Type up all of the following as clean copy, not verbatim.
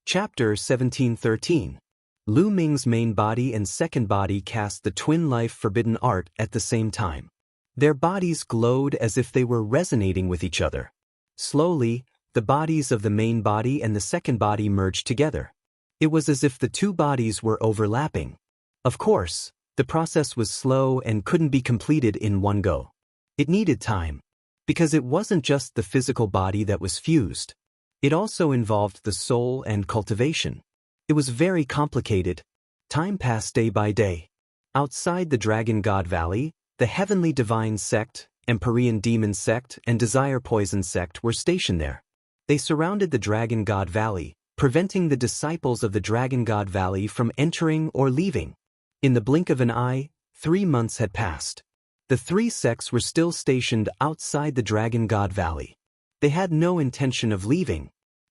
Chapter 1713. Lu Ming's main body and second body cast the twin life forbidden art at the same time. Their bodies glowed as if they were resonating with each other. Slowly, the bodies of the main body and the second body merged together. It was as if the two bodies were overlapping. Of course, the process was slow and couldn't be completed in one go. It needed time. Because it wasn't just the physical body that was fused. It also involved the soul and cultivation. It was very complicated. Time passed day by day. Outside the Dragon God Valley, the Heavenly Divine Sect, Empyrean Demon Sect, and Desire Poison Sect were stationed there. They surrounded the Dragon God Valley, preventing the disciples of the Dragon God Valley from entering or leaving. In the blink of an eye, 3 months had passed. The three sects were still stationed outside the Dragon God Valley. They had no intention of leaving.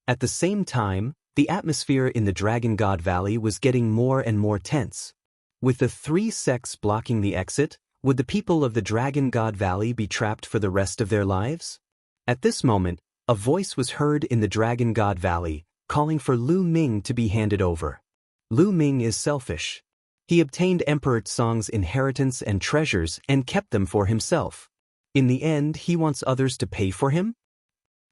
At the same time, the atmosphere in the Dragon God Valley was getting more and more tense. With the three sects blocking the exit, would the people of the Dragon God Valley be trapped for the rest of their lives? At this moment, a voice was heard in the Dragon God Valley, calling for Lu Ming to be handed over. Lu Ming is selfish. He obtained Emperor Tsong's inheritance and treasures and kept them for himself. In the end, he wants others to pay for him?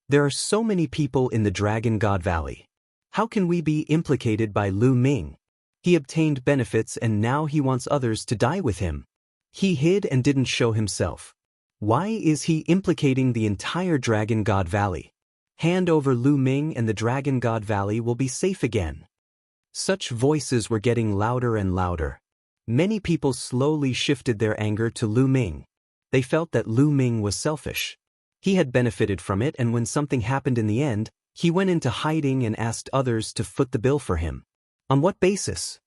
There are so many people in the Dragon God Valley. How can we be implicated by Lu Ming? He obtained benefits and now he wants others to die with him. He hid and didn't show himself. Why is he implicating the entire Dragon God Valley? Hand over Lu Ming and the Dragon God Valley will be safe again. Such voices were getting louder and louder. Many people slowly shifted their anger to Lu Ming. They felt that Lu Ming was selfish. He had benefited from it, and when something happened in the end, he went into hiding and asked others to foot the bill for him. On what basis?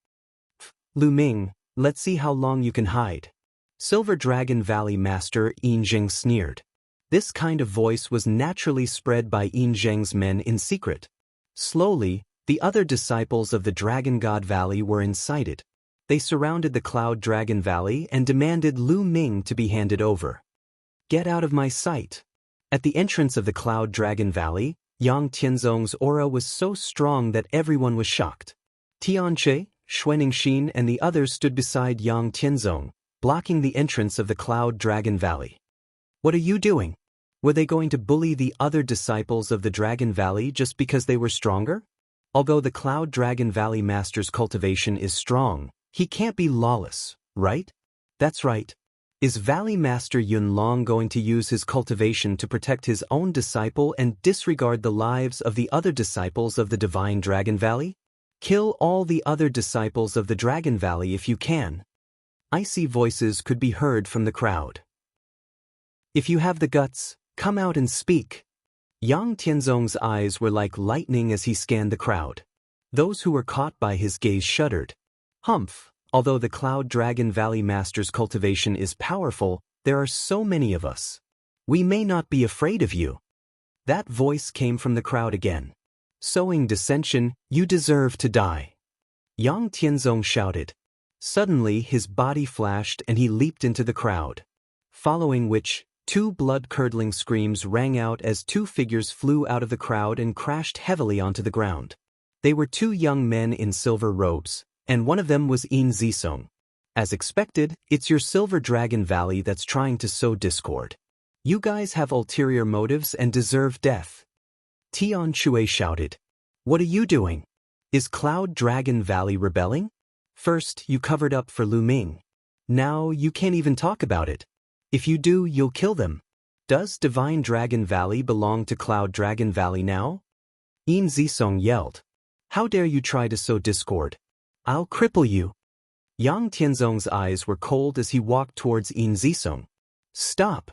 Lu Ming, let's see how long you can hide. Silver Dragon Valley Master Yin Zheng sneered. This kind of voice was naturally spread by Yin Zheng's men in secret. Slowly, the other disciples of the Dragon God Valley were incited. They surrounded the Cloud Dragon Valley and demanded Lu Ming to be handed over. Get out of my sight. At the entrance of the Cloud Dragon Valley, Yang Tianzong's aura was so strong that everyone was shocked. Tianche, Xuaningxin and the others stood beside Yang Tianzong, blocking the entrance of the Cloud Dragon Valley. What are you doing? Were they going to bully the other disciples of the Dragon Valley just because they were stronger? Although the Cloud Dragon Valley Master's cultivation is strong, he can't be lawless, right? That's right. Is Valley Master Yun Long going to use his cultivation to protect his own disciple and disregard the lives of the other disciples of the Divine Dragon Valley? Kill all the other disciples of the Dragon Valley if you can. Icy voices could be heard from the crowd. If you have the guts, come out and speak. Yang Tianzong's eyes were like lightning as he scanned the crowd. Those who were caught by his gaze shuddered. Humph. Although the Cloud Dragon Valley Master's cultivation is powerful, there are so many of us. We may not be afraid of you. That voice came from the crowd again. Sowing dissension, you deserve to die. Yang Tianzong shouted. Suddenly his body flashed and he leaped into the crowd. Following which, 2 blood-curdling screams rang out as 2 figures flew out of the crowd and crashed heavily onto the ground. They were 2 young men in silver robes, and one of them was Yin Zisong. As expected, it's your Silver Dragon Valley that's trying to sow discord. You guys have ulterior motives and deserve death. Tian Shui shouted. What are you doing? Is Cloud Dragon Valley rebelling? First, you covered up for Lu Ming. Now, you can't even talk about it. If you do, you'll kill them. Does Divine Dragon Valley belong to Cloud Dragon Valley now? Yin Zisong yelled. How dare you try to sow discord? I'll cripple you. Yang Tianzong's eyes were cold as he walked towards Yin Zisong. Stop!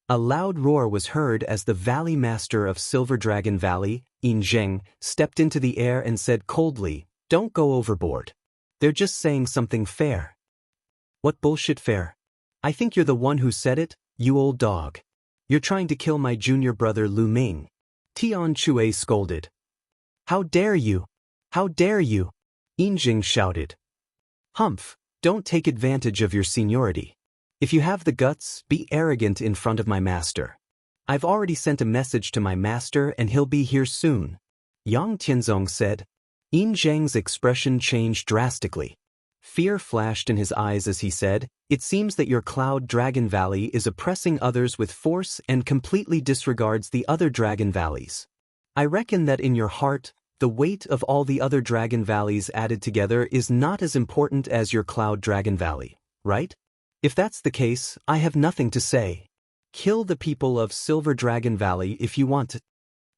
A loud roar was heard as the Valley Master of Silver Dragon Valley, Yin Zheng, stepped into the air and said coldly, Don't go overboard. They're just saying something fair. What bullshit fair? I think you're the one who said it, you old dog. You're trying to kill my junior brother Lu Ming. Tian Shui scolded. How dare you? How dare you? Yin Zheng shouted. Humph, don't take advantage of your seniority. If you have the guts, be arrogant in front of my master. I've already sent a message to my master and he'll be here soon. Yang Tianzong said. Yin Zhang's expression changed drastically. Fear flashed in his eyes as he said, "It seems that your Cloud Dragon Valley is oppressing others with force and completely disregards the other dragon valleys. I reckon that in your heart, the weight of all the other dragon valleys added together is not as important as your Cloud Dragon Valley, right? If that's the case, I have nothing to say. Kill the people of Silver Dragon Valley if you want to."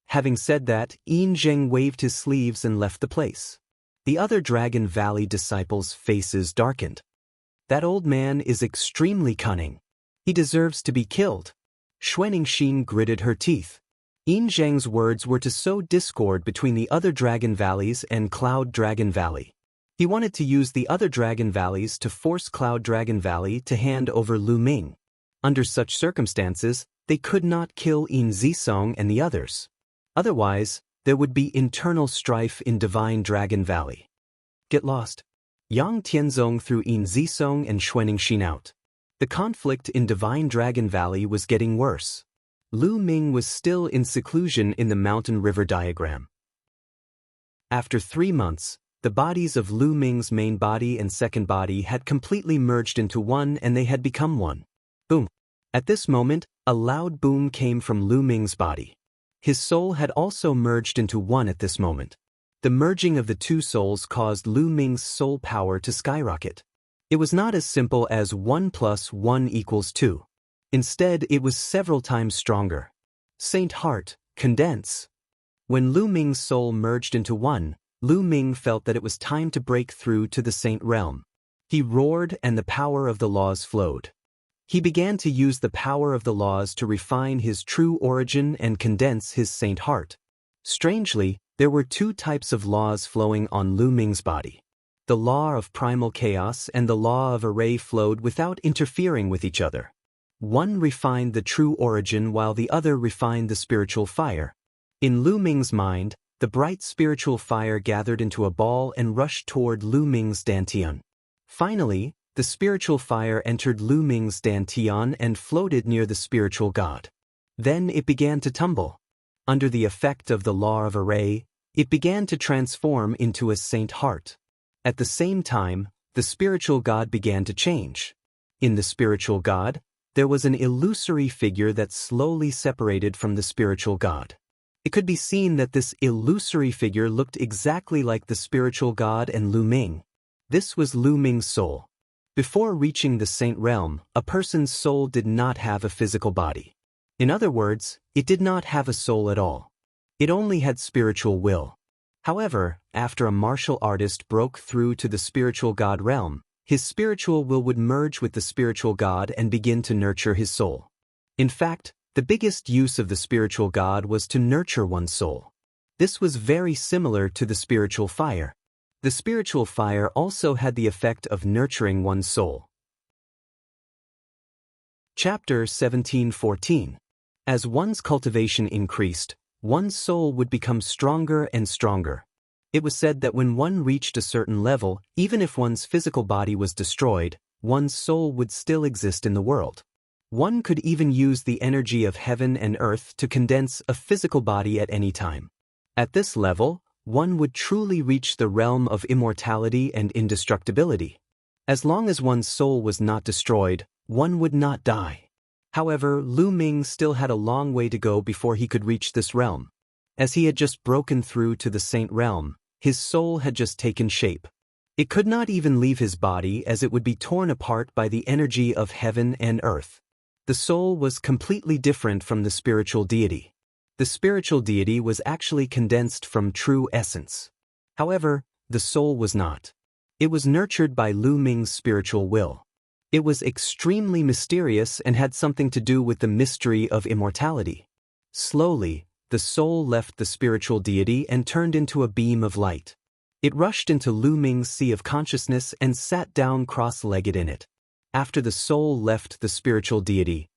Having said that, Yin Zhang waved his sleeves and left the place. The other Dragon Valley disciples' faces darkened. That old man is extremely cunning. He deserves to be killed. Xuanixin gritted her teeth. Yin Zhang's words were to sow discord between the other Dragon Valleys and Cloud Dragon Valley. He wanted to use the other Dragon Valleys to force Cloud Dragon Valley to hand over Lu Ming. Under such circumstances, they could not kill Yin Zisong and the others. Otherwise, there would be internal strife in Divine Dragon Valley. Get lost. Yang Tianzong threw Yin Zisong and Xuanixin out. The conflict in Divine Dragon Valley was getting worse. Lu Ming was still in seclusion in the mountain river diagram. After 3 months, the bodies of Lu Ming's main body and second body had completely merged into one and they had become one. Boom. At this moment, a loud boom came from Lu Ming's body. His soul had also merged into one at this moment. The merging of the two souls caused Lu Ming's soul power to skyrocket. It was not as simple as 1 + 1 = 2. Instead, it was several times stronger. Saint Heart, condense. When Lu Ming's soul merged into one, Lu Ming felt that it was time to break through to the Saint Realm. He roared and the power of the laws flowed. He began to use the power of the laws to refine his true origin and condense his Saint Heart. Strangely, there were 2 types of laws flowing on Lu Ming's body. The law of primal chaos and the law of array flowed without interfering with each other. One refined the true origin while the other refined the spiritual fire. In Lu Ming's mind, the bright spiritual fire gathered into a ball and rushed toward Lu Ming's dantian. Finally, the spiritual fire entered Lu Ming's dantian and floated near the spiritual god. Then it began to tumble. Under the effect of the law of array, it began to transform into a Saint Heart. At the same time, the spiritual god began to change. In the spiritual god, there was an illusory figure that slowly separated from the spiritual god. It could be seen that this illusory figure looked exactly like the spiritual god and Lu Ming. This was Lu Ming's soul. Before reaching the Saint Realm, a person's soul did not have a physical body. In other words, it did not have a soul at all. It only had spiritual will. However, after a martial artist broke through to the spiritual god realm, his spiritual will would merge with the spiritual god and begin to nurture his soul. In fact, the biggest use of the spiritual god was to nurture one's soul. This was very similar to the spiritual fire. The spiritual fire also had the effect of nurturing one's soul. Chapter 17:14. As one's cultivation increased, one's soul would become stronger and stronger. It was said that when one reached a certain level, even if one's physical body was destroyed, one's soul would still exist in the world. One could even use the energy of heaven and earth to condense a physical body at any time. At this level, one would truly reach the realm of immortality and indestructibility. As long as one's soul was not destroyed, one would not die. However, Lu Ming still had a long way to go before he could reach this realm. As he had just broken through to the Saint Realm, his soul had just taken shape. It could not even leave his body as it would be torn apart by the energy of heaven and earth. The soul was completely different from the spiritual deity. The spiritual deity was actually condensed from true essence. However, the soul was not. It was nurtured by Lu Ming's spiritual will. It was extremely mysterious and had something to do with the mystery of immortality. Slowly, the soul left the spiritual deity and turned into a beam of light. It rushed into Lu Ming's sea of consciousness and sat down cross-legged in it. After the soul left the spiritual deity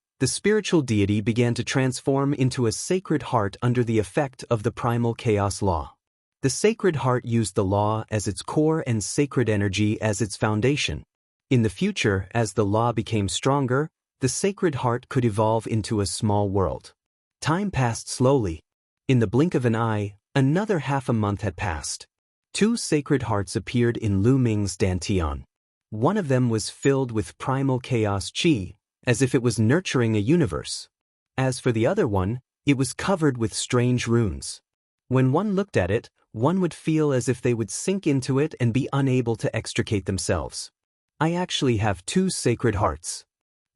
began to transform into a sacred heart under the effect of the primal chaos law. The sacred heart used the law as its core and sacred energy as its foundation. In the future, as the law became stronger, the sacred heart could evolve into a small world. Time passed slowly. In the blink of an eye, another half a month had passed. Two sacred hearts appeared in Lu Ming's dantian. One of them was filled with primal chaos qi, as if it was nurturing a universe. As for the other one, it was covered with strange runes. When one looked at it, one would feel as if they would sink into it and be unable to extricate themselves. I actually have two sacred hearts.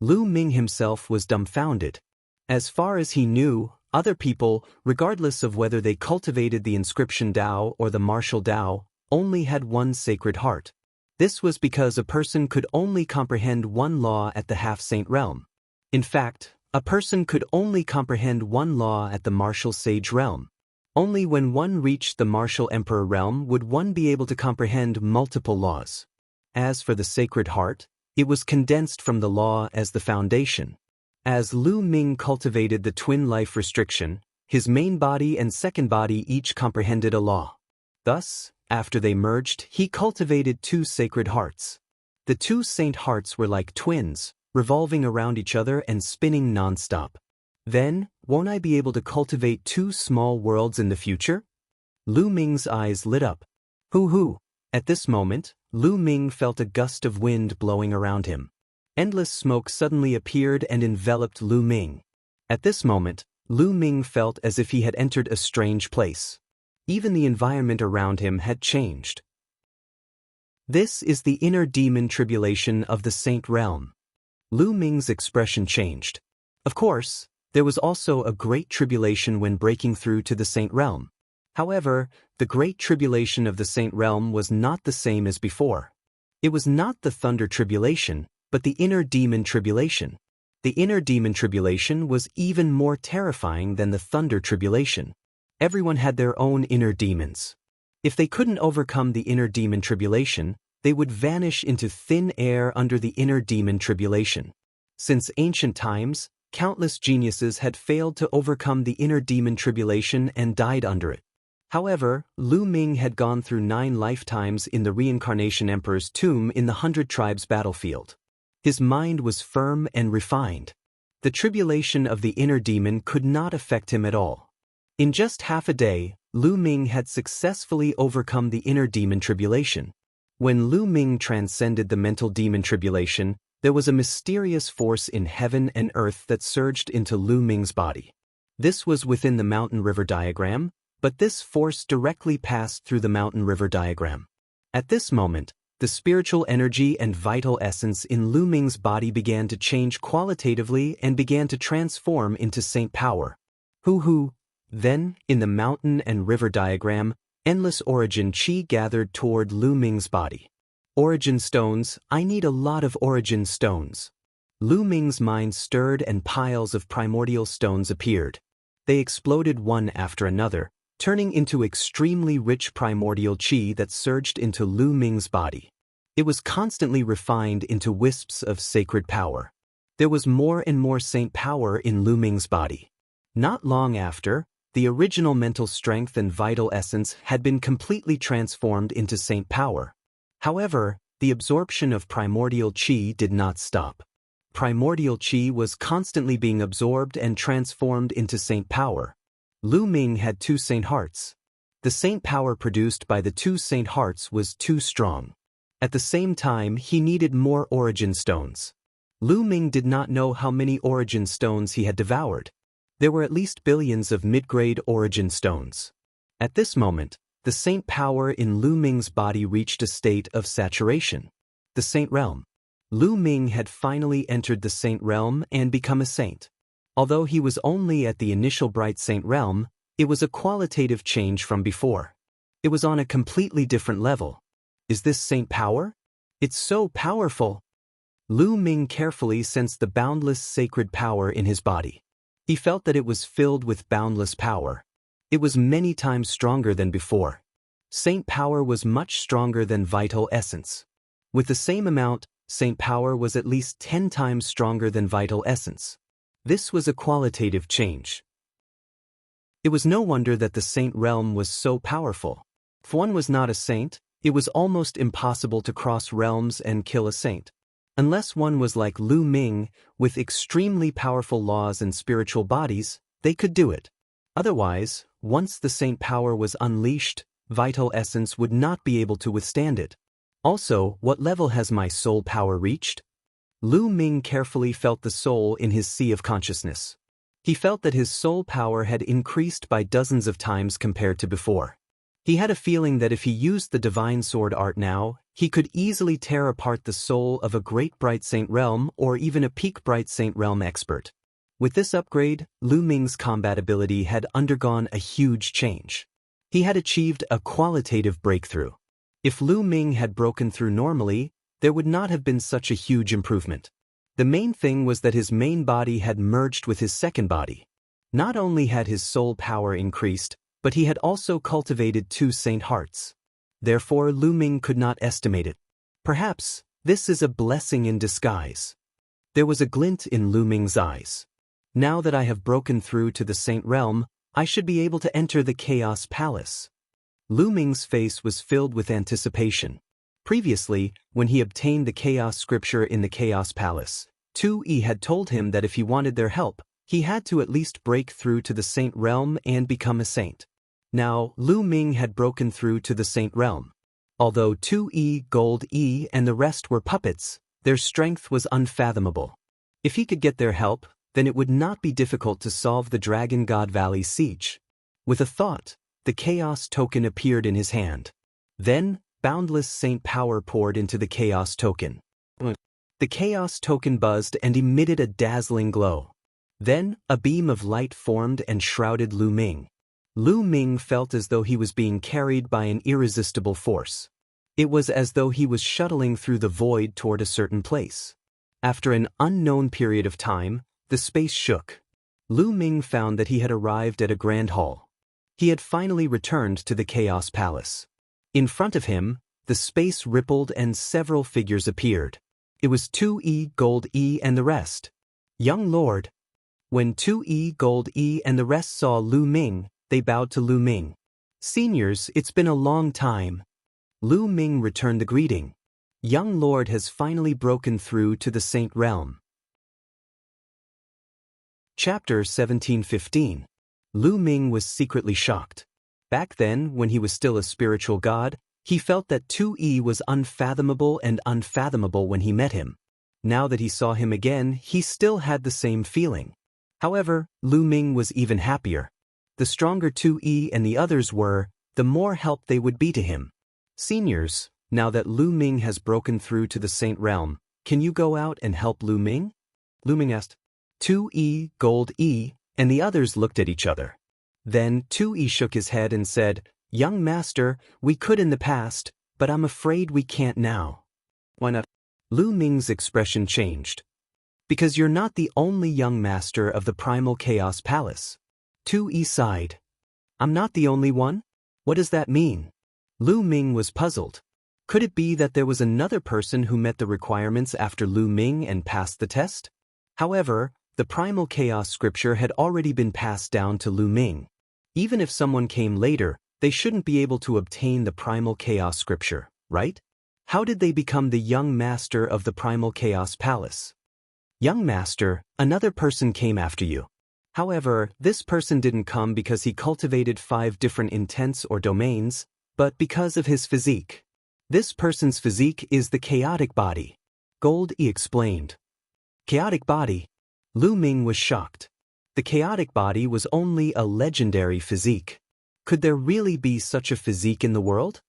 Lu Ming himself was dumbfounded. As far as he knew, other people, regardless of whether they cultivated the inscription Dao or the martial Dao, only had one sacred heart. This was because a person could only comprehend one law at the half-saint realm. In fact, a person could only comprehend one law at the martial sage realm. Only when one reached the martial emperor realm would one be able to comprehend multiple laws. As for the sacred heart, it was condensed from the law as the foundation. As Lu Ming cultivated the twin life restriction, his main body and second body each comprehended a law. Thus, after they merged, he cultivated two sacred hearts. The two saint hearts were like twins, revolving around each other and spinning non-stop. Then, won't I be able to cultivate two small worlds in the future? Lu Ming's eyes lit up. Hoo-hoo! At this moment, Lu Ming felt a gust of wind blowing around him. Endless smoke suddenly appeared and enveloped Lu Ming. At this moment, Lu Ming felt as if he had entered a strange place. Even the environment around him had changed. This is the inner demon tribulation of the Saint Realm. Lu Ming's expression changed. Of course, there was also a great tribulation when breaking through to the Saint Realm. However, the great tribulation of the Saint Realm was not the same as before. It was not the thunder tribulation, but the inner demon tribulation. The inner demon tribulation was even more terrifying than the thunder tribulation. Everyone had their own inner demons. If they couldn't overcome the inner demon tribulation, they would vanish into thin air under the inner demon tribulation. Since ancient times, countless geniuses had failed to overcome the inner demon tribulation and died under it. However, Lu Ming had gone through 9 lifetimes in the reincarnation emperor's tomb in the 100 Tribes battlefield. His mind was firm and refined. The tribulation of the inner demon could not affect him at all. In just half a day, Lu Ming had successfully overcome the inner demon tribulation. When Lu Ming transcended the mental demon tribulation, there was a mysterious force in heaven and earth that surged into Lu Ming's body. This was within the mountain river diagram, but this force directly passed through the mountain river diagram. At this moment, the spiritual energy and vital essence in Lu Ming's body began to change qualitatively and began to transform into saint power. Hoo-hoo! Then, in the mountain and river diagram, endless origin qi gathered toward Lu Ming's body. Origin stones, I need a lot of origin stones. Lu Ming's mind stirred and piles of primordial stones appeared. They exploded one after another, turning into extremely rich primordial qi that surged into Lu Ming's body. It was constantly refined into wisps of sacred power. There was more and more saint power in Lu Ming's body. Not long after, the original mental strength and vital essence had been completely transformed into saint power. However, the absorption of primordial qi did not stop. Primordial qi was constantly being absorbed and transformed into saint power. Lu Ming had 2 saint hearts. The saint power produced by the 2 saint hearts was too strong. At the same time, he needed more origin stones. Lu Ming did not know how many origin stones he had devoured. There were at least billions of mid-grade origin stones. At this moment, the saint power in Lu Ming's body reached a state of saturation. The saint realm. Lu Ming had finally entered the saint realm and become a saint. Although he was only at the initial bright saint realm, it was a qualitative change from before. It was on a completely different level. Is this saint power? It's so powerful. Lu Ming carefully sensed the boundless sacred power in his body. He felt that it was filled with boundless power. It was many times stronger than before. Saint power was much stronger than vital essence. With the same amount, saint power was at least 10 times stronger than vital essence. This was a qualitative change. It was no wonder that the saint realm was so powerful. If one was not a saint, it was almost impossible to cross realms and kill a saint. Unless one was like Lu Ming, with extremely powerful laws and spiritual bodies, they could do it. Otherwise, once the saint power was unleashed, vital essence would not be able to withstand it. Also, what level has my soul power reached? Lu Ming carefully felt the soul in his sea of consciousness. He felt that his soul power had increased by dozens of times compared to before. He had a feeling that if he used the divine sword art now, he could easily tear apart the soul of a great bright saint realm or even a peak bright saint realm expert. With this upgrade, Lu Ming's combat ability had undergone a huge change. He had achieved a qualitative breakthrough. If Lu Ming had broken through normally, there would not have been such a huge improvement. The main thing was that his main body had merged with his second body. Not only had his soul power increased, but he had also cultivated 2 saint hearts. Therefore, Lu Ming could not estimate it. Perhaps, this is a blessing in disguise. There was a glint in Lu Ming's eyes. Now that I have broken through to the saint realm, I should be able to enter the Chaos Palace. Lu Ming's face was filled with anticipation. Previously, when he obtained the Chaos Scripture in the Chaos Palace, 2E had told him that if he wanted their help, he had to at least break through to the saint realm and become a saint. Now, Lu Ming had broken through to the saint realm. Although 2E, Gold E, and the rest were puppets, their strength was unfathomable. If he could get their help, then it would not be difficult to solve the Dragon God Valley siege. With a thought, the Chaos Token appeared in his hand. Then, boundless saint power poured into the Chaos Token. The Chaos Token buzzed and emitted a dazzling glow. Then, a beam of light formed and shrouded Lu Ming. Lu Ming felt as though he was being carried by an irresistible force. It was as though he was shuttling through the void toward a certain place. After an unknown period of time, the space shook. Lu Ming found that he had arrived at a grand hall. He had finally returned to the Chaos Palace. In front of him, the space rippled and several figures appeared. It was 2E, Gold E, and the rest. Young Lord. When 2E, Gold E, and the rest saw Lu Ming, they bowed to Lu Ming. Seniors, it's been a long time. Lu Ming returned the greeting. Young Lord has finally broken through to the Saint Realm. Chapter 1715. Lu Ming was secretly shocked. Back then, when he was still a spiritual god, he felt that 2E was unfathomable and unfathomable when he met him. Now that he saw him again, he still had the same feeling. However, Lu Ming was even happier. The stronger 2E and the others were, the more help they would be to him. Seniors, now that Lu Ming has broken through to the Saint Realm, can you go out and help Lu Ming? Lu Ming asked. 2E, Gold E, and the others looked at each other. Then 2E shook his head and said, Young Master, we could in the past, but I'm afraid we can't now. Why not? Lu Ming's expression changed. Because you're not the only young master of the Primal Chaos Palace. 2E sighed. I'm not the only one? What does that mean? Lu Ming was puzzled. Could it be that there was another person who met the requirements after Lu Ming and passed the test? However, the Primal Chaos Scripture had already been passed down to Lu Ming. Even if someone came later, they shouldn't be able to obtain the Primal Chaos Scripture, right? How did they become the young master of the Primal Chaos Palace? Young master, another person came after you. However, this person didn't come because he cultivated 5 different intents or domains, but because of his physique. This person's physique is the chaotic body. Gold E explained. Chaotic body? Lu Ming was shocked. The chaotic body was only a legendary physique. Could there really be such a physique in the world?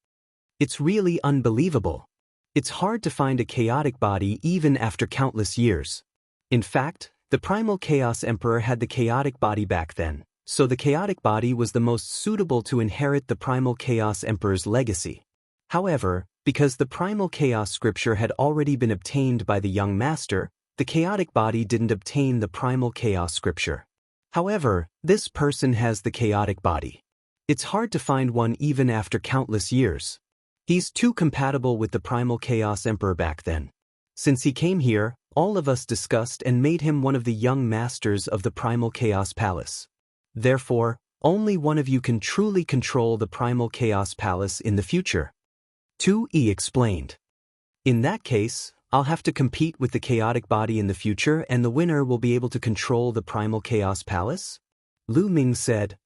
It's really unbelievable. It's hard to find a chaotic body even after countless years. In fact, the Primal Chaos Emperor had the chaotic body back then, so the chaotic body was the most suitable to inherit the Primal Chaos Emperor's legacy. However, because the Primal Chaos Scripture had already been obtained by the young master, the chaotic body didn't obtain the Primal Chaos Scripture. However, this person has the chaotic body. It's hard to find one even after countless years. He's too compatible with the Primal Chaos Emperor back then. Since he came here, all of us discussed and made him one of the young masters of the Primal Chaos Palace. Therefore, only one of you can truly control the Primal Chaos Palace in the future. 2E explained. In that case, I'll have to compete with the chaotic body in the future and the winner will be able to control the Primal Chaos Palace? Lu Ming said.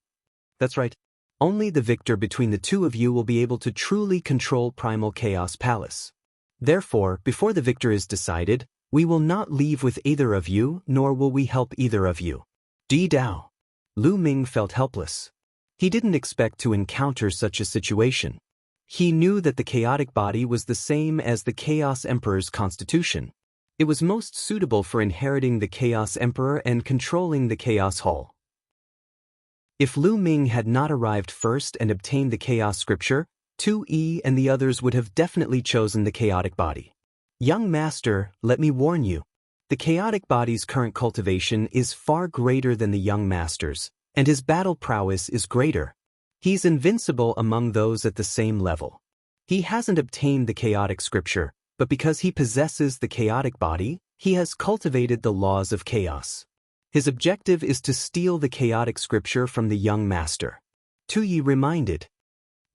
That's right. Only the victor between the two of you will be able to truly control Primal Chaos Palace. Therefore, before the victor is decided, we will not leave with either of you, nor will we help either of you. Di Dao. Lu Ming felt helpless. He didn't expect to encounter such a situation. He knew that the chaotic body was the same as the Chaos Emperor's constitution. It was most suitable for inheriting the Chaos Emperor and controlling the Chaos Hall. If Lu Ming had not arrived first and obtained the Chaos Scripture, 2E and the others would have definitely chosen the chaotic body. Young Master, let me warn you. The chaotic body's current cultivation is far greater than the young master's, and his battle prowess is greater. He's invincible among those at the same level. He hasn't obtained the chaotic scripture, but because he possesses the chaotic body, he has cultivated the laws of chaos. His objective is to steal the chaotic scripture from the young master. 2E reminded.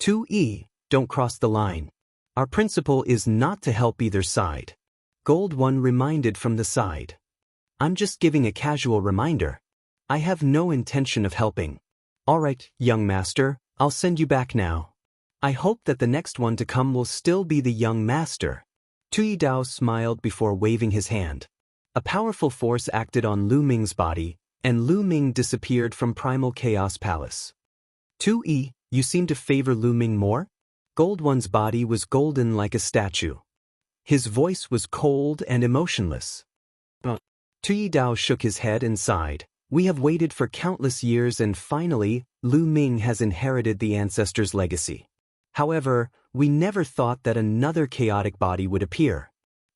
2E, don't cross the line. Our principle is not to help either side. Gold One reminded from the side. I'm just giving a casual reminder. I have no intention of helping. Alright, young master, I'll send you back now. I hope that the next one to come will still be the young master. Tui Dao smiled before waving his hand. A powerful force acted on Lu Ming's body, and Lu Ming disappeared from Primal Chaos Palace. 2E, you seem to favor Lu Ming more? Gold One's body was golden like a statue. His voice was cold and emotionless. Tui Dao shook his head and sighed. We have waited for countless years and finally, Lu Ming has inherited the ancestor's legacy. However, we never thought that another chaotic body would appear.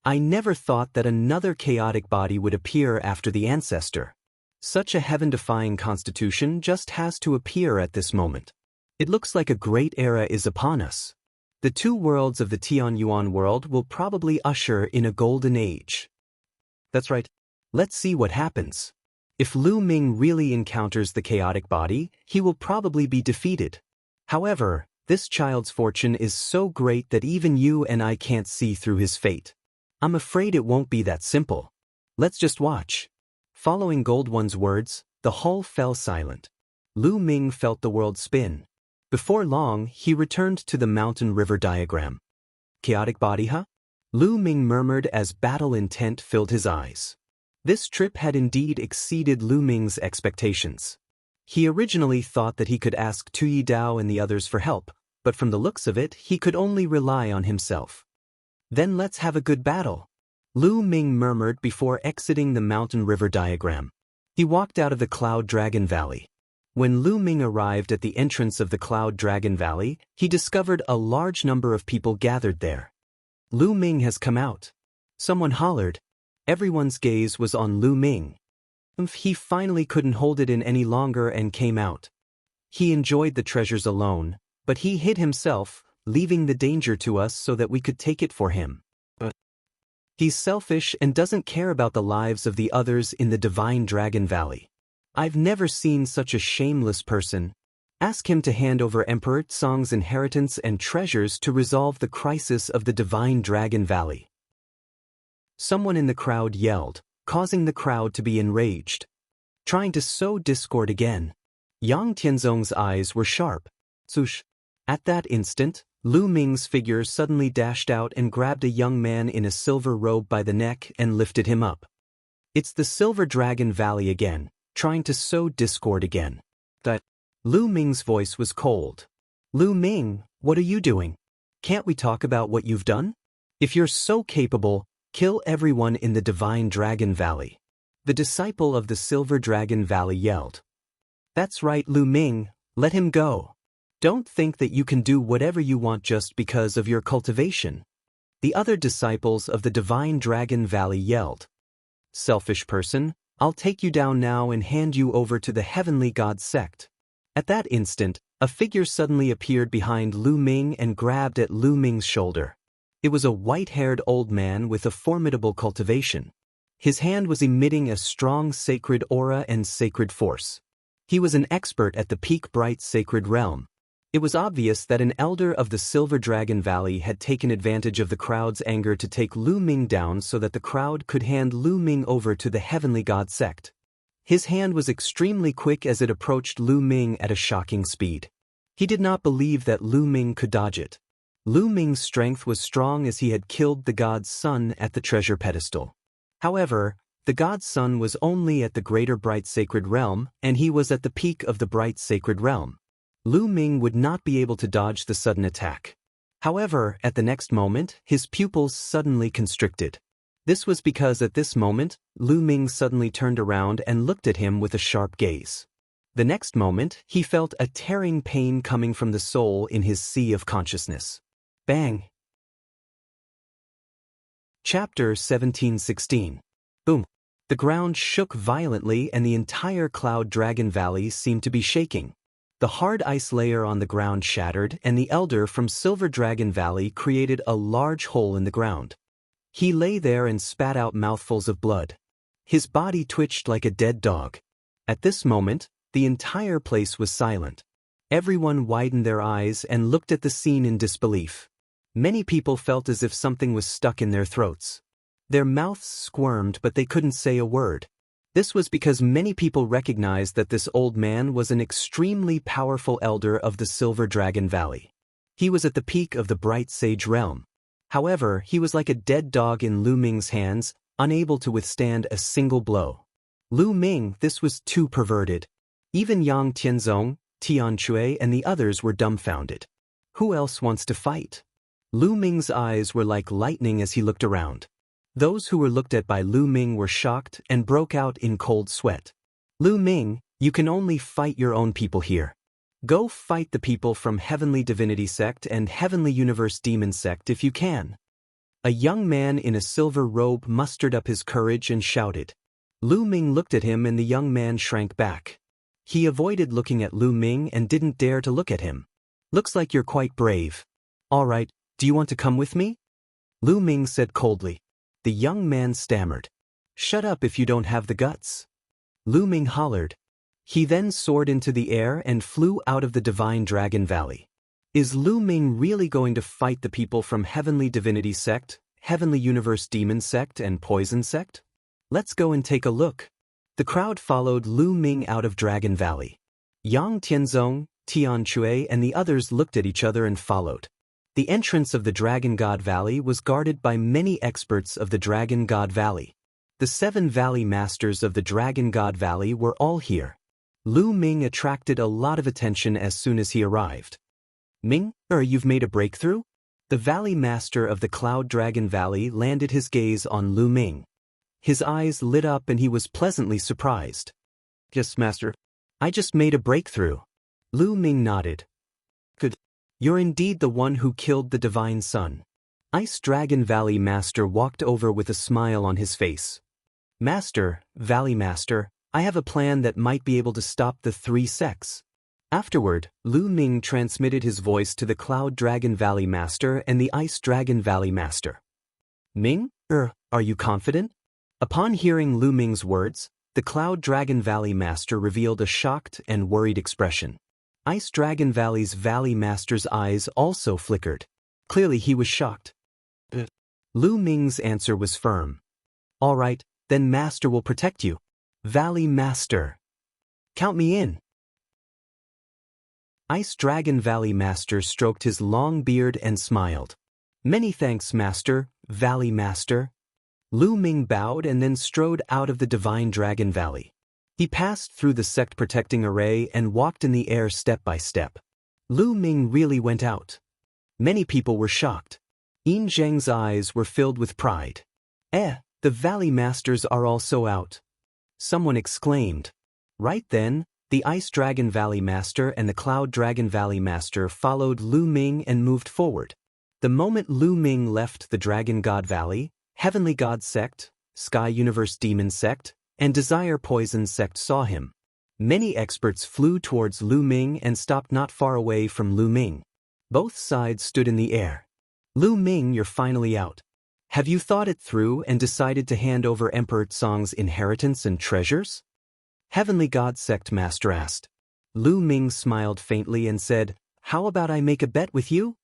I never thought that another chaotic body would appear after the ancestor. Such a heaven-defying constitution just has to appear at this moment. It looks like a great era is upon us. The two worlds of the Tianyuan world will probably usher in a golden age. That's right. Let's see what happens. If Lu Ming really encounters the chaotic body, he will probably be defeated. However, this child's fortune is so great that even you and I can't see through his fate. I'm afraid it won't be that simple. Let's just watch. Following Gold One's words, the hall fell silent. Lu Ming felt the world spin. Before long, he returned to the mountain river diagram. Chaotic body, huh? Lu Ming murmured as battle intent filled his eyes. This trip had indeed exceeded Lu Ming's expectations. He originally thought that he could ask Tui Dao and the others for help, but from the looks of it, he could only rely on himself. Then let's have a good battle. Lu Ming murmured before exiting the mountain river diagram. He walked out of the Cloud Dragon Valley. When Lu Ming arrived at the entrance of the Cloud Dragon Valley, he discovered a large number of people gathered there. Lu Ming has come out. Someone hollered. Everyone's gaze was on Lu Ming. He finally couldn't hold it in any longer and came out. He enjoyed the treasures alone, but he hid himself, leaving the danger to us so that we could take it for him. He's selfish and doesn't care about the lives of the others in the Divine Dragon Valley. I've never seen such a shameless person. Ask him to hand over Emperor Tsong's inheritance and treasures to resolve the crisis of the Divine Dragon Valley. Someone in the crowd yelled, causing the crowd to be enraged. Trying to sow discord again. Yang Tianzong's eyes were sharp. Sush. At that instant, Lu Ming's figure suddenly dashed out and grabbed a young man in a silver robe by the neck and lifted him up. It's the Silver Dragon Valley again, trying to sow discord again. That. Lu Ming's voice was cold. Lu Ming, what are you doing? Can't we talk about what you've done? If you're so capable, kill everyone in the Divine Dragon Valley. The disciple of the Silver Dragon Valley yelled. That's right, Lu Ming, let him go. Don't think that you can do whatever you want just because of your cultivation. The other disciples of the Divine Dragon Valley yelled. Selfish person, I'll take you down now and hand you over to the Heavenly God sect. At that instant, a figure suddenly appeared behind Lu Ming and grabbed at Lu Ming's shoulder. It was a white-haired old man with a formidable cultivation. His hand was emitting a strong sacred aura and sacred force. He was an expert at the peak bright sacred realm. It was obvious that an elder of the Silver Dragon Valley had taken advantage of the crowd's anger to take Lu Ming down so that the crowd could hand Lu Ming over to the Heavenly God sect. His hand was extremely quick as it approached Lu Ming at a shocking speed. He did not believe that Lu Ming could dodge it. Lu Ming's strength was strong as he had killed the god's son at the treasure pedestal. However, the god's son was only at the greater bright sacred realm, and he was at the peak of the bright sacred realm. Lu Ming would not be able to dodge the sudden attack. However, at the next moment, his pupils suddenly constricted. This was because at this moment, Lu Ming suddenly turned around and looked at him with a sharp gaze. The next moment, he felt a tearing pain coming from the soul in his sea of consciousness. Bang! Chapter 17:16. Boom! The ground shook violently and the entire Cloud Dragon Valley seemed to be shaking. The hard ice layer on the ground shattered and the elder from Silver Dragon Valley created a large hole in the ground. He lay there and spat out mouthfuls of blood. His body twitched like a dead dog. At this moment, the entire place was silent. Everyone widened their eyes and looked at the scene in disbelief. Many people felt as if something was stuck in their throats. Their mouths squirmed but they couldn't say a word. This was because many people recognized that this old man was an extremely powerful elder of the Silver Dragon Valley. He was at the peak of the Bright Sage realm. However, he was like a dead dog in Lu Ming's hands, unable to withstand a single blow. Lu Ming, this was too perverted. Even Yang Tianzong, Tian Chui and the others were dumbfounded. Who else wants to fight? Lu Ming's eyes were like lightning as he looked around. Those who were looked at by Lu Ming were shocked and broke out in cold sweat. Lu Ming, you can only fight your own people here. Go fight the people from Heavenly Divinity Sect and Heavenly Universe Demon Sect if you can. A young man in a silver robe mustered up his courage and shouted. Lu Ming looked at him and the young man shrank back. He avoided looking at Lu Ming and didn't dare to look at him. Looks like you're quite brave. All right, do you want to come with me? Lu Ming said coldly. The young man stammered. Shut up if you don't have the guts. Lu Ming hollered. He then soared into the air and flew out of the Divine Dragon Valley. Is Lu Ming really going to fight the people from Heavenly Divinity Sect, Heavenly Universe Demon Sect and Poison Sect? Let's go and take a look. The crowd followed Lu Ming out of Dragon Valley. Yang Tianzong, Tian Chui and the others looked at each other and followed. The entrance of the Dragon God Valley was guarded by many experts of the Dragon God Valley. The 7 Valley Masters of the Dragon God Valley were all here. Lu Ming attracted a lot of attention as soon as he arrived. Ming, you've made a breakthrough? The Valley Master of the Cloud Dragon Valley landed his gaze on Lu Ming. His eyes lit up and he was pleasantly surprised. Yes, Master. I just made a breakthrough. Lu Ming nodded. Good. You're indeed the one who killed the Divine Sun. Ice Dragon Valley Master walked over with a smile on his face. Master, Valley Master, I have a plan that might be able to stop the 3 sects. Afterward, Lu Ming transmitted his voice to the Cloud Dragon Valley Master and the Ice Dragon Valley Master. Ming, are you confident? Upon hearing Lu Ming's words, the Cloud Dragon Valley Master revealed a shocked and worried expression. Ice Dragon Valley's Valley Master's eyes also flickered. Clearly he was shocked. Lu Ming's answer was firm. All right, then Master will protect you. Valley Master. Count me in. Ice Dragon Valley Master stroked his long beard and smiled. Many thanks, Master, Valley Master. Lu Ming bowed and then strode out of the Divine Dragon Valley. He passed through the sect-protecting array and walked in the air step by step. Lu Ming really went out. Many people were shocked. Yin Zheng's eyes were filled with pride. The Valley Masters are also out. Someone exclaimed. Right then, the Ice Dragon Valley Master and the Cloud Dragon Valley Master followed Lu Ming and moved forward. The moment Lu Ming left the Dragon God Valley, Heavenly God Sect, Sky Universe Demon Sect, and Desire Poison Sect saw him. Many experts flew towards Lu Ming and stopped not far away from Lu Ming. Both sides stood in the air. Lu Ming, you're finally out. Have you thought it through and decided to hand over Emperor Tsong's inheritance and treasures? Heavenly God Sect Master asked. Lu Ming smiled faintly and said, How about I make a bet with you?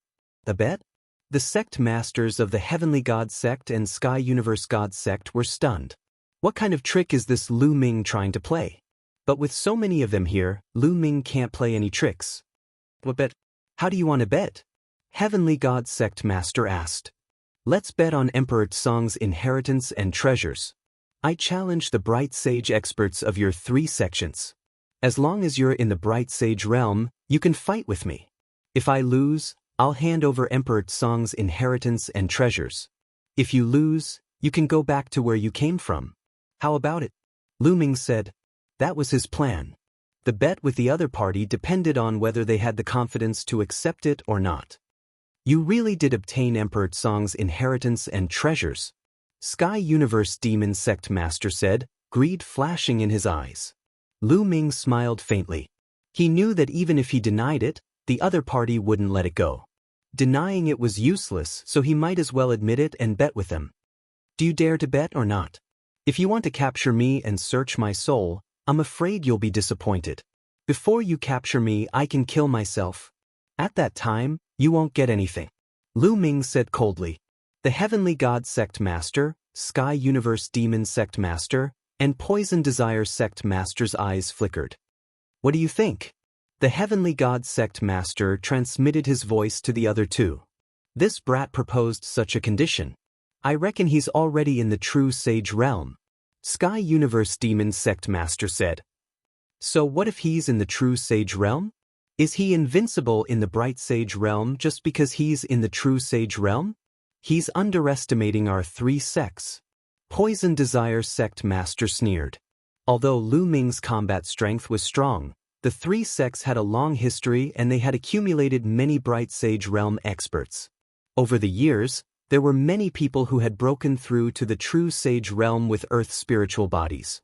A bet? The sect masters of the Heavenly God Sect and Sky Universe God Sect were stunned. What kind of trick is this Lu Ming trying to play? But with so many of them here, Lu Ming can't play any tricks. What bet? How do you want to bet? Heavenly God Sect Master asked. Let's bet on Emperor Tsong's inheritance and treasures. I challenge the Bright Sage experts of your 3 sections. As long as you're in the Bright Sage realm, you can fight with me. If I lose, I'll hand over Emperor Tsong's inheritance and treasures. If you lose, you can go back to where you came from. How about it? Lu Ming said. That was his plan. The bet with the other party depended on whether they had the confidence to accept it or not. You really did obtain Emperor Tsong's inheritance and treasures, Sky Universe Demon Sect Master said, greed flashing in his eyes. Lu Ming smiled faintly. He knew that even if he denied it, the other party wouldn't let it go. Denying it was useless, so he might as well admit it and bet with them. Do you dare to bet or not? If you want to capture me and search my soul, I'm afraid you'll be disappointed. Before you capture me, I can kill myself. At that time, you won't get anything. Lu Ming said coldly. The Heavenly God Sect Master, Sky Universe Demon Sect Master, and Poison Desire Sect Master's eyes flickered. What do you think? The Heavenly God Sect Master transmitted his voice to the other 2. This brat proposed such a condition. I reckon he's already in the true sage realm. Sky Universe Demon Sect Master said. So what if he's in the true sage realm? Is he invincible in the bright sage realm just because he's in the true sage realm? He's underestimating our 3 sects. Poison Desire Sect Master sneered. Although Lu Ming's combat strength was strong, the 3 sects had a long history and they had accumulated many bright sage realm experts. Over the years, there were many people who had broken through to the true sage realm with Earth's spiritual bodies.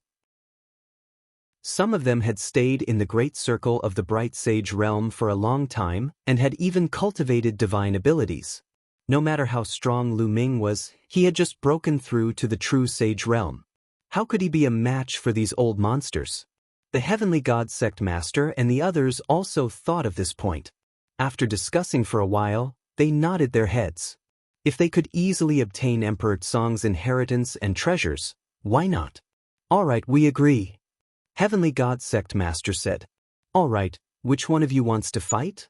Some of them had stayed in the great circle of the bright sage realm for a long time and had even cultivated divine abilities. No matter how strong Lu Ming was, he had just broken through to the true sage realm. How could he be a match for these old monsters? The Heavenly God Sect Master and the others also thought of this point. After discussing for a while, they nodded their heads. If they could easily obtain Emperor Tsong's inheritance and treasures, why not? All right, we agree. Heavenly God Sect Master said. All right, which one of you wants to fight?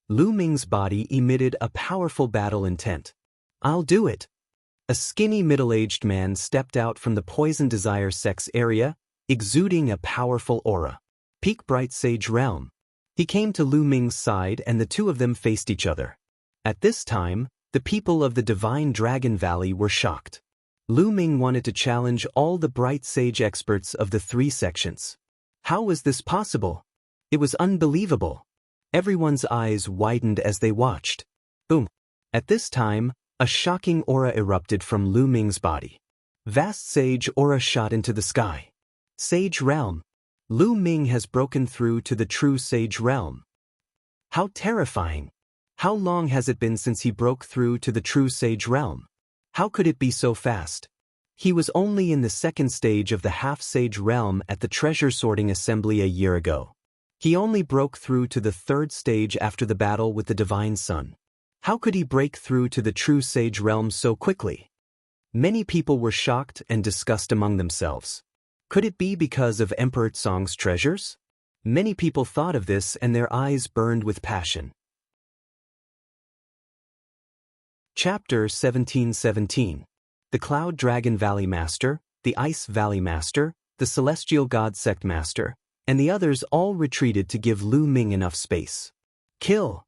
Lu Ming's body emitted a powerful battle intent. I'll do it. A skinny middle-aged man stepped out from the Poison Desire Sect's area, exuding a powerful aura. Peak Bright Sage Realm. He came to Lu Ming's side and the 2 of them faced each other. At this time, the people of the Divine Dragon Valley were shocked. Lu Ming wanted to challenge all the Bright Sage experts of the 3 sections. How was this possible? It was unbelievable. Everyone's eyes widened as they watched. Boom. At this time, a shocking aura erupted from Lu Ming's body. Vast sage aura shot into the sky. Sage realm. Lu Ming has broken through to the true sage realm. How terrifying. How long has it been since he broke through to the true sage realm? How could it be so fast? He was only in the 2nd stage of the half-sage realm at the treasure sorting assembly a year ago. He only broke through to the 3rd stage after the battle with the Divine Sun. How could he break through to the true sage realm so quickly? Many people were shocked and discussed among themselves. Could it be because of Emperor Tsong's treasures? Many people thought of this and their eyes burned with passion. Chapter 1717. The Cloud Dragon Valley Master, the Ice Valley Master, the Celestial God Sect Master, and the others all retreated to give Lu Ming enough space. Kill!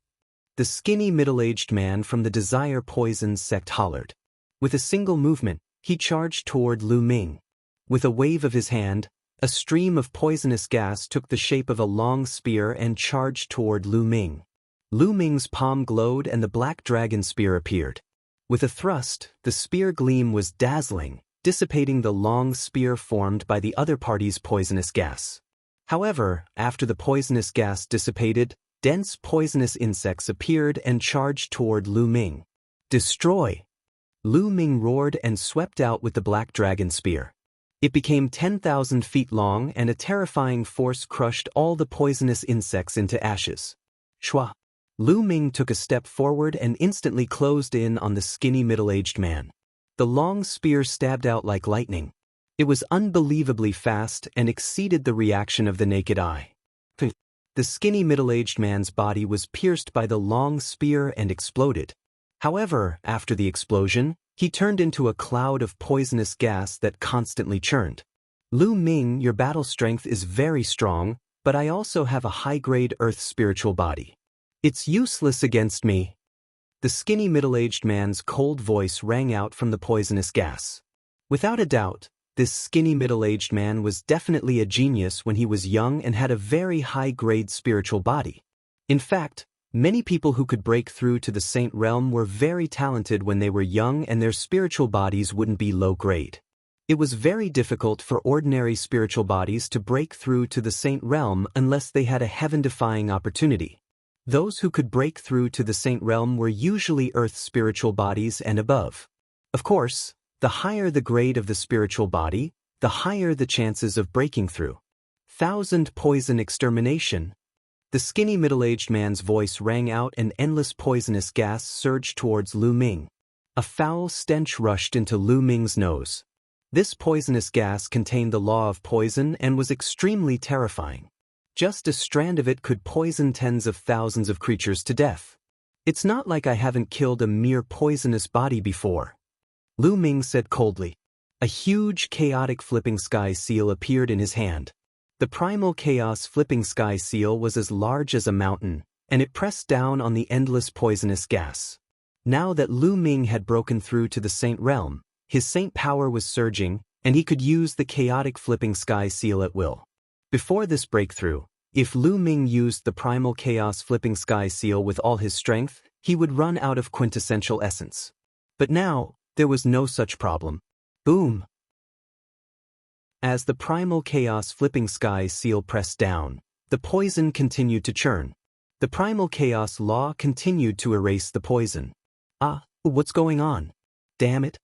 The skinny middle-aged man from the Desire Poison sect hollered. With a single movement, he charged toward Lu Ming. With a wave of his hand, a stream of poisonous gas took the shape of a long spear and charged toward Lu Ming. Lu Ming's palm glowed and the black dragon spear appeared. With a thrust, the spear gleam was dazzling, dissipating the long spear formed by the other party's poisonous gas. However, after the poisonous gas dissipated, dense poisonous insects appeared and charged toward Lu Ming. Destroy! Lu Ming roared and swept out with the black dragon spear. It became 10,000 feet long and a terrifying force crushed all the poisonous insects into ashes. Shwa! Lu Ming took a step forward and instantly closed in on the skinny middle-aged man. The long spear stabbed out like lightning. It was unbelievably fast and exceeded the reaction of the naked eye. The skinny middle-aged man's body was pierced by the long spear and exploded. However, after the explosion, he turned into a cloud of poisonous gas that constantly churned. Lu Ming, your battle strength is very strong, but I also have a high-grade earth spiritual body. It's useless against me. The skinny middle-aged man's cold voice rang out from the poisonous gas. Without a doubt, this skinny middle-aged man was definitely a genius when he was young and had a very high-grade spiritual body. In fact, many people who could break through to the saint realm were very talented when they were young and their spiritual bodies wouldn't be low-grade. It was very difficult for ordinary spiritual bodies to break through to the saint realm unless they had a heaven-defying opportunity. Those who could break through to the saint realm were usually earth spiritual bodies and above. Of course, the higher the grade of the spiritual body, the higher the chances of breaking through. Thousand poison extermination. The skinny middle-aged man's voice rang out and endless poisonous gas surged towards Lu Ming. A foul stench rushed into Lu Ming's nose. This poisonous gas contained the law of poison and was extremely terrifying. Just a strand of it could poison tens of thousands of creatures to death. It's not like I haven't killed a mere poisonous body before. Lu Ming said coldly. A huge chaotic flipping sky seal appeared in his hand. The primal chaos flipping sky seal was as large as a mountain, and it pressed down on the endless poisonous gas. Now that Lu Ming had broken through to the saint realm, his saint power was surging, and he could use the chaotic flipping sky seal at will. Before this breakthrough, if Lu Ming used the primal chaos flipping sky seal with all his strength, he would run out of quintessential essence. But now, there was no such problem. Boom! As the primal chaos flipping sky seal pressed down, the poison continued to churn. The primal chaos law continued to erase the poison. What's going on? Damn it!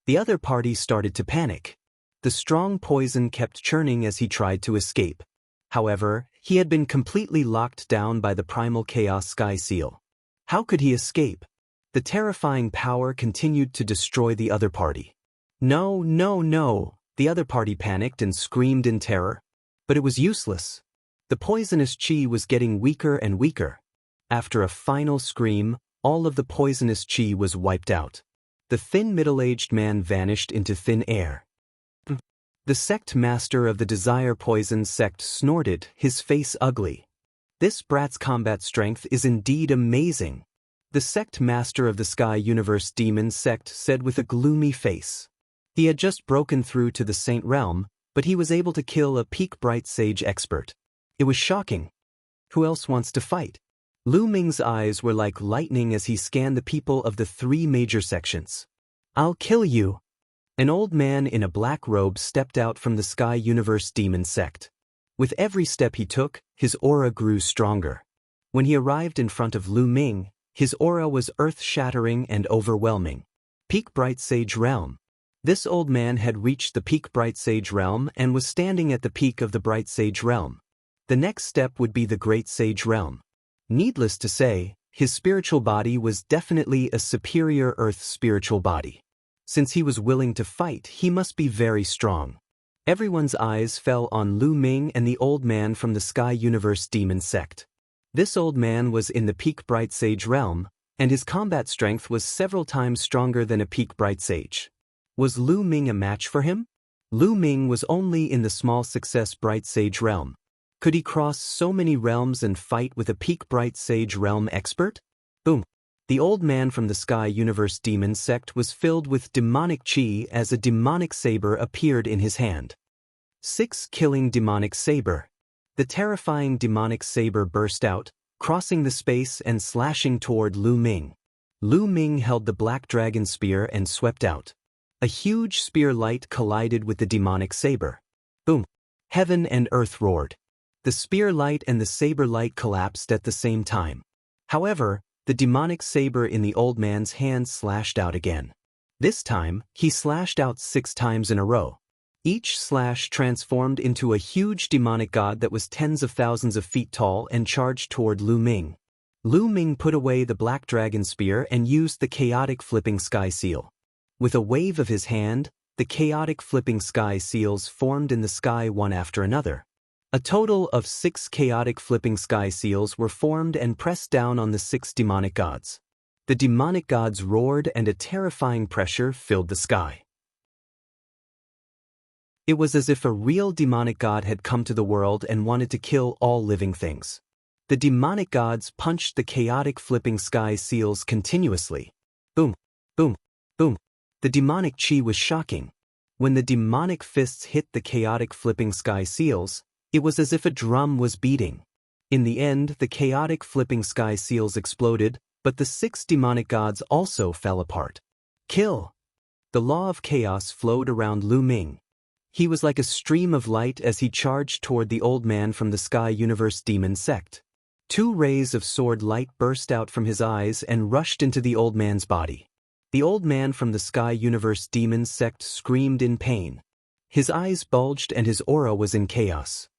The other party started to panic. The strong poison kept churning as he tried to escape. However, he had been completely locked down by the primal chaos sky seal. How could he escape? The terrifying power continued to destroy the other party. No, no, no! The other party panicked and screamed in terror. But it was useless. The poisonous qi was getting weaker and weaker. After a final scream, all of the poisonous qi was wiped out. The thin middle-aged man vanished into thin air. The sect master of the Desire Poison sect snorted, his face ugly. This brat's combat strength is indeed amazing. The sect master of the Sky Universe Demon sect said with a gloomy face. He had just broken through to the Saint Realm, but he was able to kill a peak Bright Sage expert. It was shocking. Who else wants to fight? Lu Ming's eyes were like lightning as he scanned the people of the three major sections. I'll kill you. An old man in a black robe stepped out from the Sky Universe Demon sect. With every step he took, his aura grew stronger. When he arrived in front of Lu Ming, his aura was earth-shattering and overwhelming. Peak Bright Sage Realm. This old man had reached the Peak Bright Sage Realm and was standing at the peak of the Bright Sage Realm. The next step would be the Great Sage Realm. Needless to say, his spiritual body was definitely a superior earth spiritual body. Since he was willing to fight, he must be very strong. Everyone's eyes fell on Lu Ming and the old man from the Sky Universe Demon sect. This old man was in the Peak Bright Sage Realm, and his combat strength was several times stronger than a Peak Bright Sage. Was Lu Ming a match for him? Lu Ming was only in the Small Success Bright Sage Realm. Could he cross so many realms and fight with a Peak Bright Sage Realm expert? Boom! The old man from the Sky Universe Demon sect was filled with demonic chi as a demonic saber appeared in his hand. 6 Killing Demonic Saber. The terrifying demonic saber burst out, crossing the space and slashing toward Lu Ming. Lu Ming held the black dragon spear and swept out. A huge spear light collided with the demonic saber. Boom! Heaven and earth roared. The spear light and the saber light collapsed at the same time. However, the demonic saber in the old man's hand slashed out again. This time, he slashed out 6 times in a row. Each slash transformed into a huge demonic god that was tens of thousands of feet tall and charged toward Lu Ming. Lu Ming put away the black dragon spear and used the chaotic flipping sky seal. With a wave of his hand, the chaotic flipping sky seals formed in the sky one after another. A total of 6 chaotic flipping sky seals were formed and pressed down on the 6 demonic gods. The demonic gods roared and a terrifying pressure filled the sky. It was as if a real demonic god had come to the world and wanted to kill all living things. The demonic gods punched the chaotic flipping sky seals continuously. Boom, boom, boom. The demonic chi was shocking. When the demonic fists hit the chaotic flipping sky seals, it was as if a drum was beating. In the end, the chaotic flipping sky seals exploded, but the 6 demonic gods also fell apart. Kill! The law of chaos flowed around Lu Ming. He was like a stream of light as he charged toward the old man from the Sky Universe Demon sect. 2 rays of sword light burst out from his eyes and rushed into the old man's body. The old man from the Sky Universe Demon sect screamed in pain. His eyes bulged and his aura was in chaos.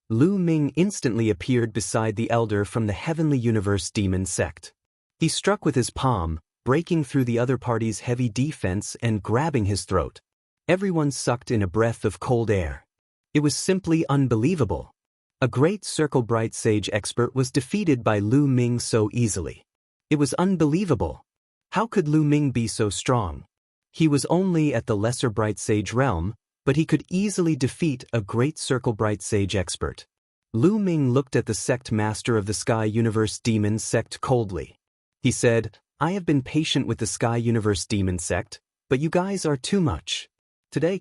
Lu Ming instantly appeared beside the elder from the Heavenly Universe Demon sect. He struck with his palm, breaking through the other party's heavy defense and grabbing his throat. Everyone sucked in a breath of cold air. It was simply unbelievable. A great circle bright sage expert was defeated by Lu Ming so easily. It was unbelievable. How could Lu Ming be so strong? He was only at the lesser bright sage realm, but he could easily defeat a great circle bright sage expert. Lu Ming looked at the sect master of the Sky Universe Demon sect coldly. He said, "I have been patient with the Sky Universe Demon sect, but you guys are too much. Today."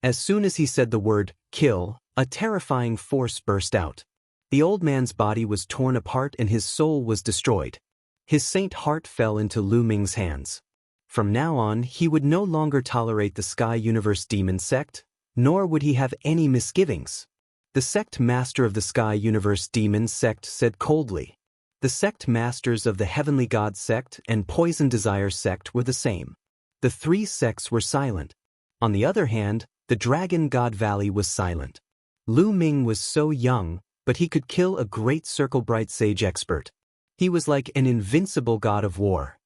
As soon as he said the word, kill, a terrifying force burst out. The old man's body was torn apart and his soul was destroyed. His saint heart fell into Lu Ming's hands. From now on, he would no longer tolerate the Sky Universe Demon sect, nor would he have any misgivings. The sect master of the Sky Universe Demon sect said coldly. The sect masters of the Heavenly God sect and Poison Desire sect were the same. The 3 sects were silent. On the other hand, the Dragon God Valley was silent. Lu Ming was so young, but he could kill a great circle bright sage expert. He was like an invincible god of war.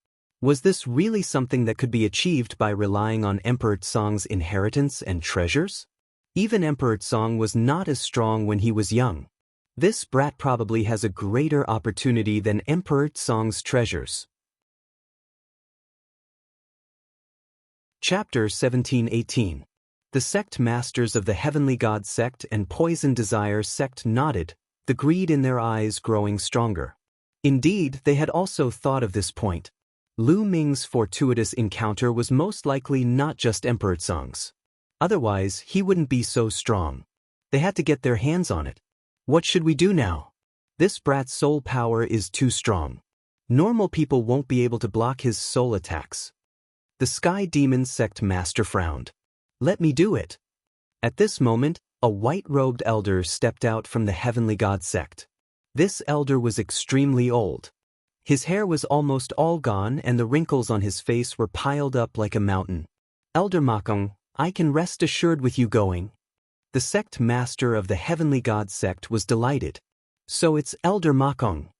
Was this really something that could be achieved by relying on Emperor Tsong's inheritance and treasures? Even Emperor Tsong was not as strong when he was young. This brat probably has a greater opportunity than Emperor Tsong's treasures. Chapter 17-18. The sect masters of the Heavenly God sect and Poison Desire sect nodded, the greed in their eyes growing stronger. Indeed, they had also thought of this point. Lu Ming's fortuitous encounter was most likely not just Emperor Tsong's. Otherwise, he wouldn't be so strong. They had to get their hands on it. What should we do now? This brat's soul power is too strong. Normal people won't be able to block his soul attacks. The Sky Demon sect master frowned. Let me do it. At this moment, a white-robed elder stepped out from the Heavenly God sect. This elder was extremely old. His hair was almost all gone and the wrinkles on his face were piled up like a mountain. Elder Makong, I can rest assured with you going. The sect master of the Heavenly God sect was delighted. So it's Elder Makong.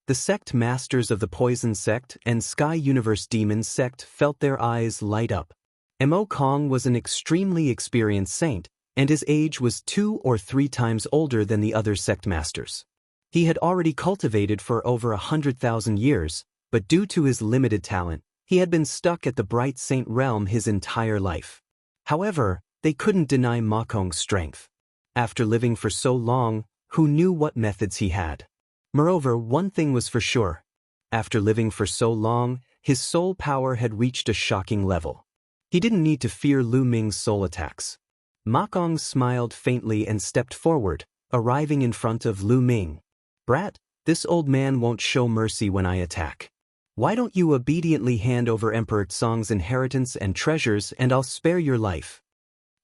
The sect masters of the Poison sect and Sky Universe Demon sect felt their eyes light up. Mo Kong was an extremely experienced saint, and his age was 2 or 3 times older than the other sect masters. He had already cultivated for over 100,000 years, but due to his limited talent, he had been stuck at the Bright Saint realm his entire life. However, they couldn't deny Ma Kong's strength. After living for so long, who knew what methods he had? Moreover, one thing was for sure. After living for so long, his soul power had reached a shocking level. He didn't need to fear Lu Ming's soul attacks. Ma Kong smiled faintly and stepped forward, arriving in front of Lu Ming. Brat, this old man won't show mercy when I attack. Why don't you obediently hand over Emperor Tsong's inheritance and treasures and I'll spare your life?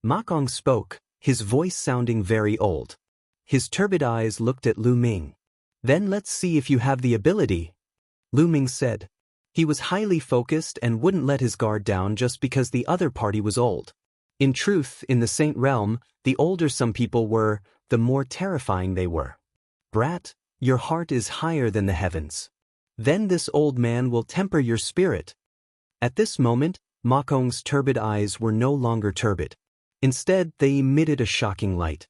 Ma Kong spoke, his voice sounding very old. His turbid eyes looked at Lu Ming. Then let's see if you have the ability. Lu Ming said. He was highly focused and wouldn't let his guard down just because the other party was old. In truth, in the Saint realm, the older some people were, the more terrifying they were. Brat, your heart is higher than the heavens. Then this old man will temper your spirit. At this moment, Ma Kong's turbid eyes were no longer turbid. Instead, they emitted a shocking light.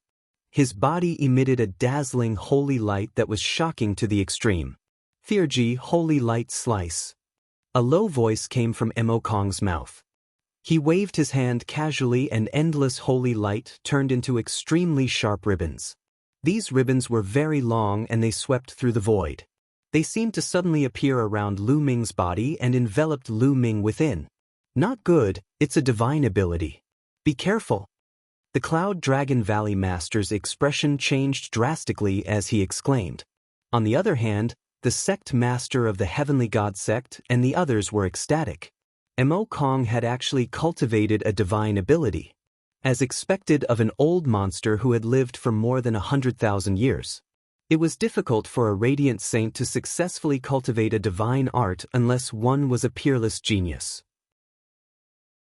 His body emitted a dazzling holy light that was shocking to the extreme. Fearji, holy light slice. A low voice came from Mo Kong's mouth. He waved his hand casually and endless holy light turned into extremely sharp ribbons. These ribbons were very long and they swept through the void. They seemed to suddenly appear around Lu Ming's body and enveloped Lu Ming within. Not good, it's a divine ability. Be careful. The Cloud Dragon Valley Master's expression changed drastically as he exclaimed. On the other hand, the sect master of the Heavenly God sect and the others were ecstatic. Mo Kong had actually cultivated a divine ability, as expected of an old monster who had lived for more than 100,000 years. It was difficult for a radiant saint to successfully cultivate a divine art unless one was a peerless genius.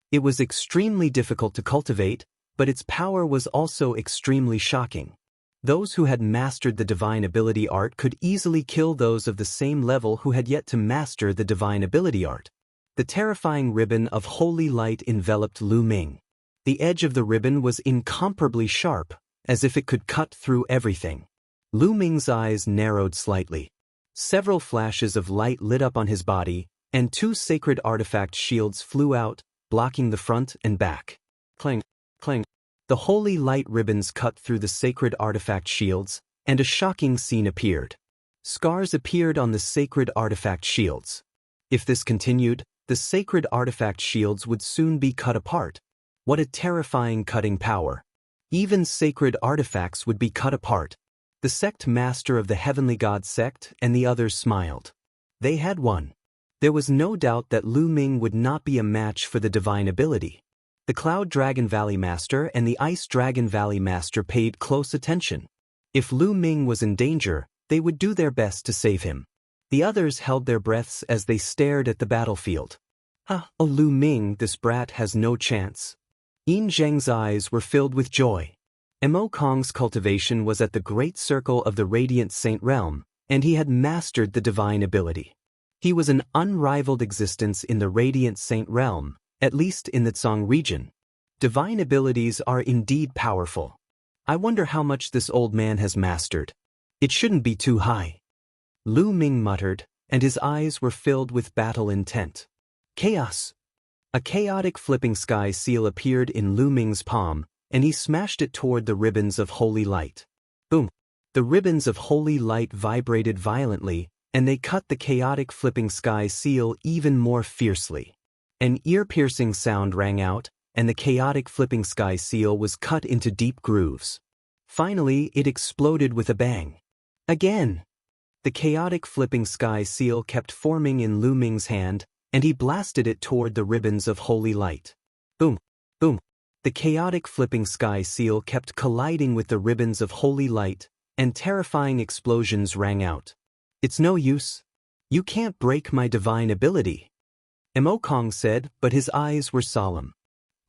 It was extremely difficult to cultivate, but its power was also extremely shocking. Those who had mastered the divine ability art could easily kill those of the same level who had yet to master the divine ability art. The terrifying ribbon of holy light enveloped Lu Ming. The edge of the ribbon was incomparably sharp, as if it could cut through everything. Lu Ming's eyes narrowed slightly. Several flashes of light lit up on his body, and two sacred artifact shields flew out, blocking the front and back. Clang, clang. The holy light ribbons cut through the sacred artifact shields, and a shocking scene appeared. Scars appeared on the sacred artifact shields. If this continued, the sacred artifact shields would soon be cut apart. What a terrifying cutting power. Even sacred artifacts would be cut apart. The sect master of the Heavenly God sect and the others smiled. They had won. There was no doubt that Lu Ming would not be a match for the divine ability. The Cloud Dragon Valley Master and the Ice Dragon Valley Master paid close attention. If Lu Ming was in danger, they would do their best to save him. The others held their breaths as they stared at the battlefield. Oh, Lu Ming, this brat has no chance. Yin Zheng's eyes were filled with joy. Mo Kong's cultivation was at the great circle of the Radiant Saint Realm, and he had mastered the divine ability. He was an unrivaled existence in the Radiant Saint Realm, at least in the Tsang region. Divine abilities are indeed powerful. I wonder how much this old man has mastered. It shouldn't be too high. Lu Ming muttered, and his eyes were filled with battle intent. Chaos! A chaotic flipping sky seal appeared in Lu Ming's palm, and he smashed it toward the ribbons of holy light. Boom! The ribbons of holy light vibrated violently, and they cut the chaotic flipping sky seal even more fiercely. An ear-piercing sound rang out, and the chaotic flipping sky seal was cut into deep grooves. Finally, it exploded with a bang. Again! The chaotic flipping sky seal kept forming in Lu Ming's hand, and he blasted it toward the ribbons of holy light. Boom! Boom! The chaotic flipping sky seal kept colliding with the ribbons of holy light, and terrifying explosions rang out. It's no use. You can't break my divine ability. Mo Kong said, but his eyes were solemn.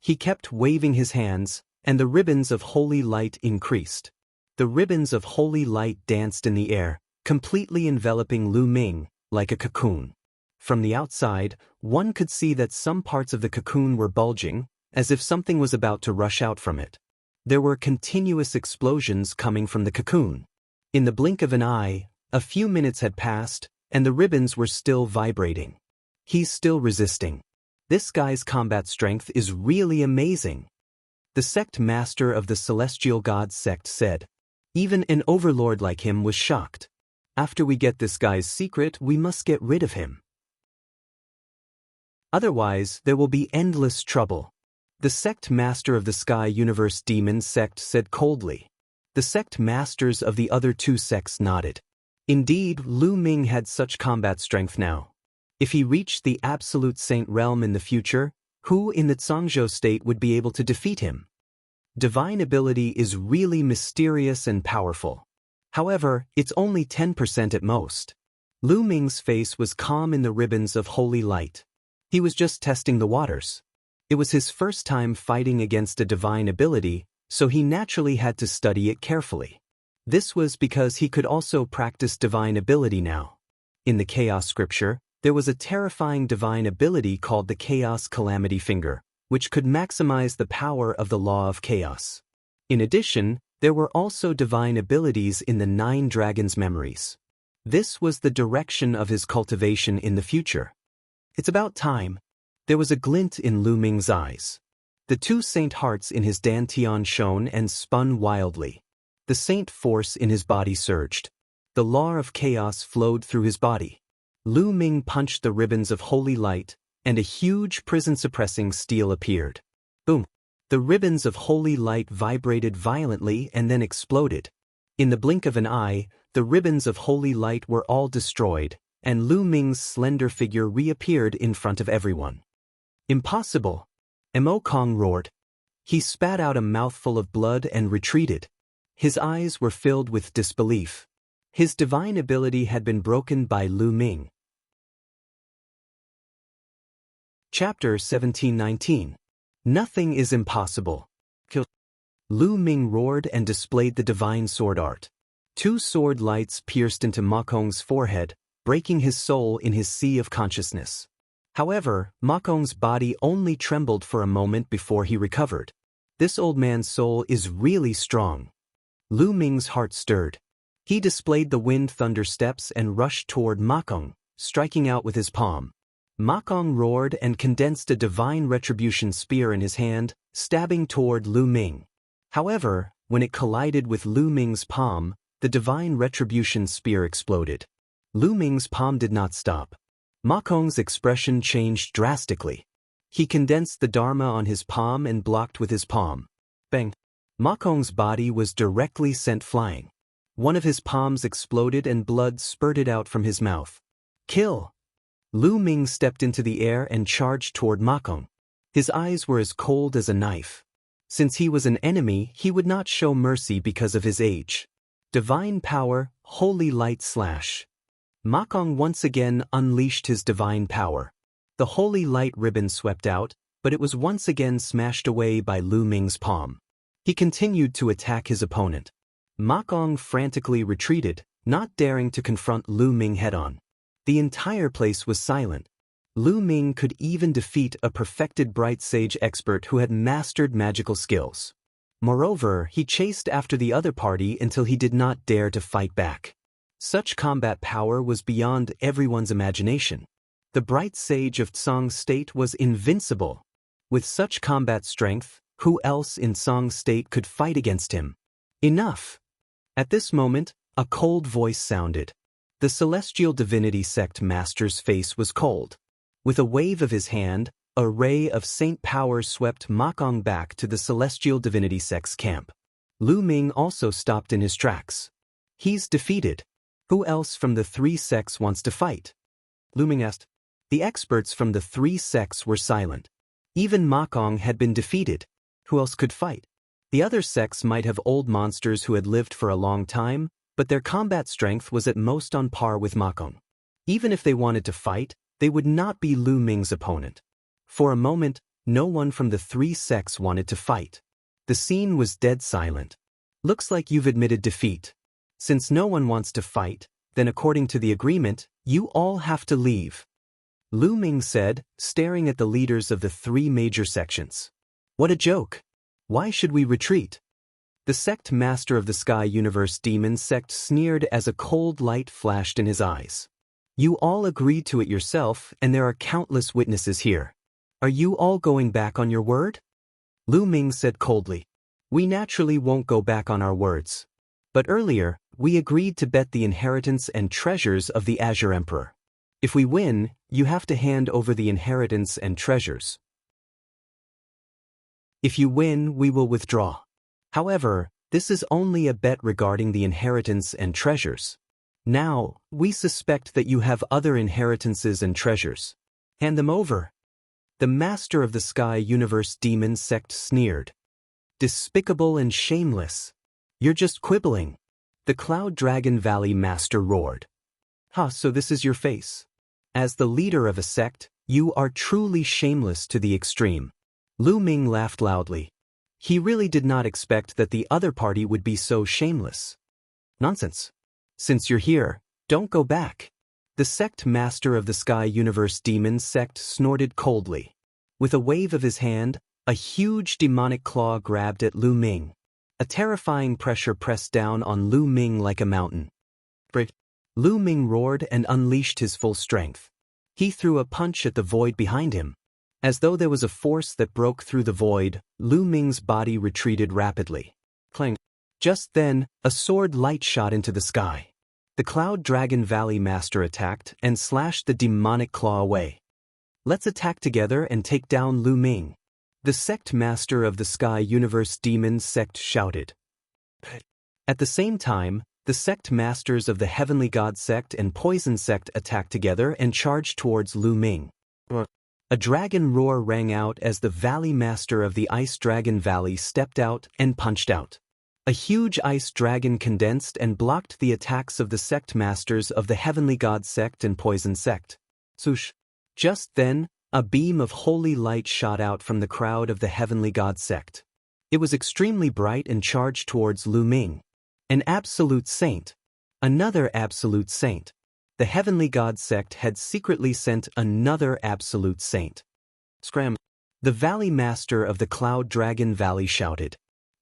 He kept waving his hands, and the ribbons of holy light increased. The ribbons of holy light danced in the air, completely enveloping Lu Ming, like a cocoon. From the outside, one could see that some parts of the cocoon were bulging, as if something was about to rush out from it. There were continuous explosions coming from the cocoon. In the blink of an eye, a few minutes had passed, and the ribbons were still vibrating. He's still resisting. This guy's combat strength is really amazing. The sect master of the Celestial God sect said. Even an overlord like him was shocked. After we get this guy's secret, we must get rid of him. Otherwise, there will be endless trouble. The sect master of the Sky Universe Demon sect said coldly. The sect masters of the other two sects nodded. Indeed, Lu Ming had such combat strength now. If he reached the Absolute Saint Realm in the future, who in the Zhangzhou state would be able to defeat him? Divine ability is really mysterious and powerful. However, it's only 10% at most. Lu Ming's face was calm in the ribbons of holy light. He was just testing the waters. It was his first time fighting against a divine ability, so he naturally had to study it carefully. This was because he could also practice divine ability now. In the Chaos scripture, there was a terrifying divine ability called the Chaos Calamity Finger, which could maximize the power of the law of chaos. In addition, There were also divine abilities in the 9 dragons' memories. This was the direction of his cultivation in the future. It's about time. There was a glint in Lu Ming's eyes. The 2 saint hearts in his dantian shone and spun wildly. The saint force in his body surged. The law of chaos flowed through his body. Lu Ming punched the ribbons of holy light, and a huge prison-suppressing steel appeared. Boom! The ribbons of holy light vibrated violently and then exploded. In the blink of an eye, the ribbons of holy light were all destroyed, and Lu Ming's slender figure reappeared in front of everyone. Impossible! Mo Kong roared. He spat out a mouthful of blood and retreated. His eyes were filled with disbelief. His divine ability had been broken by Lu Ming. Chapter 1719. Nothing is impossible. Lu Ming roared and displayed the divine sword art. 2 sword lights pierced into Ma Kong's forehead, breaking his soul in his sea of consciousness. However, Ma Kong's body only trembled for a moment before he recovered. This old man's soul is really strong. Lu Ming's heart stirred. He displayed the wind thunder steps and rushed toward Ma Kong, striking out with his palm. Ma Kong roared and condensed a divine retribution spear in his hand, stabbing toward Lu Ming. However, when it collided with Lu Ming's palm, the divine retribution spear exploded. Lu Ming's palm did not stop. Ma Kong's expression changed drastically. He condensed the Dharma on his palm and blocked with his palm. Bang! Ma Kong's body was directly sent flying. One of his palms exploded and blood spurted out from his mouth. Kill! Lu Ming stepped into the air and charged toward Ma Kong. His eyes were as cold as a knife. Since he was an enemy, he would not show mercy because of his age. Divine power, holy light slash. Ma Kong once again unleashed his divine power. The holy light ribbon swept out, but it was once again smashed away by Lu Ming's palm. He continued to attack his opponent. Ma Kong frantically retreated, not daring to confront Lu Ming head-on. The entire place was silent. Lu Ming could even defeat a perfected bright sage expert who had mastered magical skills. Moreover, he chased after the other party until he did not dare to fight back. Such combat power was beyond everyone's imagination. The bright sage of Tsang's state was invincible. With such combat strength, who else in Tsang's state could fight against him? Enough! At this moment, a cold voice sounded. The celestial divinity sect master's face was cold. With a wave of his hand, a ray of saint power swept Ma Kong back to the celestial divinity sect's camp. Lu Ming also stopped in his tracks. He's defeated. Who else from the 3 sects wants to fight? Lu Ming asked. The experts from the 3 sects were silent. Even Ma Kong had been defeated. Who else could fight? The other sects might have old monsters who had lived for a long time, but their combat strength was at most on par with Ma Kong. Even if they wanted to fight, they would not be Lu Ming's opponent. For a moment, no one from the 3 sects wanted to fight. The scene was dead silent. Looks like you've admitted defeat. Since no one wants to fight, then according to the agreement, you all have to leave. Lu Ming said, staring at the leaders of the 3 major sections. What a joke! Why should we retreat? The sect master of the Sky Universe Demon sect sneered as a cold light flashed in his eyes. You all agreed to it yourself, and there are countless witnesses here. Are you all going back on your word? Lu Ming said coldly. We naturally won't go back on our words. But earlier, we agreed to bet the inheritance and treasures of the Azure Emperor. If we win, you have to hand over the inheritance and treasures. If you win, we will withdraw. However, this is only a bet regarding the inheritance and treasures. Now, we suspect that you have other inheritances and treasures. Hand them over. The master of the Sky Universe Demon sect sneered. Despicable and shameless. You're just quibbling. The Cloud Dragon Valley master roared. So this is your face. As the leader of a sect, you are truly shameless to the extreme. Lu Ming laughed loudly. He really did not expect that the other party would be so shameless. Nonsense. Since you're here, don't go back. The sect master of the Sky Universe Demon sect snorted coldly. With a wave of his hand, a huge demonic claw grabbed at Lu Ming. A terrifying pressure pressed down on Lu Ming like a mountain. Lu Ming roared and unleashed his full strength. He threw a punch at the void behind him. As though there was a force that broke through the void, Lu Ming's body retreated rapidly. Clang. Just then, a sword light shot into the sky. The Cloud Dragon Valley Master attacked and slashed the demonic claw away. Let's attack together and take down Lu Ming. The sect master of the Sky Universe Demon Sect shouted. At the same time, the sect masters of the Heavenly God Sect and Poison Sect attacked together and charged towards Lu Ming. A dragon roar rang out as the Valley Master of the Ice Dragon Valley stepped out and punched out. A huge ice dragon condensed and blocked the attacks of the sect masters of the Heavenly God Sect and Poison Sect. Swoosh. Just then, a beam of holy light shot out from the crowd of the Heavenly God Sect. It was extremely bright and charged towards Lu Ming. An absolute saint. Another absolute saint. The Heavenly God Sect had secretly sent another absolute saint. Scram. The Valley Master of the Cloud Dragon Valley shouted.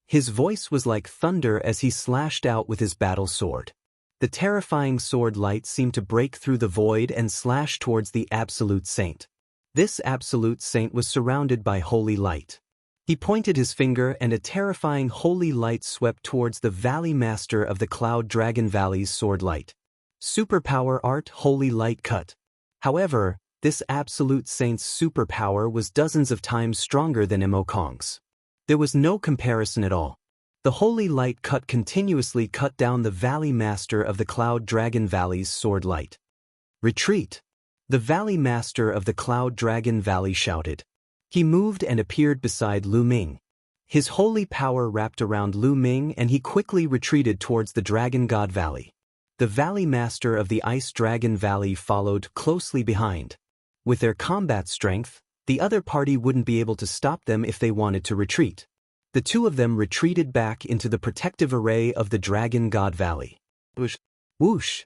His voice was like thunder as he slashed out with his battle sword. The terrifying sword light seemed to break through the void and slash towards the absolute saint. This absolute saint was surrounded by holy light. He pointed his finger and a terrifying holy light swept towards the Valley Master of the Cloud Dragon Valley's sword light. Superpower Art Holy Light Cut. However, this absolute saint's superpower was dozens of times stronger than Kong's. There was no comparison at all. The holy light cut continuously cut down the Valley Master of the Cloud Dragon Valley's sword light. Retreat! The Valley Master of the Cloud Dragon Valley shouted. He moved and appeared beside Lu Ming. His holy power wrapped around Lu Ming and he quickly retreated towards the Dragon God Valley. The Valley Master of the Ice Dragon Valley followed closely behind. With their combat strength, the other party wouldn't be able to stop them if they wanted to retreat. The two of them retreated back into the protective array of the Dragon God Valley. Whoosh! Whoosh!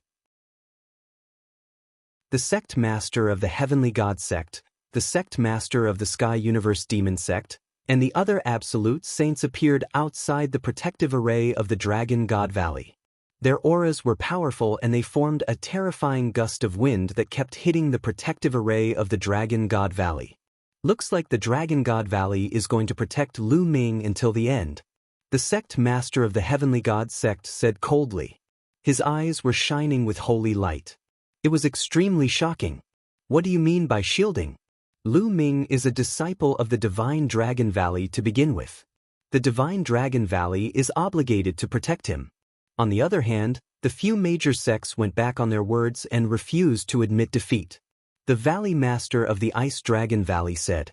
The Sect Master of the Heavenly God Sect, the Sect Master of the Sky Universe Demon Sect, and the other absolute saints appeared outside the protective array of the Dragon God Valley. Their auras were powerful and they formed a terrifying gust of wind that kept hitting the protective array of the Dragon God Valley. Looks like the Dragon God Valley is going to protect Lu Ming until the end. The Sect Master of the Heavenly God Sect said coldly. His eyes were shining with holy light. It was extremely shocking. What do you mean by shielding? Lu Ming is a disciple of the Divine Dragon Valley to begin with. The Divine Dragon Valley is obligated to protect him. On the other hand, the few major sects went back on their words and refused to admit defeat. The Valley Master of the Ice Dragon Valley said,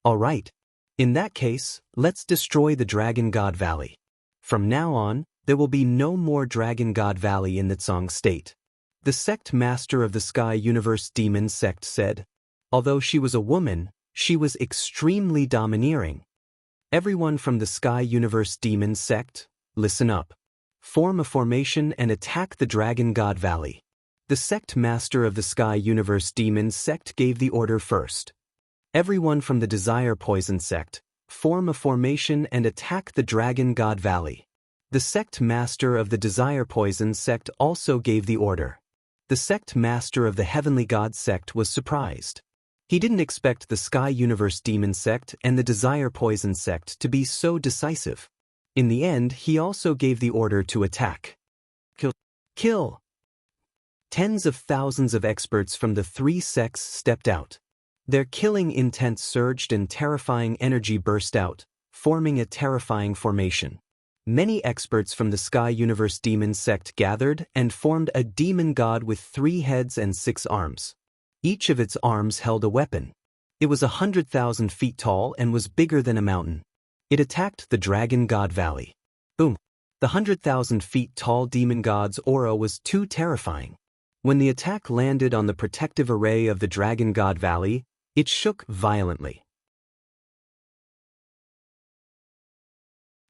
"All right. In that case, let's destroy the Dragon God Valley. From now on, there will be no more Dragon God Valley in the Tsang state." The Sect Master of the Sky Universe Demon Sect said, although she was a woman, she was extremely domineering. Everyone from the Sky Universe Demon Sect, listen up. Form a formation and attack the Dragon God Valley. The Sect Master of the Sky Universe Demon Sect gave the order first. Everyone from the Desire Poison Sect, form a formation and attack the Dragon God Valley. The Sect Master of the Desire Poison Sect also gave the order. The Sect Master of the Heavenly God Sect was surprised. He didn't expect the Sky Universe Demon Sect and the Desire Poison Sect to be so decisive. In the end, he also gave the order to attack. Kill! Tens of thousands of experts from the three sects stepped out. Their killing intent surged and terrifying energy burst out, forming a terrifying formation. Many experts from the Sky Universe Demon Sect gathered and formed a demon god with 3 heads and 6 arms. Each of its arms held a weapon. It was 100,000 feet tall and was bigger than a mountain. It attacked the Dragon God Valley. Boom! The 100,000 feet tall demon god's aura was too terrifying. When the attack landed on the protective array of the Dragon God Valley, it shook violently.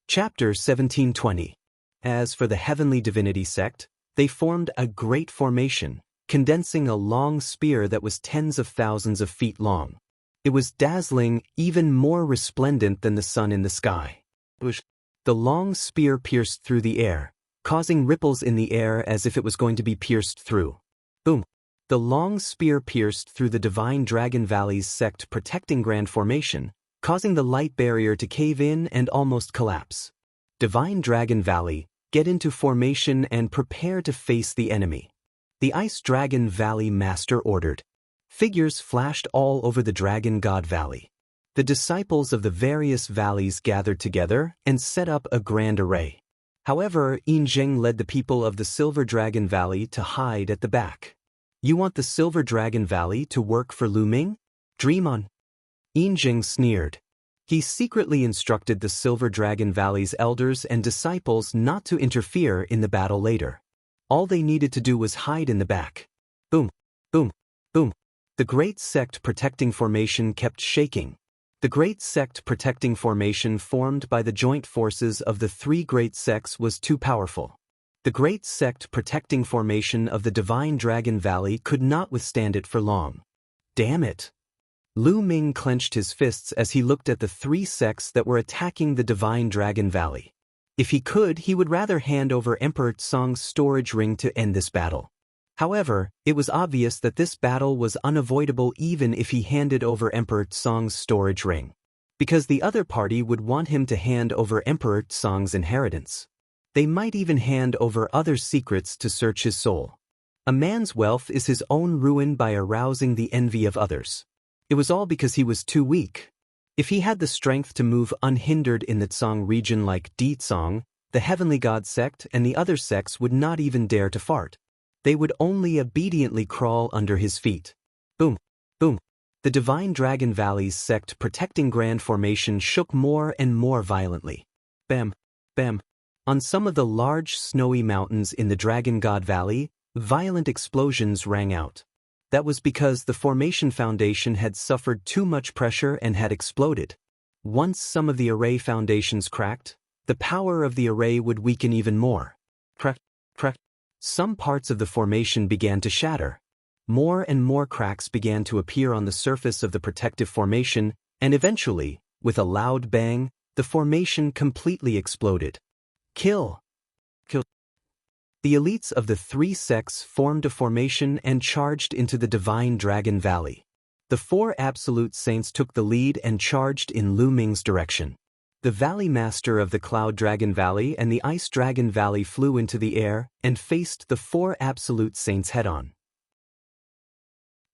Chapter 1720. As for the Heavenly Divinity Sect, they formed a great formation, condensing a long spear that was tens of thousands of feet long. It was dazzling, even more resplendent than the sun in the sky. The long spear pierced through the air, causing ripples in the air as if it was going to be pierced through. Boom. The long spear pierced through the Divine Dragon Valley's sect protecting Grand Formation, causing the light barrier to cave in and almost collapse. Divine Dragon Valley, get into formation and prepare to face the enemy. The Ice Dragon Valley Master ordered. Figures flashed all over the Dragon God Valley. The disciples of the various valleys gathered together and set up a grand array. However, Yinzheng led the people of the Silver Dragon Valley to hide at the back. You want the Silver Dragon Valley to work for Lu Ming? Dream on. Yinzheng sneered. He secretly instructed the Silver Dragon Valley's elders and disciples not to interfere in the battle later. All they needed to do was hide in the back. Boom, boom, boom. The Great Sect Protecting Formation kept shaking. The Great Sect Protecting Formation formed by the joint forces of the three great sects was too powerful. The Great Sect Protecting Formation of the Divine Dragon Valley could not withstand it for long. Damn it! Lu Ming clenched his fists as he looked at the three sects that were attacking the Divine Dragon Valley. If he could, he would rather hand over Emperor Tsong's storage ring to end this battle. However, it was obvious that this battle was unavoidable even if he handed over Emperor Tsong's storage ring, because the other party would want him to hand over Emperor Tsong's inheritance. They might even hand over other secrets to search his soul. A man's wealth is his own ruin by arousing the envy of others. It was all because he was too weak. If he had the strength to move unhindered in the Tsong region like Di Tsong, the Heavenly God sect and the other sects would not even dare to fart. They would only obediently crawl under his feet. Boom, boom. The Divine Dragon Valley's sect protecting Grand Formation shook more and more violently. Bam, bam. On some of the large snowy mountains in the Dragon God Valley, violent explosions rang out. That was because the formation foundation had suffered too much pressure and had exploded. Once some of the array foundations cracked, the power of the array would weaken even more. Crack, crack. Some parts of the formation began to shatter. More and more cracks began to appear on the surface of the protective formation, and eventually, with a loud bang, the formation completely exploded. Kill! Kill! The elites of the three sects formed a formation and charged into the Divine Dragon Valley. The four absolute saints took the lead and charged in Lu Ming's direction. The Valley Master of the Cloud Dragon Valley and the Ice Dragon Valley flew into the air and faced the four absolute saints head-on.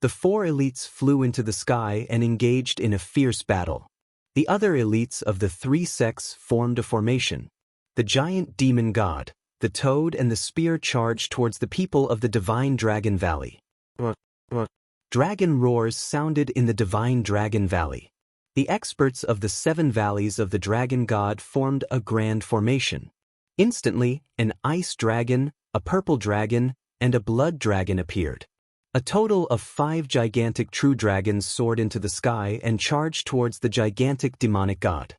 The four elites flew into the sky and engaged in a fierce battle. The other elites of the three sects formed a formation. The giant demon god, the toad and the spear charged towards the people of the Divine Dragon Valley. Dragon roars sounded in the Divine Dragon Valley. The experts of the 7 valleys of the Dragon God formed a grand formation. Instantly, an ice dragon, a purple dragon, and a blood dragon appeared. A total of 5 gigantic true dragons soared into the sky and charged towards the gigantic demonic god.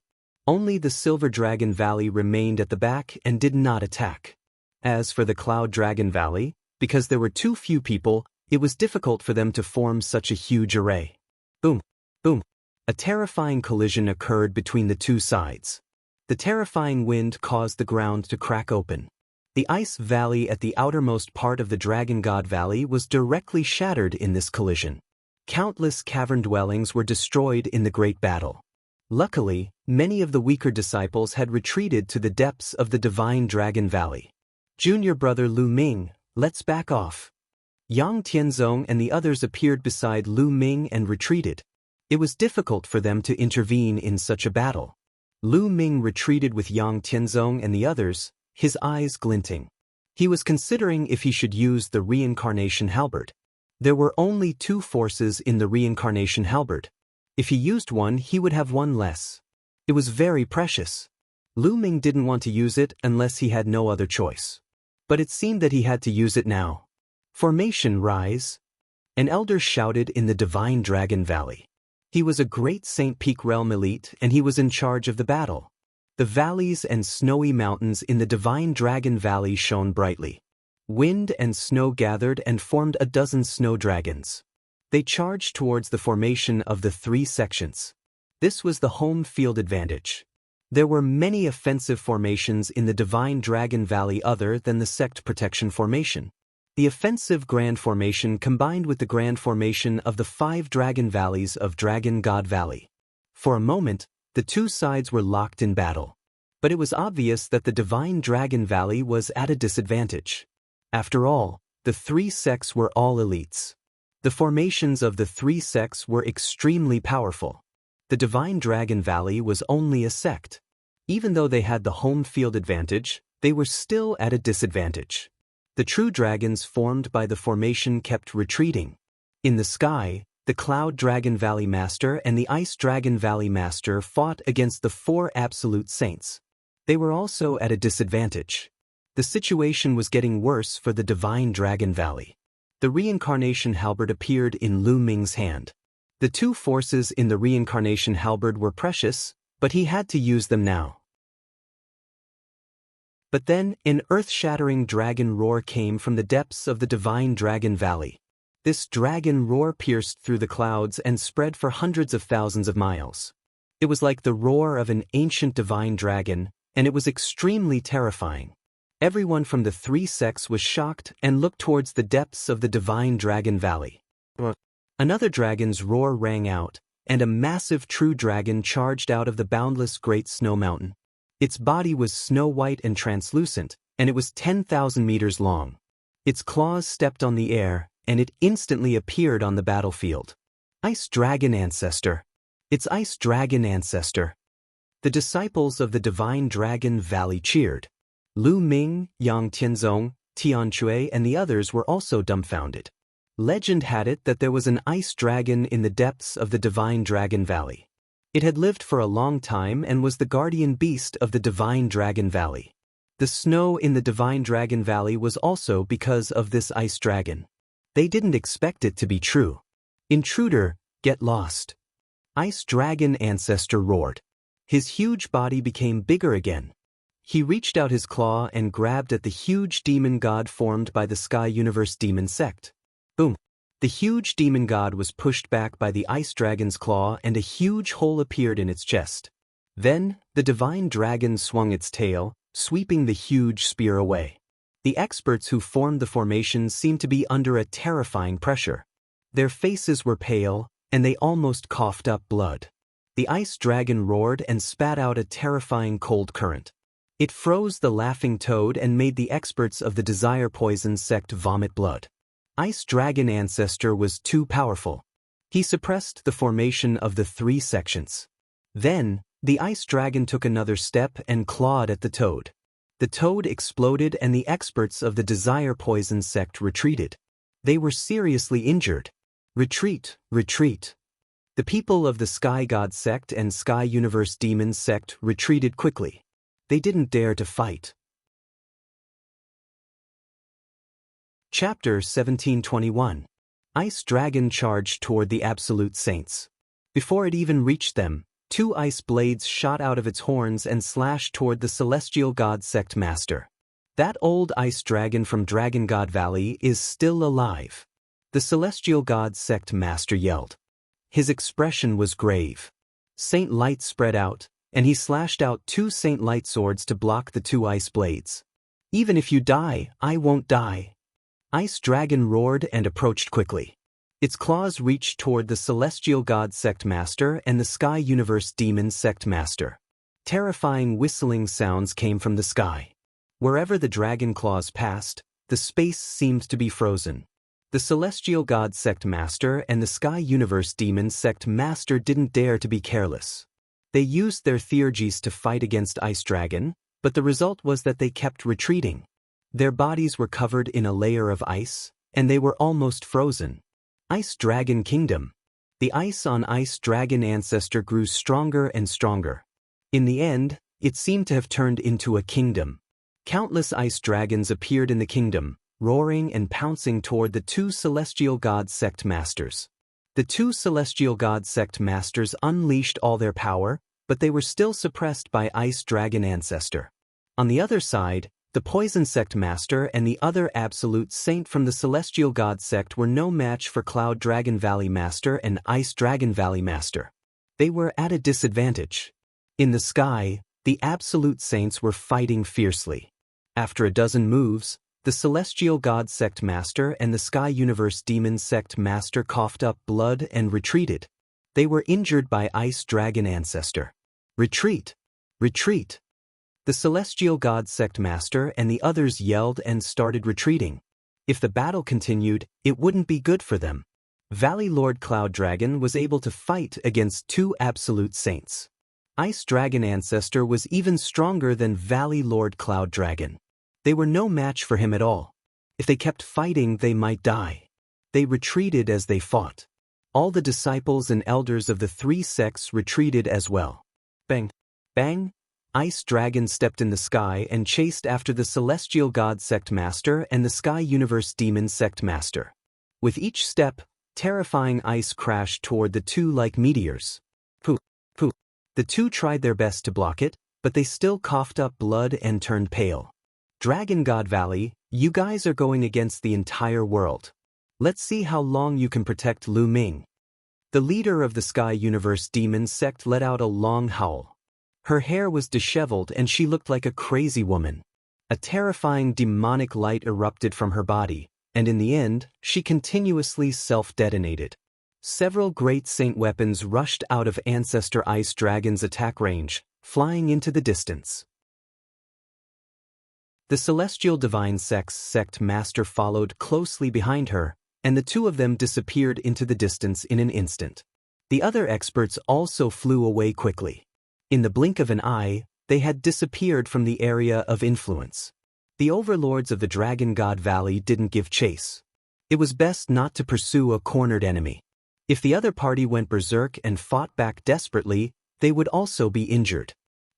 Only the Silver Dragon Valley remained at the back and did not attack. As for the Cloud Dragon Valley, because there were too few people, it was difficult for them to form such a huge array. Boom, boom. A terrifying collision occurred between the two sides. The terrifying wind caused the ground to crack open. The ice valley at the outermost part of the Dragon God Valley was directly shattered in this collision. Countless cavern dwellings were destroyed in the great battle. Luckily, many of the weaker disciples had retreated to the depths of the Divine Dragon Valley. Junior brother Lu Ming, let's back off. Yang Tianzong and the others appeared beside Lu Ming and retreated. It was difficult for them to intervene in such a battle. Lu Ming retreated with Yang Tianzong and the others, his eyes glinting. He was considering if he should use the reincarnation halberd. There were only 2 forces in the reincarnation halberd. If he used one, he would have one less. It was very precious. Lu Ming didn't want to use it unless he had no other choice. But it seemed that he had to use it now. Formation rise! An elder shouted in the Divine Dragon Valley. He was a great Saint Peak Realm elite and he was in charge of the battle. The valleys and snowy mountains in the Divine Dragon Valley shone brightly. Wind and snow gathered and formed a dozen snow dragons. They charged towards the formation of the 3 sections. This was the home field advantage. There were many offensive formations in the Divine Dragon Valley other than the Sect Protection Formation. The offensive Grand Formation combined with the Grand Formation of the 5 Dragon Valleys of Dragon God Valley. For a moment, the two sides were locked in battle. But it was obvious that the Divine Dragon Valley was at a disadvantage. After all, the 3 sects were all elites. The formations of the 3 sects were extremely powerful. The Divine Dragon Valley was only a sect. Even though they had the home field advantage, they were still at a disadvantage. The true dragons formed by the formation kept retreating. In the sky, the Cloud Dragon Valley Master and the Ice Dragon Valley Master fought against the 4 Absolute Saints. They were also at a disadvantage. The situation was getting worse for the Divine Dragon Valley. The reincarnation halberd appeared in Lu Ming's hand. The 2 forces in the reincarnation halberd were precious, but he had to use them now. But then, an earth-shattering dragon roar came from the depths of the Divine Dragon Valley. This dragon roar pierced through the clouds and spread for hundreds of thousands of miles. It was like the roar of an ancient divine dragon, and it was extremely terrifying. Everyone from the 3 sects was shocked and looked towards the depths of the Divine Dragon Valley. Another dragon's roar rang out, and a massive true dragon charged out of the boundless Great Snow Mountain. Its body was snow-white and translucent, and it was 10,000 meters long. Its claws stepped on the air, and it instantly appeared on the battlefield. Ice Dragon Ancestor. It's Ice Dragon Ancestor. The disciples of the Divine Dragon Valley cheered. Lu Ming, Yang Tianzong, Tian Chui and the others were also dumbfounded. Legend had it that there was an ice dragon in the depths of the Divine Dragon Valley. It had lived for a long time and was the guardian beast of the Divine Dragon Valley. The snow in the Divine Dragon Valley was also because of this ice dragon. They didn't expect it to be true. Intruder, get lost. Ice Dragon Ancestor roared. His huge body became bigger again. He reached out his claw and grabbed at the huge demon god formed by the Sky Universe Demon Sect. Boom! The huge demon god was pushed back by the ice dragon's claw and a huge hole appeared in its chest. Then, the divine dragon swung its tail, sweeping the huge spear away. The experts who formed the formation seemed to be under a terrifying pressure. Their faces were pale, and they almost coughed up blood. The ice dragon roared and spat out a terrifying cold current. It froze the laughing toad and made the experts of the Desire Poison sect vomit blood. Ice Dragon Ancestor was too powerful. He suppressed the formation of the 3 sections. Then, the ice dragon took another step and clawed at the toad. The toad exploded and the experts of the Desire Poison sect retreated. They were seriously injured. Retreat, retreat. The people of the Sky God sect and Sky Universe Demon sect retreated quickly. They didn't dare to fight. Chapter 1721. Ice Dragon charged toward the Absolute Saints. Before it even reached them, 2 ice blades shot out of its horns and slashed toward the Celestial God Sect Master. That old ice dragon from Dragon God Valley is still alive. The Celestial God Sect Master yelled. His expression was grave. Saint Light spread out, and he slashed out 2 Saint Light swords to block the 2 ice blades. Even if you die, I won't die. Ice Dragon roared and approached quickly. Its claws reached toward the Celestial God Sect Master and the Sky Universe Demon Sect Master. Terrifying whistling sounds came from the sky. Wherever the dragon claws passed, the space seemed to be frozen. The Celestial God Sect Master and the Sky Universe Demon Sect Master didn't dare to be careless. They used their theurgies to fight against Ice Dragon, but the result was that they kept retreating. Their bodies were covered in a layer of ice, and they were almost frozen. Ice Dragon Kingdom. The ice on Ice Dragon Ancestor grew stronger and stronger. In the end, it seemed to have turned into a kingdom. Countless ice dragons appeared in the kingdom, roaring and pouncing toward the 2 Celestial God Sect Masters. The 2 Celestial God Sect Masters unleashed all their power, but they were still suppressed by Ice Dragon Ancestor. On the other side, the Poison Sect Master and the other Absolute Saint from the Celestial God Sect were no match for Cloud Dragon Valley Master and Ice Dragon Valley Master. They were at a disadvantage. In the sky, The Absolute Saints were fighting fiercely. After a dozen moves, the Celestial God Sect Master and the Sky Universe Demon Sect Master coughed up blood and retreated. They were injured by Ice Dragon Ancestor. Retreat! Retreat! The Celestial God Sect Master and the others yelled and started retreating. If the battle continued, it wouldn't be good for them. Valley Lord Cloud Dragon was able to fight against two Absolute Saints. Ice Dragon Ancestor was even stronger than Valley Lord Cloud Dragon. They were no match for him at all. If they kept fighting, they might die. They retreated as they fought. All the disciples and elders of the three sects retreated as well. Bang! Bang! Ice Dragon stepped in the sky and chased after the Celestial God Sect Master and the Sky Universe Demon Sect Master. With each step, terrifying ice crashed toward the two like meteors. Pooh! Pooh! The two tried their best to block it, but they still coughed up blood and turned pale. Dragon God Valley, you guys are going against the entire world. Let's see how long you can protect Lu Ming. The leader of the Sky Universe Demon Sect let out a long howl. Her hair was disheveled and she looked like a crazy woman. A terrifying demonic light erupted from her body, and in the end, she continuously self-detonated. Several great saint weapons rushed out of Ancestor Ice Dragon's attack range, flying into the distance. The Celestial Divine Sect Master followed closely behind her, and the two of them disappeared into the distance in an instant. The other experts also flew away quickly. In the blink of an eye, they had disappeared from the area of influence. The overlords of the Dragon God Valley didn't give chase. It was best not to pursue a cornered enemy. If the other party went berserk and fought back desperately, they would also be injured.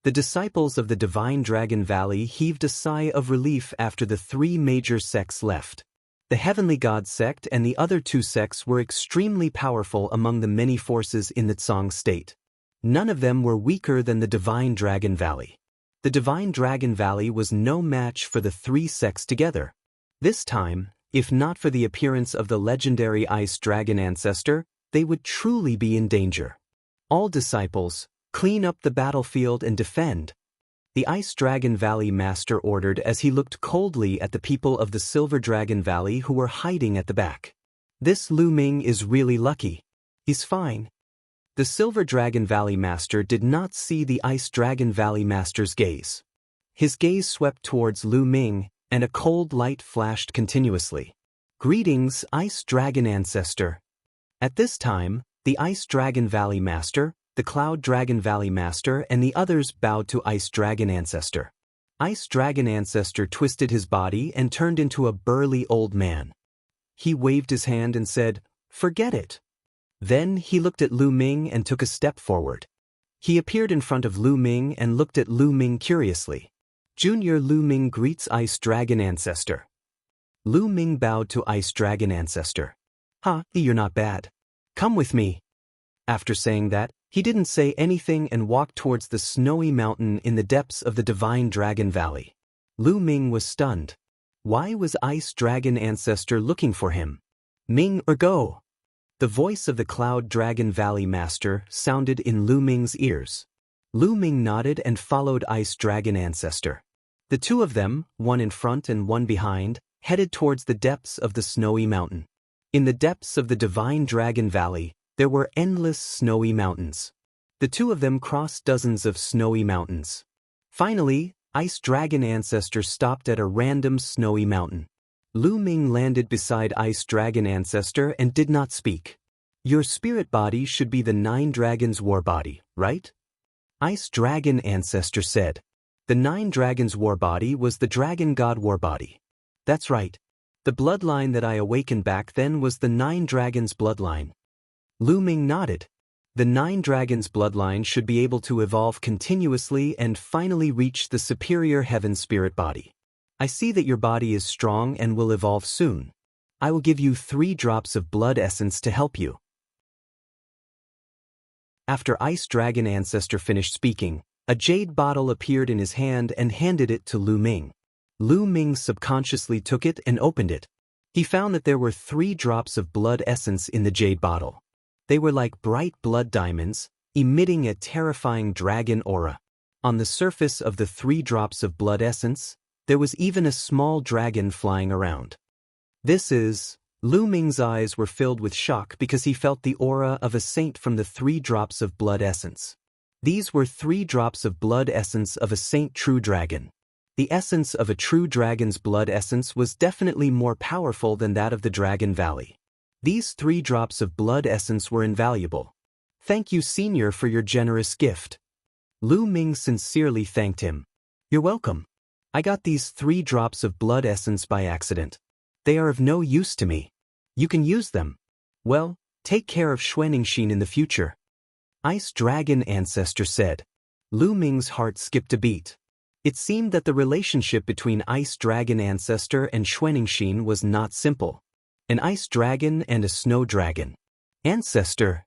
The disciples of the Divine Dragon Valley heaved a sigh of relief after the three major sects left. The Heavenly God Sect and the other two sects were extremely powerful among the many forces in the Tsang state. None of them were weaker than the Divine Dragon Valley. The Divine Dragon Valley was no match for the three sects together. This time, if not for the appearance of the legendary Ice Dragon Ancestor, they would truly be in danger. All disciples, clean up the battlefield and defend. The Ice Dragon Valley Master ordered as he looked coldly at the people of the Silver Dragon Valley who were hiding at the back. This Lu Ming is really lucky. He's fine. The Silver Dragon Valley Master did not see the Ice Dragon Valley Master's gaze. His gaze swept towards Lu Ming, and a cold light flashed continuously. Greetings, Ice Dragon Ancestor. At this time, the Ice Dragon Valley Master, the Cloud Dragon Valley Master and the others bowed to Ice Dragon Ancestor. Ice Dragon Ancestor twisted his body and turned into a burly old man. He waved his hand and said, "Forget it." Then he looked at Lu Ming and took a step forward. He appeared in front of Lu Ming and looked at Lu Ming curiously. Junior Lu Ming greets Ice Dragon Ancestor. Lu Ming bowed to Ice Dragon Ancestor. You're not bad. Come with me." After saying that, he didn't say anything and walked towards the snowy mountain in the depths of the Divine Dragon Valley. Lu Ming was stunned. Why was Ice Dragon Ancestor looking for him? Ming or go? The voice of the Cloud Dragon Valley Master sounded in Lu Ming's ears. Lu Ming nodded and followed Ice Dragon Ancestor. The two of them, one in front and one behind, headed towards the depths of the snowy mountain. In the depths of the Divine Dragon Valley, there were endless snowy mountains. The two of them crossed dozens of snowy mountains. Finally, Ice Dragon Ancestor stopped at a random snowy mountain. Lu Ming landed beside Ice Dragon Ancestor and did not speak. Your spirit body should be the 9 Dragons' war body, right? Ice Dragon Ancestor said. The 9 Dragons' war body was the Dragon God war body. That's right. The bloodline that I awakened back then was the 9 Dragons' bloodline. Lu Ming nodded. The 9 Dragons' bloodline should be able to evolve continuously and finally reach the superior heaven spirit body. I see that your body is strong and will evolve soon. I will give you 3 drops of blood essence to help you. After Ice Dragon Ancestor finished speaking, a jade bottle appeared in his hand and handed it to Lu Ming. Lu Ming subconsciously took it and opened it. He found that there were 3 drops of blood essence in the jade bottle. They were like bright blood diamonds, emitting a terrifying dragon aura. On the surface of the 3 drops of blood essence, there was even a small dragon flying around. Lu Ming's eyes were filled with shock because he felt the aura of a saint from the 3 drops of blood essence. These were 3 drops of blood essence of a saint true dragon. The essence of a true dragon's blood essence was definitely more powerful than that of the Dragon Valley. These 3 drops of blood essence were invaluable. Thank you, Senior, for your generous gift. Lu Ming sincerely thanked him. You're welcome. I got these 3 drops of blood essence by accident. They are of no use to me. You can use them. Well, take care of Xuaningxin in the future. Ice Dragon Ancestor said. Lu Ming's heart skipped a beat. It seemed that the relationship between Ice Dragon Ancestor and Xuaningxin was not simple. An ice dragon and a snow dragon. Ancestor.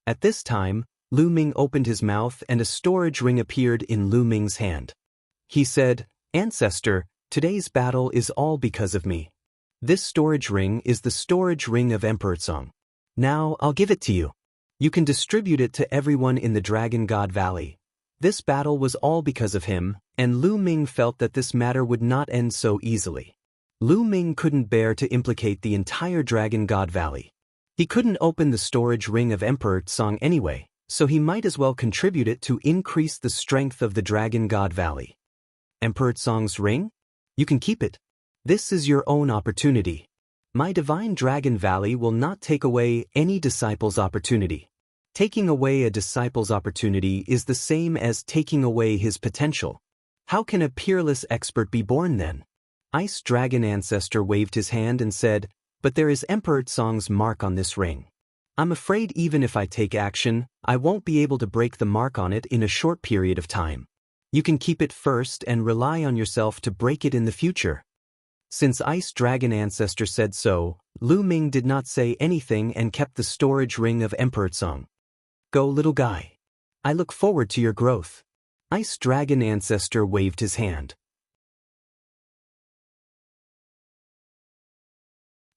At this time, Lu Ming opened his mouth and a storage ring appeared in Lu Ming's hand. He said, Ancestor, today's battle is all because of me. This storage ring is the storage ring of Emperor Song. Now I'll give it to you. You can distribute it to everyone in the Dragon God Valley. This battle was all because of him, and Lu Ming felt that this matter would not end so easily. Lu Ming couldn't bear to implicate the entire Dragon God Valley. He couldn't open the storage ring of Emperor Song anyway, so he might as well contribute it to increase the strength of the Dragon God Valley. Emperor Song's ring? You can keep it. This is your own opportunity. My Divine Dragon Valley will not take away any disciple's opportunity. Taking away a disciple's opportunity is the same as taking away his potential. How can a peerless expert be born then? Ice Dragon Ancestor waved his hand and said, but there is Emperor Song's mark on this ring. I'm afraid even if I take action, I won't be able to break the mark on it in a short period of time. You can keep it first and rely on yourself to break it in the future. Since Ice Dragon Ancestor said so, Lu Ming did not say anything and kept the storage ring of Emperor Song. Go, little guy. I look forward to your growth. Ice Dragon Ancestor waved his hand.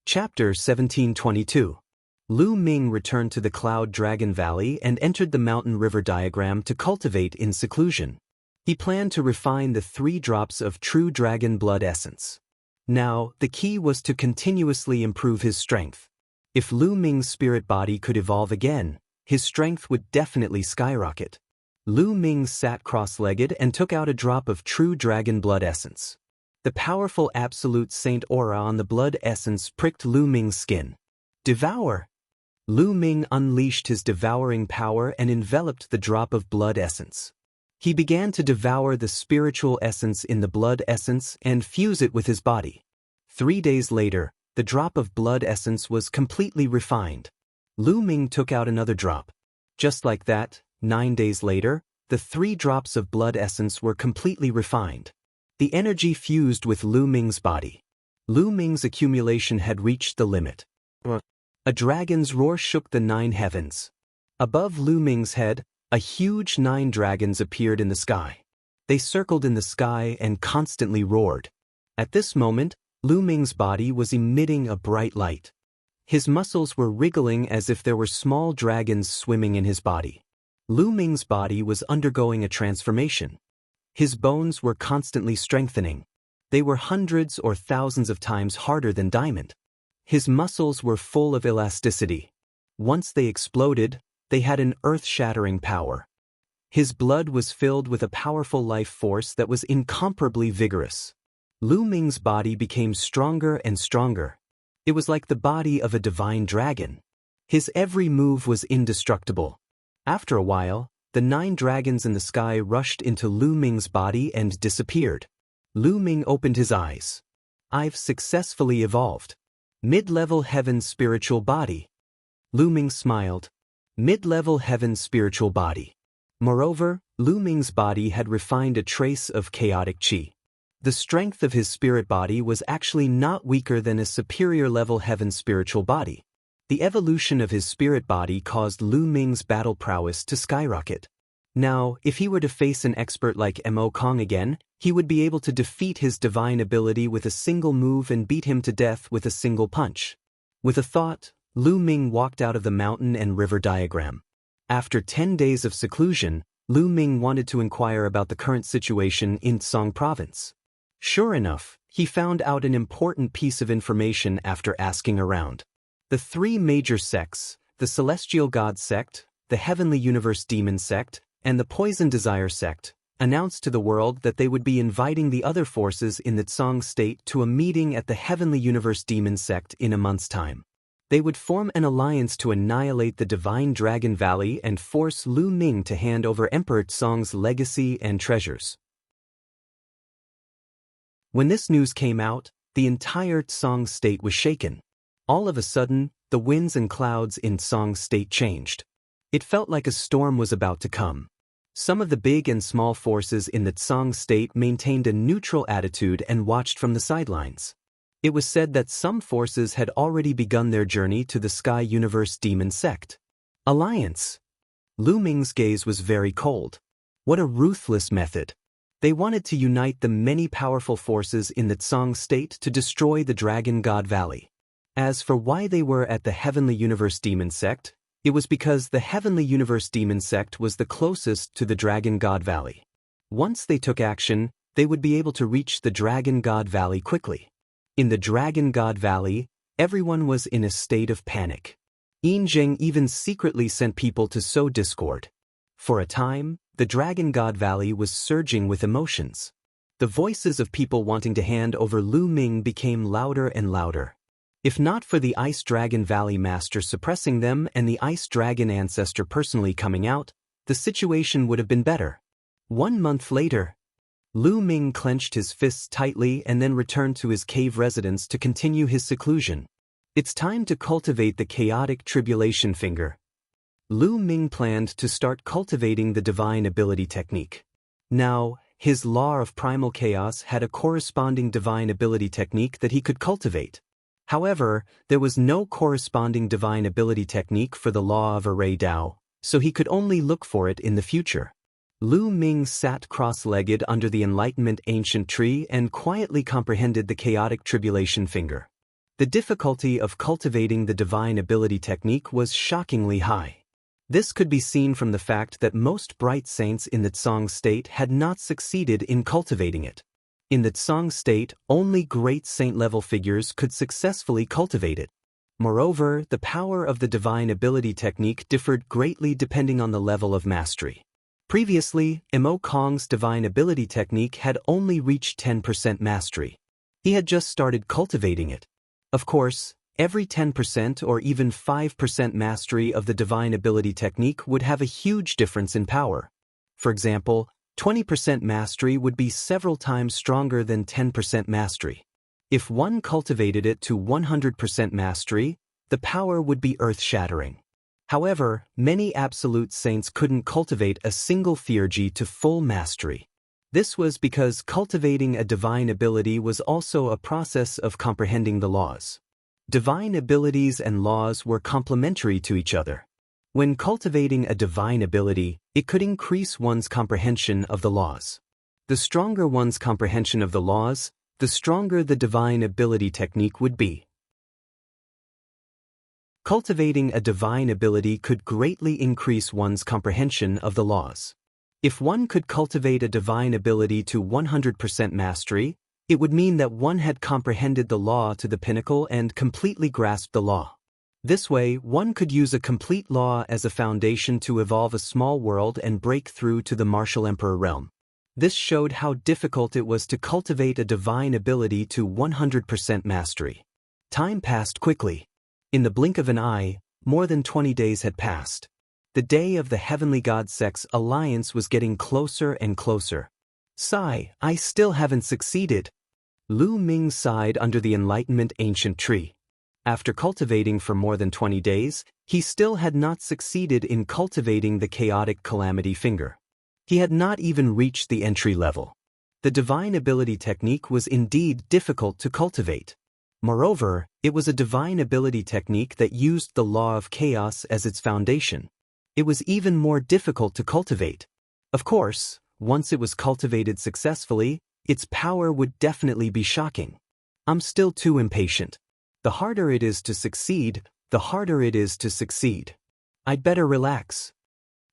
Chapter 1722. Lu Ming returned to the Cloud Dragon Valley and entered the mountain river diagram to cultivate in seclusion. He planned to refine the 3 drops of true dragon blood essence. Now, the key was to continuously improve his strength. If Lu Ming's spirit body could evolve again, his strength would definitely skyrocket. Lu Ming sat cross-legged and took out a drop of true dragon blood essence. The powerful absolute saint aura on the blood essence pricked Lu Ming's skin. Devour! Lu Ming unleashed his devouring power and enveloped the drop of blood essence. He began to devour the spiritual essence in the blood essence and fuse it with his body. 3 days later, the drop of blood essence was completely refined. Lu Ming took out another drop. Just like that, 9 days later, the 3 drops of blood essence were completely refined. The energy fused with Lu Ming's body. Lu Ming's accumulation had reached the limit. A dragon's roar shook the 9 heavens. Above Lu Ming's head, a huge 9 dragons appeared in the sky. They circled in the sky and constantly roared. At this moment, Lu Ming's body was emitting a bright light. His muscles were wriggling as if there were small dragons swimming in his body. Lu Ming's body was undergoing a transformation. His bones were constantly strengthening. They were hundreds or thousands of times harder than diamond. His muscles were full of elasticity. Once they exploded, they had an earth-shattering power. His blood was filled with a powerful life force that was incomparably vigorous. Lu Ming's body became stronger and stronger. It was like the body of a divine dragon. His every move was indestructible. After a while, the 9 dragons in the sky rushed into Lu Ming's body and disappeared. Lu Ming opened his eyes. I've successfully evolved. Mid-level heaven spiritual body. Lu Ming smiled. Mid-level heaven spiritual body. Moreover, Lu Ming's body had refined a trace of chaotic qi. The strength of his spirit body was actually not weaker than a superior level heaven spiritual body. The evolution of his spirit body caused Lu Ming's battle prowess to skyrocket. Now, if he were to face an expert like Mo Kong again, he would be able to defeat his divine ability with a single move and beat him to death with a single punch. With a thought, Lu Ming walked out of the mountain and river diagram. After 10 days of seclusion, Lu Ming wanted to inquire about the current situation in Tsang province. Sure enough, he found out an important piece of information after asking around. The three major sects, the Celestial God sect, the Heavenly Universe Demon sect, and the Poison Desire sect, announced to the world that they would be inviting the other forces in the Tsang state to a meeting at the Heavenly Universe Demon sect in a month's time. They would form an alliance to annihilate the Divine Dragon Valley and force Lu Ming to hand over Emperor Tsang's legacy and treasures. When this news came out, the entire Tsang state was shaken. All of a sudden, the winds and clouds in Tsang state changed. It felt like a storm was about to come. Some of the big and small forces in the Tsang state maintained a neutral attitude and watched from the sidelines. It was said that some forces had already begun their journey to the Sky Universe Demon sect. Alliance. Lu Ming's gaze was very cold. What a ruthless method. They wanted to unite the many powerful forces in the Tsang state to destroy the Dragon God Valley. As for why they were at the Heavenly Universe Demon sect, it was because the Heavenly Universe Demon sect was the closest to the Dragon God Valley. Once they took action, they would be able to reach the Dragon God Valley quickly. In the Dragon God Valley, everyone was in a state of panic. Yin Zheng even secretly sent people to sow discord. For a time, the Dragon God Valley was surging with emotions. The voices of people wanting to hand over Lu Ming became louder and louder. If not for the Ice Dragon Valley Master suppressing them and the Ice Dragon Ancestor personally coming out, the situation would have been better. 1 month later, Lu Ming clenched his fists tightly and then returned to his cave residence to continue his seclusion. It's time to cultivate the chaotic tribulation finger. Lu Ming planned to start cultivating the divine ability technique. Now, his law of primal chaos had a corresponding divine ability technique that he could cultivate. However, there was no corresponding divine ability technique for the law of array Dao, so he could only look for it in the future. Lu Ming sat cross-legged under the Enlightenment Ancient Tree and quietly comprehended the chaotic tribulation finger. The difficulty of cultivating the divine ability technique was shockingly high. This could be seen from the fact that most bright saints in the Tsang state had not succeeded in cultivating it. In the Tsang state, only great saint-level figures could successfully cultivate it. Moreover, the power of the divine ability technique differed greatly depending on the level of mastery. Previously, Imo Kong's divine ability technique had only reached 10% mastery. He had just started cultivating it. Of course, every 10% or even 5% mastery of the divine ability technique would have a huge difference in power. For example, 20% mastery would be several times stronger than 10% mastery. If one cultivated it to 100% mastery, the power would be earth-shattering. However, many absolute saints couldn't cultivate a single theurgy to full mastery. This was because cultivating a divine ability was also a process of comprehending the laws. Divine abilities and laws were complementary to each other. When cultivating a divine ability, it could increase one's comprehension of the laws. The stronger one's comprehension of the laws, the stronger the divine ability technique would be. Cultivating a divine ability could greatly increase one's comprehension of the laws. If one could cultivate a divine ability to 100% mastery, it would mean that one had comprehended the law to the pinnacle and completely grasped the law. This way, one could use a complete law as a foundation to evolve a small world and break through to the martial emperor realm. This showed how difficult it was to cultivate a divine ability to 100% mastery. Time passed quickly. In the blink of an eye, more than 20 days had passed. The day of the Heavenly God Sect's alliance was getting closer and closer. Sigh, I still haven't succeeded. Lu Ming sighed under the Enlightenment Ancient Tree. After cultivating for more than 20 days, he still had not succeeded in cultivating the chaotic calamity finger. He had not even reached the entry level. The divine ability technique was indeed difficult to cultivate. Moreover, it was a divine ability technique that used the law of chaos as its foundation. It was even more difficult to cultivate. Of course, once it was cultivated successfully, its power would definitely be shocking. I'm still too impatient. The harder it is to succeed, the harder it is to succeed. I'd better relax.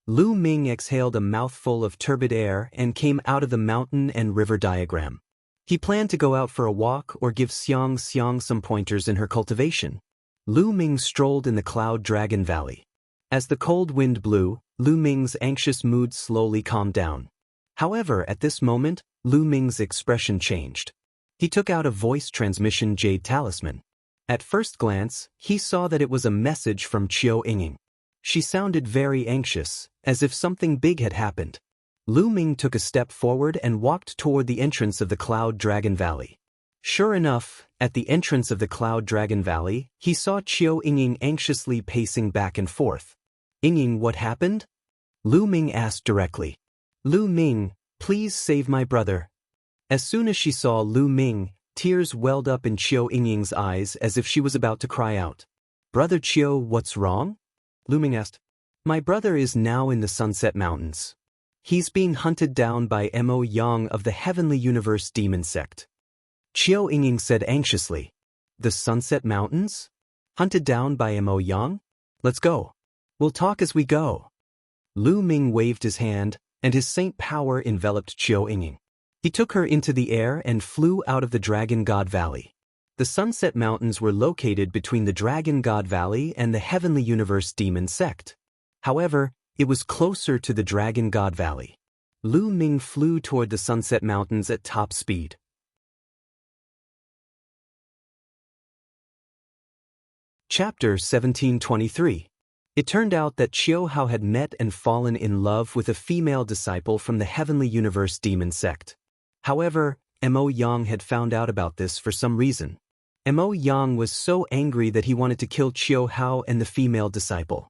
Lu Ming exhaled a mouthful of turbid air and came out of the mountain and river diagram. He planned to go out for a walk or give Xiang some pointers in her cultivation. Lu Ming strolled in the Cloud Dragon Valley. As the cold wind blew, Lu Ming's anxious mood slowly calmed down. However, at this moment, Lu Ming's expression changed. He took out a voice transmission jade talisman. At first glance, he saw that it was a message from Qiu Yinging. She sounded very anxious, as if something big had happened. Lu Ming took a step forward and walked toward the entrance of the Cloud Dragon Valley. Sure enough, at the entrance of the Cloud Dragon Valley, he saw Qiu Yinging anxiously pacing back and forth. Yinging, what happened? Lu Ming asked directly. Lu Ming, please save my brother. As soon as she saw Lu Ming, tears welled up in Qiu Yingying's eyes as if she was about to cry out. Brother Qiu, what's wrong? Lu Ming asked. My brother is now in the Sunset Mountains. He's being hunted down by Mo Yang of the Heavenly Universe Demon Sect. Qiu Yingying said anxiously. The Sunset Mountains? Hunted down by Mo Yang? Let's go. We'll talk as we go. Lu Ming waved his hand, and his saint power enveloped Qiu Yingying. He took her into the air and flew out of the Dragon God Valley. The Sunset Mountains were located between the Dragon God Valley and the Heavenly Universe Demon Sect. However, it was closer to the Dragon God Valley. Lu Ming flew toward the Sunset Mountains at top speed. Chapter 1723. It turned out that Qiu Hao had met and fallen in love with a female disciple from the Heavenly Universe Demon Sect. However, Mo Yang had found out about this for some reason. Mo Yang was so angry that he wanted to kill Qiu Hao and the female disciple.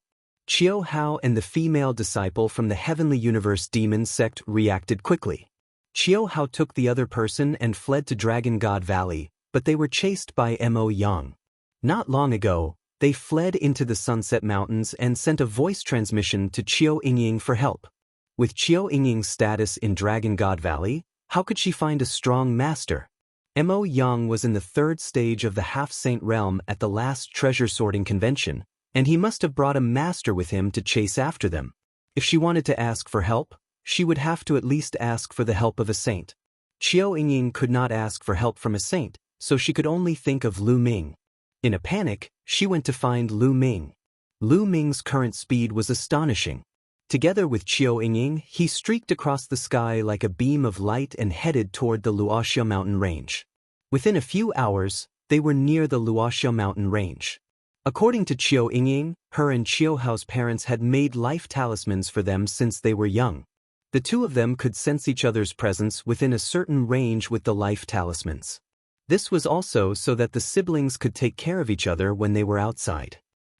Qiu Hao and the female disciple from the Heavenly Universe Demon Sect reacted quickly. Qiu Hao took the other person and fled to Dragon God Valley, but they were chased by Mo Yang. Not long ago, they fled into the Sunset Mountains and sent a voice transmission to Qiu Yingying for help. With Qiu Yingying's status in Dragon God Valley, how could she find a strong master? Mo Yang was in the third stage of the half-saint realm at the last treasure sorting convention, and he must have brought a master with him to chase after them. If she wanted to ask for help, she would have to at least ask for the help of a saint. Qiu Yingying could not ask for help from a saint, so she could only think of Lu Ming. In a panic, she went to find Lu Ming. Lu Ming's current speed was astonishing. Together with Qiu Yingying, he streaked across the sky like a beam of light and headed toward the Luoxiao mountain range. Within a few hours, they were near the Luoxiao mountain range. According to Qiu Yingying, her and Qiu Hao's parents had made life talismans for them since they were young. The two of them could sense each other's presence within a certain range with the life talismans. This was also so that the siblings could take care of each other when they were outside.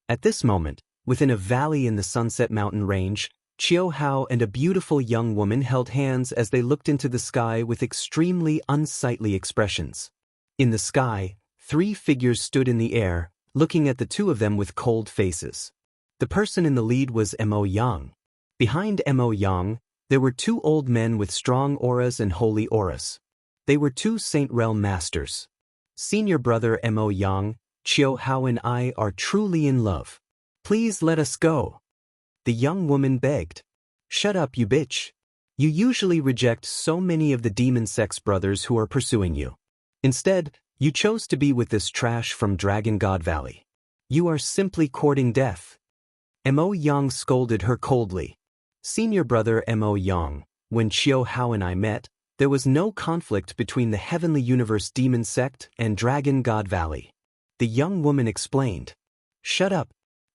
At this moment, within a valley in the Sunset Mountain range, Qiu Hao and a beautiful young woman held hands as they looked into the sky with extremely unsightly expressions. In the sky, three figures stood in the air, looking at the two of them with cold faces. The person in the lead was Mo Yang. Behind Mo Yang, there were two old men with strong auras and holy auras. They were two Saint Realm masters. Senior brother Mo Yang, Qiu Hao and I are truly in love. Please let us go. The young woman begged. Shut up, you bitch. You usually reject so many of the demon sex brothers who are pursuing you. Instead, you chose to be with this trash from Dragon God Valley. You are simply courting death. Mo Yang scolded her coldly. Senior brother Mo Yang, when Qiu Hao and I met, there was no conflict between the Heavenly Universe Demon Sect and Dragon God Valley. The young woman explained. Shut up.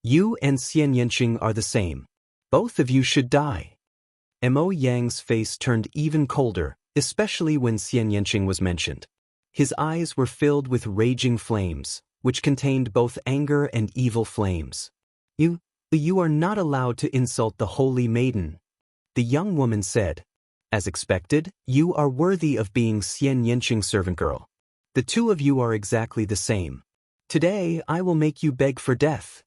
You and Xian Yanqing are the same. Both of you should die. Mo Yang's face turned even colder, especially when Xian Yanqing was mentioned. His eyes were filled with raging flames, which contained both anger and evil flames. You are not allowed to insult the holy maiden. The young woman said. As expected, you are worthy of being Xian Yanqing's servant girl. The two of you are exactly the same. Today I will make you beg for death.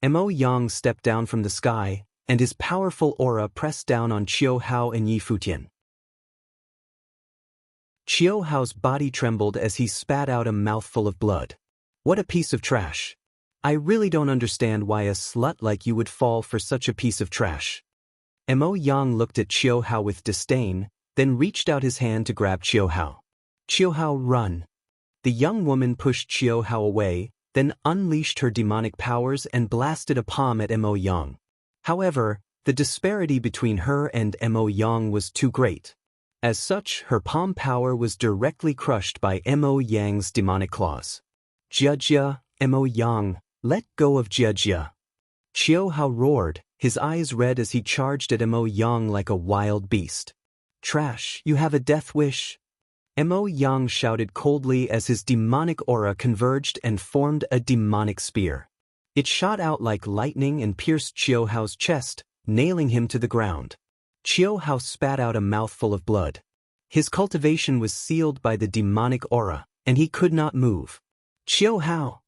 Mo Yang stepped down from the sky, and his powerful aura pressed down on Qiu Hao and Yi Futian. Qiu Hao's body trembled as he spat out a mouthful of blood. What a piece of trash. I really don't understand why a slut like you would fall for such a piece of trash. Mo Yang looked at Chiu Hao with disdain, then reached out his hand to grab Chiu Hao. Chiu Hao, run. The young woman pushed Chiu Hao away, then unleashed her demonic powers and blasted a palm at Mo Yang. However, the disparity between her and Mo Yang was too great. As such, her palm power was directly crushed by Mo Yang's demonic claws. Jiajia, Mo Yang, let go of Jiajia. Chiu Hao roared, his eyes red as he charged at Mo Yang like a wild beast. Trash, you have a death wish? Mo Yang shouted coldly as his demonic aura converged and formed a demonic spear. It shot out like lightning and pierced Chiu Hao's chest, nailing him to the ground. Chiu Hao spat out a mouthful of blood. His cultivation was sealed by the demonic aura, and he could not move. Chiu Hao!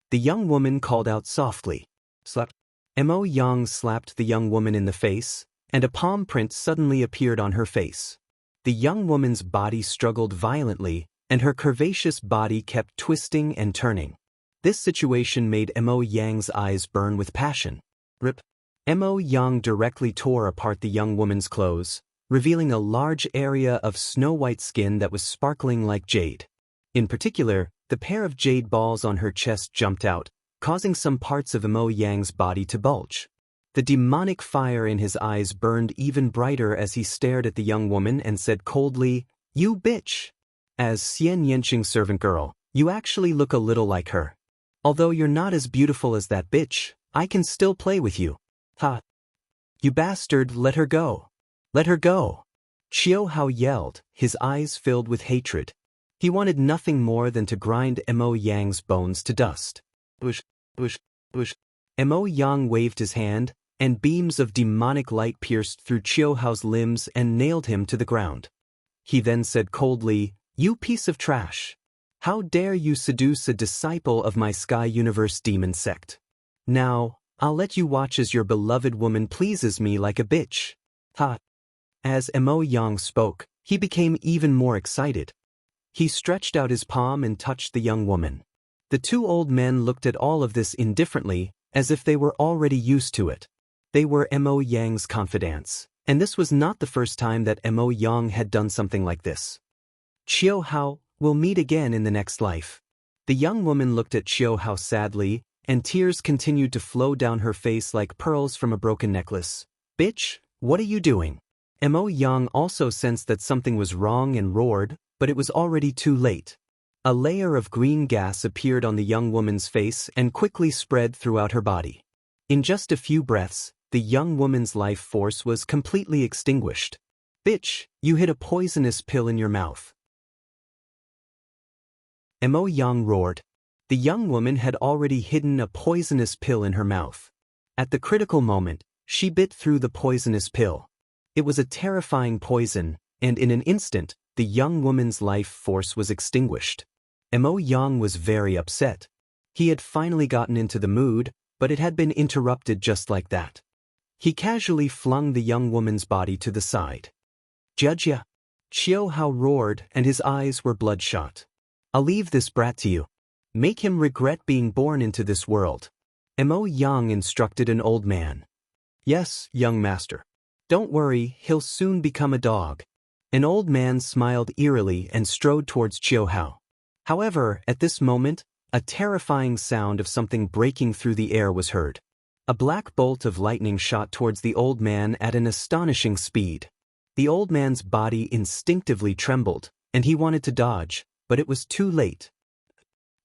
The young woman called out softly. Slap. Mo Yang slapped the young woman in the face, and a palm print suddenly appeared on her face. The young woman's body struggled violently, and her curvaceous body kept twisting and turning. This situation made Mo Yang's eyes burn with passion. Rip. Mo Yang directly tore apart the young woman's clothes, revealing a large area of snow-white skin that was sparkling like jade. In particular, the pair of jade balls on her chest jumped out, causing some parts of Mo Yang's body to bulge. The demonic fire in his eyes burned even brighter as he stared at the young woman and said coldly, "You bitch! As Xian Yanqing's servant girl, you actually look a little like her. Although you're not as beautiful as that bitch, I can still play with you. Ha! You bastard, let her go! Let her go!" Chiu Hao yelled, his eyes filled with hatred. He wanted nothing more than to grind Mo Yang's bones to dust. Bush, bush, bush. Mo Yang waved his hand, and beams of demonic light pierced through Chiu Hao's limbs and nailed him to the ground. He then said coldly, "You piece of trash! How dare you seduce a disciple of my Sky Universe demon sect? Now, I'll let you watch as your beloved woman pleases me like a bitch. Ha!" As Mo Yang spoke, he became even more excited. He stretched out his palm and touched the young woman. The two old men looked at all of this indifferently, as if they were already used to it. They were Mo Yang's confidants, and this was not the first time that Mo Yang had done something like this. "Chiu Hao, we'll meet again in the next life." The young woman looked at Chiu Hao sadly, and tears continued to flow down her face like pearls from a broken necklace. "Bitch, what are you doing?" Mo Yang also sensed that something was wrong and roared, but it was already too late. A layer of green gas appeared on the young woman's face and quickly spread throughout her body. In just a few breaths, the young woman's life force was completely extinguished. "Bitch, you hid a poisonous pill in your mouth." Mo Yang roared. The young woman had already hidden a poisonous pill in her mouth. At the critical moment, she bit through the poisonous pill. It was a terrifying poison, and in an instant, the young woman's life force was extinguished. Mo Yang was very upset. He had finally gotten into the mood, but it had been interrupted just like that. He casually flung the young woman's body to the side. "Judge!" Chiu Hao roared, and his eyes were bloodshot. "I'll leave this brat to you. Make him regret being born into this world." Mo Yang instructed an old man. "Yes, young master. Don't worry, he'll soon become a dog." An old man smiled eerily and strode towards Chiu Hao. However, at this moment, a terrifying sound of something breaking through the air was heard. A black bolt of lightning shot towards the old man at an astonishing speed. The old man's body instinctively trembled, and he wanted to dodge, but it was too late.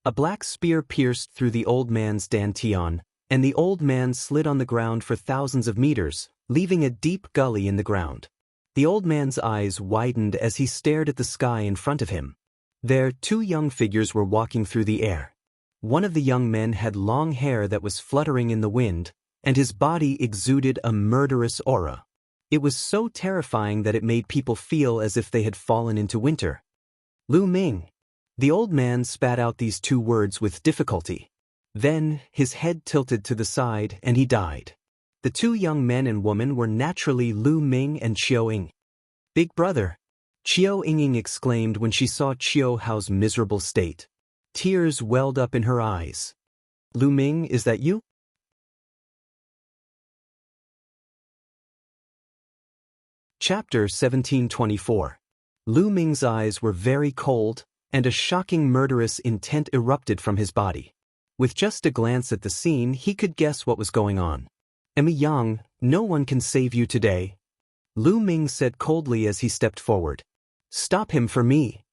A black spear pierced through the old man's dantian, and the old man slid on the ground for thousands of meters, leaving a deep gully in the ground. The old man's eyes widened as he stared at the sky in front of him. There, two young figures were walking through the air. One of the young men had long hair that was fluttering in the wind, and his body exuded a murderous aura. It was so terrifying that it made people feel as if they had fallen into winter. "Lu Ming." The old man spat out these two words with difficulty. Then, his head tilted to the side and he died. The two young men and woman were naturally Lu Ming and Chiu Ying. "Big brother!" Chiu Ying exclaimed when she saw Chiu Hao's miserable state. Tears welled up in her eyes. "Lu Ming, is that you?" Chapter 1724. Lu Ming's eyes were very cold, and a shocking murderous intent erupted from his body. With just a glance at the scene, he could guess what was going on. "Emma Yang, no one can save you today," Lu Ming said coldly as he stepped forward. "Stop him for me."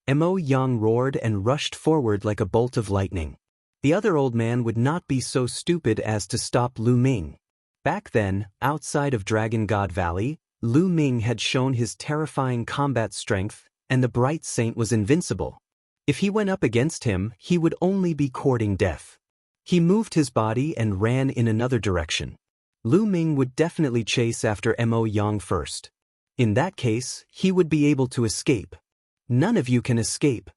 Mo Yang roared and rushed forward like a bolt of lightning. The other old man would not be so stupid as to stop Lu Ming. Back then, outside of Dragon God Valley, Lu Ming had shown his terrifying combat strength, and the bright saint was invincible. If he went up against him, he would only be courting death. He moved his body and ran in another direction. Lu Ming would definitely chase after Mo Yang first. In that case, he would be able to escape. "None of you can escape,"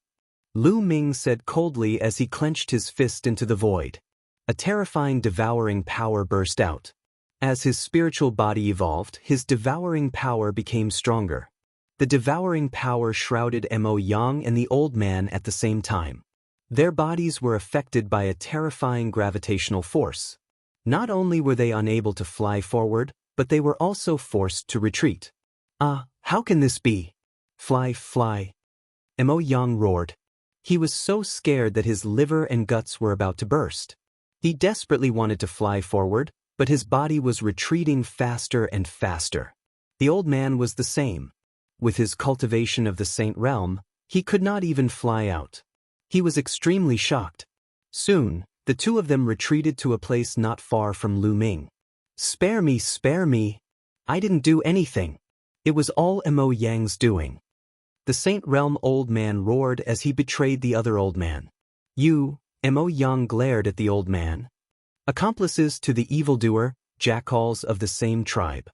Lu Ming said coldly as he clenched his fist into the void. A terrifying devouring power burst out. As his spiritual body evolved, his devouring power became stronger. The devouring power shrouded Mo Yang and the old man at the same time. Their bodies were affected by a terrifying gravitational force. Not only were they unable to fly forward, but they were also forced to retreat. How can this be? Fly, fly. Mo Yang roared. He was so scared that his liver and guts were about to burst. He desperately wanted to fly forward, but his body was retreating faster and faster. The old man was the same. With his cultivation of the Saint Realm, he could not even fly out. He was extremely shocked. Soon, the two of them retreated to a place not far from Lu Ming. Spare me, spare me. I didn't do anything. It was all Mo Yang's doing." The Saint Realm old man roared as he betrayed the other old man. "You," Mo Yang glared at the old man. "Accomplices to the evildoer, jackals of the same tribe."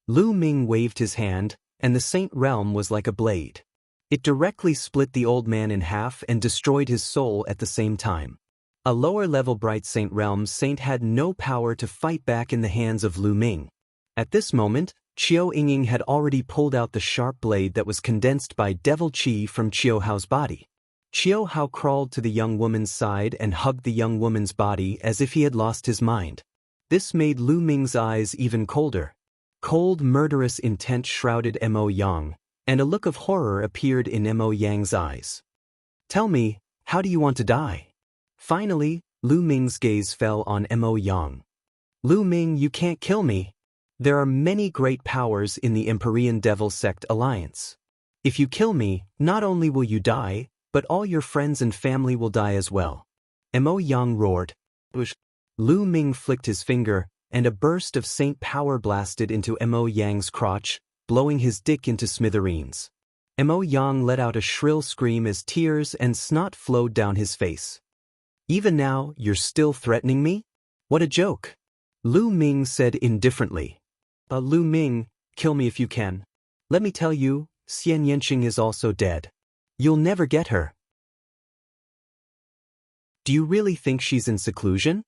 Lu Ming waved his hand, and the Saint Realm was like a blade. It directly split the old man in half and destroyed his soul at the same time. A lower-level Bright Saint Realm saint had no power to fight back in the hands of Lu Ming. At this moment, Qiu Yingying had already pulled out the sharp blade that was condensed by devil qi from Qiu Hao's body. Qiu Hao crawled to the young woman's side and hugged the young woman's body as if he had lost his mind. This made Lu Ming's eyes even colder. Cold, murderous intent shrouded Mo Yang, and a look of horror appeared in Mo Yang's eyes. "Tell me, how do you want to die?" Finally, Lu Ming's gaze fell on Mo Yang. "Lu Ming, you can't kill me. There are many great powers in the Empyrean Devil Sect Alliance. If you kill me, not only will you die, but all your friends and family will die as well." Mo Yang roared. Lu Ming flicked his finger, and a burst of saint power blasted into Mo Yang's crotch, blowing his dick into smithereens. Mo Yang let out a shrill scream as tears and snot flowed down his face. "Even now, you're still threatening me? What a joke," Lu Ming said indifferently. "Lu Ming, kill me if you can. Let me tell you, Xian Yanqing is also dead. You'll never get her." "Do you really think she's in seclusion?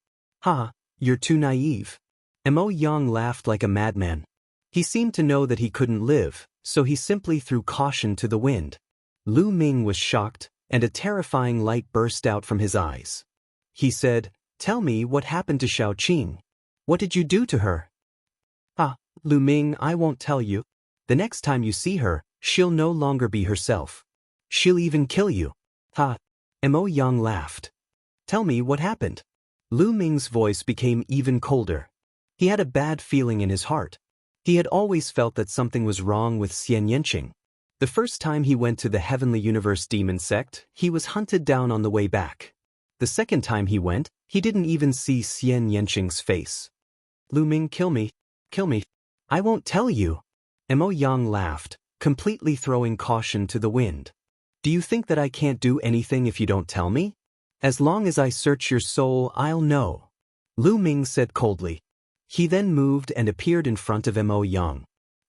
You're too naive." Mo Yang laughed like a madman. He seemed to know that he couldn't live, so he simply threw caution to the wind. Lu Ming was shocked, and a terrifying light burst out from his eyes. He said, "Tell me what happened to Xiaoqing. What did you do to her?" "Lu Ming, I won't tell you. The next time you see her, she'll no longer be herself. She'll even kill you." Mo Yang laughed. "Tell me what happened." Lu Ming's voice became even colder. He had a bad feeling in his heart. He had always felt that something was wrong with Xian Yanqing. The first time he went to the Heavenly Universe Demon Sect, he was hunted down on the way back. The second time he went, he didn't even see Xian Yanqing's face. "Lu Ming, kill me. Kill me." "I won't tell you." Mo Yang laughed, completely throwing caution to the wind. "Do you think that I can't do anything if you don't tell me? As long as I search your soul, I'll know," Lu Ming said coldly. He then moved and appeared in front of Mo Yang.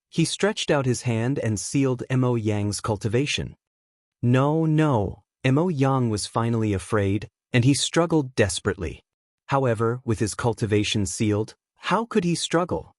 He stretched out his hand and sealed Mo Yang's cultivation. No. Mo Yang was finally afraid, and he struggled desperately. However, with his cultivation sealed, how could he struggle?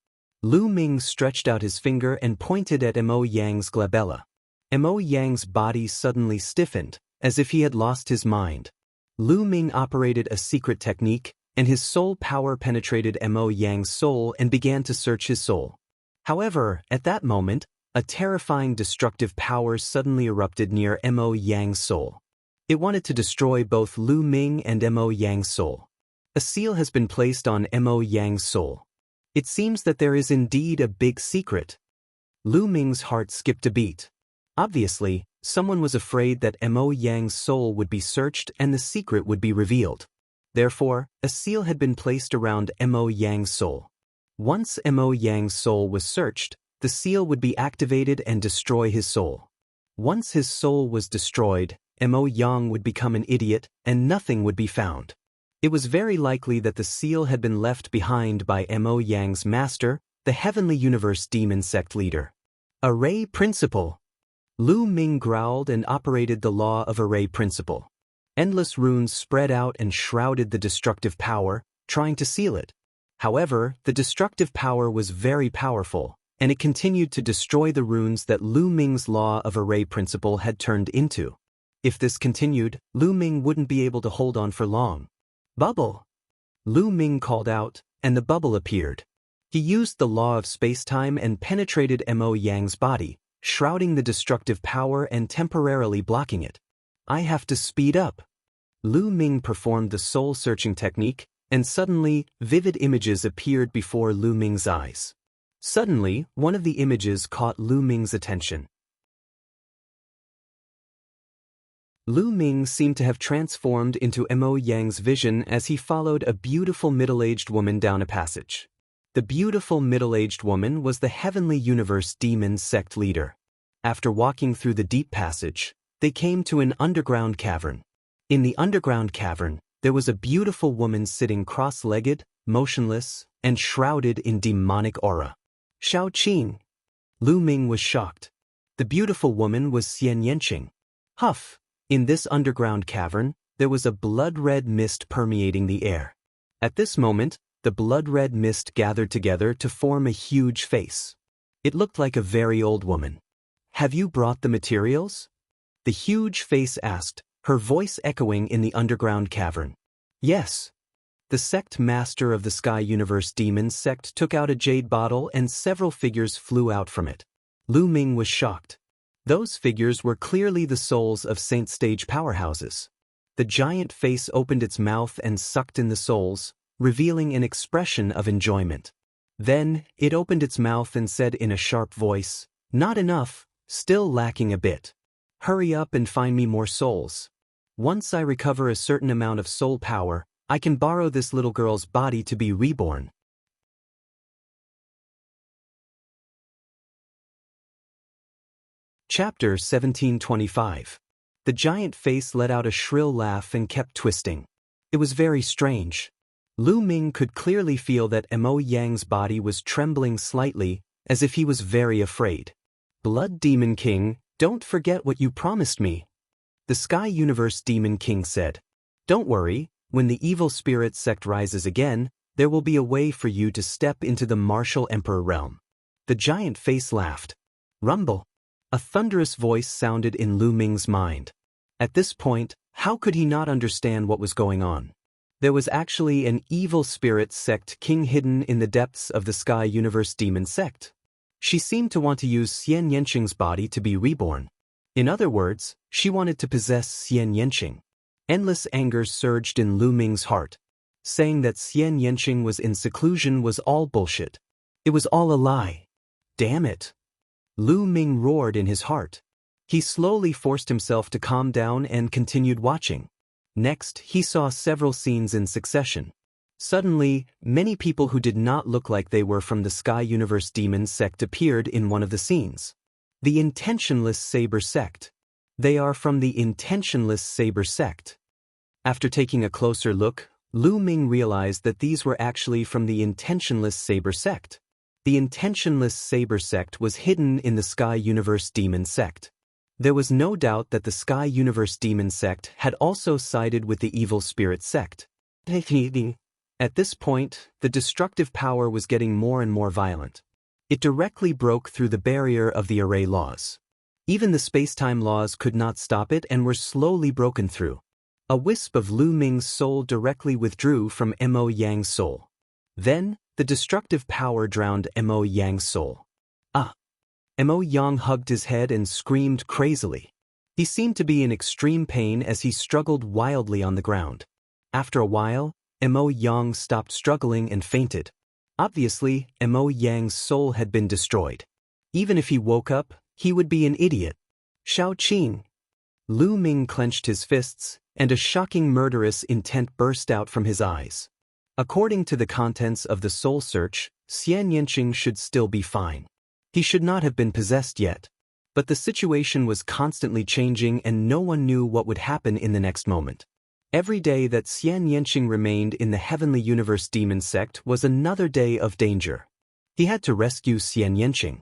Lu Ming stretched out his finger and pointed at Mo Yang's glabella. Mo Yang's body suddenly stiffened, as if he had lost his mind. Lu Ming operated a secret technique, and his soul power penetrated Mo Yang's soul and began to search his soul. However, at that moment, a terrifying destructive power suddenly erupted near Mo Yang's soul. It wanted to destroy both Lu Ming and Mo Yang's soul. A seal has been placed on Mo Yang's soul. It seems that there is indeed a big secret. Lu Ming's heart skipped a beat. Obviously, someone was afraid that Mo Yang's soul would be searched and the secret would be revealed. Therefore, a seal had been placed around Mo Yang's soul. Once Mo Yang's soul was searched, the seal would be activated and destroy his soul. Once his soul was destroyed, Mo Yang would become an idiot and nothing would be found. It was very likely that the seal had been left behind by Mo Yang's master, the Heavenly Universe Demon Sect leader. Array Principle. Lu Ming growled and operated the law of Array Principle. Endless runes spread out and shrouded the destructive power, trying to seal it. However, the destructive power was very powerful, and it continued to destroy the runes that Lu Ming's law of Array Principle had turned into. If this continued, Lu Ming wouldn't be able to hold on for long. Bubble! Lu Ming called out, and the bubble appeared. He used the law of space-time and penetrated Mo Yang's body, shrouding the destructive power and temporarily blocking it. I have to speed up. Lu Ming performed the soul-searching technique, and suddenly, vivid images appeared before Lu Ming's eyes. Suddenly, one of the images caught Lu Ming's attention. Lu Ming seemed to have transformed into Mo Yang's vision as he followed a beautiful middle-aged woman down a passage. The beautiful middle-aged woman was the Heavenly Universe Demon Sect leader. After walking through the deep passage, they came to an underground cavern. In the underground cavern, there was a beautiful woman sitting cross-legged, motionless, and shrouded in demonic aura. Xiao Qing. Lu Ming was shocked. The beautiful woman was Xian Yanqing. Huff. In this underground cavern, there was a blood-red mist permeating the air. At this moment, the blood-red mist gathered together to form a huge face. It looked like a very old woman. Have you brought the materials? The huge face asked, her voice echoing in the underground cavern. Yes. The sect master of the Sky Universe Demon Sect took out a jade bottle and several figures flew out from it. Lu Ming was shocked. Those figures were clearly the souls of Saint Stage powerhouses. The giant face opened its mouth and sucked in the souls, revealing an expression of enjoyment. Then, it opened its mouth and said in a sharp voice, "Not enough, still lacking a bit. Hurry up and find me more souls. Once I recover a certain amount of soul power, I can borrow this little girl's body to be reborn." Chapter 1725. The giant face let out a shrill laugh and kept twisting. It was very strange. Lu Ming could clearly feel that Mo Yang's body was trembling slightly, as if he was very afraid. "Blood Demon King, don't forget what you promised me." The Sky Universe Demon King said. "Don't worry, when the evil spirit sect rises again, there will be a way for you to step into the martial emperor realm." The giant face laughed. Rumble. A thunderous voice sounded in Lu Ming's mind. At this point, how could he not understand what was going on? There was actually an evil spirit sect king hidden in the depths of the Sky Universe Demon Sect. She seemed to want to use Xian Yanqing's body to be reborn. In other words, she wanted to possess Xian Yanqing. Endless anger surged in Lu Ming's heart. Saying that Xian Yanqing was in seclusion was all bullshit. It was all a lie. Damn it. Lu Ming roared in his heart. He slowly forced himself to calm down and continued watching. Next, he saw several scenes in succession. Suddenly, many people who did not look like they were from the Sky Universe Demon Sect appeared in one of the scenes. The Intentionless Saber Sect. They are from the Intentionless Saber Sect. After taking a closer look, Lu Ming realized that these were actually from the Intentionless Saber Sect. The Intentionless Saber Sect was hidden in the Sky Universe Demon Sect. There was no doubt that the Sky Universe Demon Sect had also sided with the Evil Spirit Sect. At this point, the destructive power was getting more and more violent. It directly broke through the barrier of the array laws. Even the space-time laws could not stop it and were slowly broken through. A wisp of Lu Ming's soul directly withdrew from Mo Yang's soul. Then, the destructive power drowned Mo Yang's soul. Ah! Mo Yang hugged his head and screamed crazily. He seemed to be in extreme pain as he struggled wildly on the ground. After a while, Mo Yang stopped struggling and fainted. Obviously, Mo Yang's soul had been destroyed. Even if he woke up, he would be an idiot. Shao Qing! Lu Ming clenched his fists, and a shocking murderous intent burst out from his eyes. According to the contents of the soul search, Xian Yanqing should still be fine. He should not have been possessed yet. But the situation was constantly changing and no one knew what would happen in the next moment. Every day that Xian Yanqing remained in the Heavenly Universe Demon Sect was another day of danger. He had to rescue Xian Yanqing.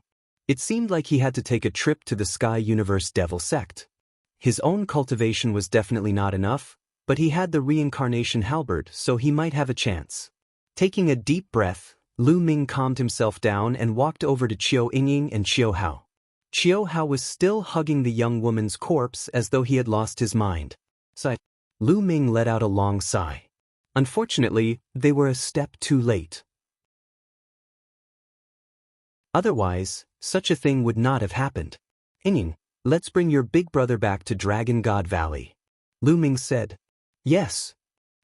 It seemed like he had to take a trip to the Sky Universe Devil Sect. His own cultivation was definitely not enough, but he had the reincarnation halberd, so he might have a chance. Taking a deep breath, Lu Ming calmed himself down and walked over to Qiu Yingying and Qiu Hao. Qiu Hao was still hugging the young woman's corpse as though he had lost his mind. Lu Ming let out a long sigh. Unfortunately, they were a step too late. Otherwise, such a thing would not have happened. Yingying, let's bring your big brother back to Dragon God Valley. Lu Ming said. Yes.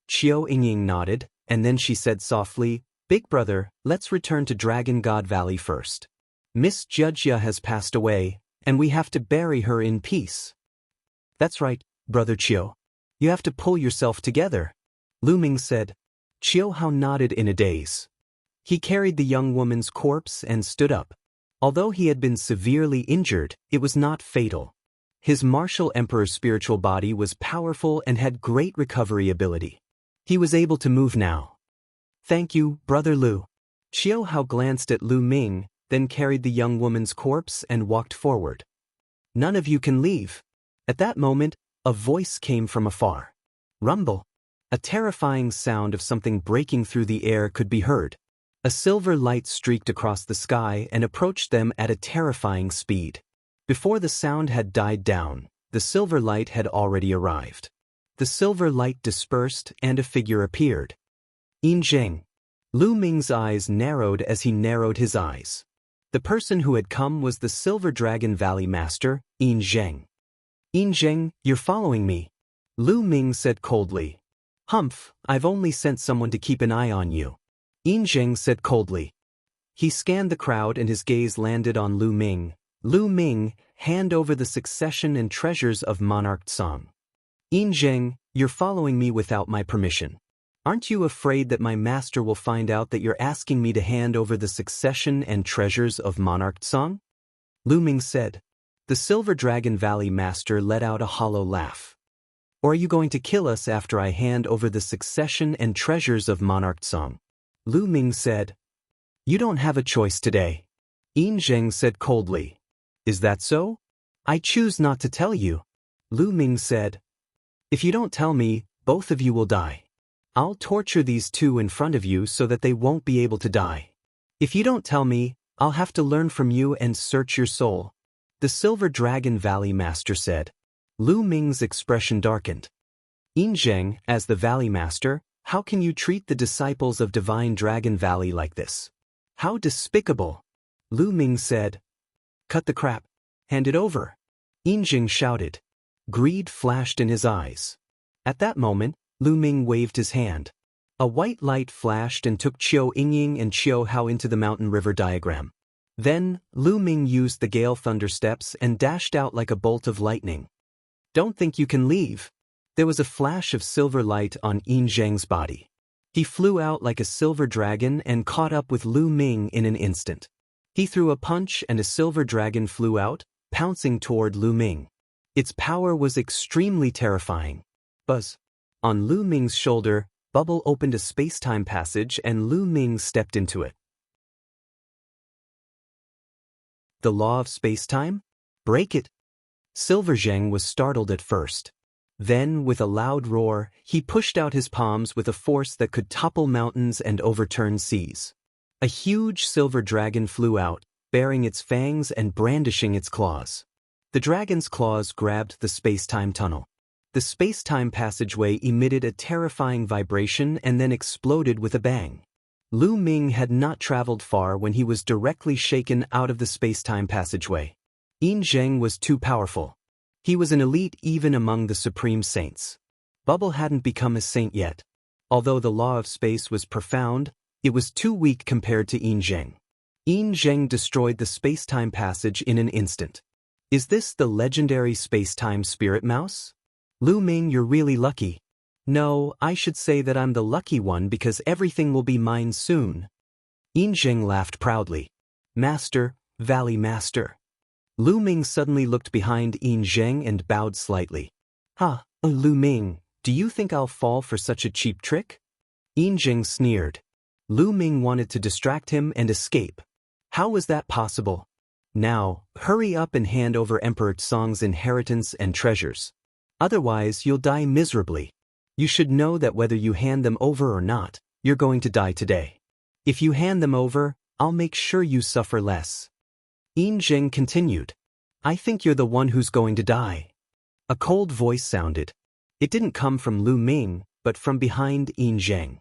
Qiu Yingying nodded, and then she said softly, Big brother, let's return to Dragon God Valley first. Miss Jujia has passed away, and we have to bury her in peace. That's right, Brother Qiu. You have to pull yourself together, Lu Ming said. Qiu Hao nodded in a daze. He carried the young woman's corpse and stood up. Although he had been severely injured, it was not fatal. His martial emperor's spiritual body was powerful and had great recovery ability. He was able to move now. Thank you, Brother Lu. Qiu Hao glanced at Lu Ming, then carried the young woman's corpse and walked forward. None of you can leave. At that moment, a voice came from afar. Rumble. A terrifying sound of something breaking through the air could be heard. A silver light streaked across the sky and approached them at a terrifying speed. Before the sound had died down, the silver light had already arrived. The silver light dispersed and a figure appeared. Yin Zheng. Lu Ming's eyes narrowed as he narrowed his eyes. The person who had come was the Silver Dragon Valley Master, Yin Zheng. Yin Zheng, you're following me, Lu Ming said coldly. Humph, I've only sent someone to keep an eye on you, Yin Zheng said coldly. He scanned the crowd and his gaze landed on Lu Ming. Lu Ming, hand over the succession and treasures of Monarch Song. Yin Zheng, you're following me without my permission. Aren't you afraid that my master will find out that you're asking me to hand over the succession and treasures of Monarch Song? Lu Ming said. The Silver Dragon Valley Master let out a hollow laugh. Or are you going to kill us after I hand over the succession and treasures of Monarch Song? Lu Ming said. You don't have a choice today, Yin Zheng said coldly. Is that so? I choose not to tell you, Lu Ming said. If you don't tell me, both of you will die. I'll torture these two in front of you so that they won't be able to die. If you don't tell me, I'll have to learn from you and search your soul, the Silver Dragon Valley Master said. Lu Ming's expression darkened. Yin Zheng, as the Valley Master, how can you treat the disciples of Divine Dragon Valley like this? How despicable! Lu Ming said. Cut the crap. Hand it over. Yin Zheng shouted. Greed flashed in his eyes. At that moment, Lu Ming waved his hand. A white light flashed and took Qiu Yingying and Qiu Hao into the mountain river diagram. Then, Lu Ming used the Gale Thunder Steps and dashed out like a bolt of lightning. Don't think you can leave. There was a flash of silver light on Yin Zheng's body. He flew out like a silver dragon and caught up with Lu Ming in an instant. He threw a punch and a silver dragon flew out, pouncing toward Lu Ming. Its power was extremely terrifying. Buzz. On Lu Ming's shoulder, Bubble opened a space-time passage and Lu Ming stepped into it. The law of space-time? Break it! Silver Zheng was startled at first. Then, with a loud roar, he pushed out his palms with a force that could topple mountains and overturn seas. A huge silver dragon flew out, baring its fangs and brandishing its claws. The dragon's claws grabbed the space-time tunnel. The space-time passageway emitted a terrifying vibration and then exploded with a bang. Lu Ming had not traveled far when he was directly shaken out of the space-time passageway. Yin Zheng was too powerful. He was an elite even among the supreme saints. Bubble hadn't become a saint yet. Although the law of space was profound, it was too weak compared to Yin Zheng. Yin Zheng destroyed the space-time passage in an instant. Is this the legendary space-time spirit mouse? Lu Ming, you're really lucky. No, I should say that I'm the lucky one because everything will be mine soon. Yin Zheng laughed proudly. Master, Valley Master. Lu Ming suddenly looked behind Yin Zheng and bowed slightly. Lu Ming, do you think I'll fall for such a cheap trick? Yin Zheng sneered. Lu Ming wanted to distract him and escape. How was that possible? Now, hurry up and hand over Emperor Song's inheritance and treasures. Otherwise, you'll die miserably. You should know that whether you hand them over or not, you're going to die today. If you hand them over, I'll make sure you suffer less. Yin Zheng continued. I think you're the one who's going to die. A cold voice sounded. It didn't come from Lu Ming, but from behind Yin Zheng.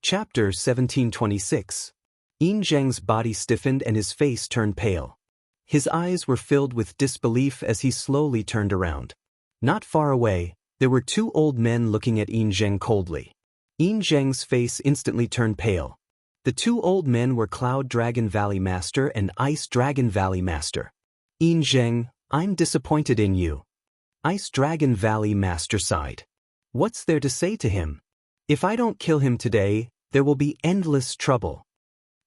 Chapter 1726. Yin Zheng's body stiffened and his face turned pale. His eyes were filled with disbelief as he slowly turned around. Not far away, there were two old men looking at Yin Zheng coldly. Yin Zheng's face instantly turned pale. The two old men were Cloud Dragon Valley Master and Ice Dragon Valley Master. Yin Zheng, I'm disappointed in you. Ice Dragon Valley Master sighed. What's there to say to him? If I don't kill him today, there will be endless trouble.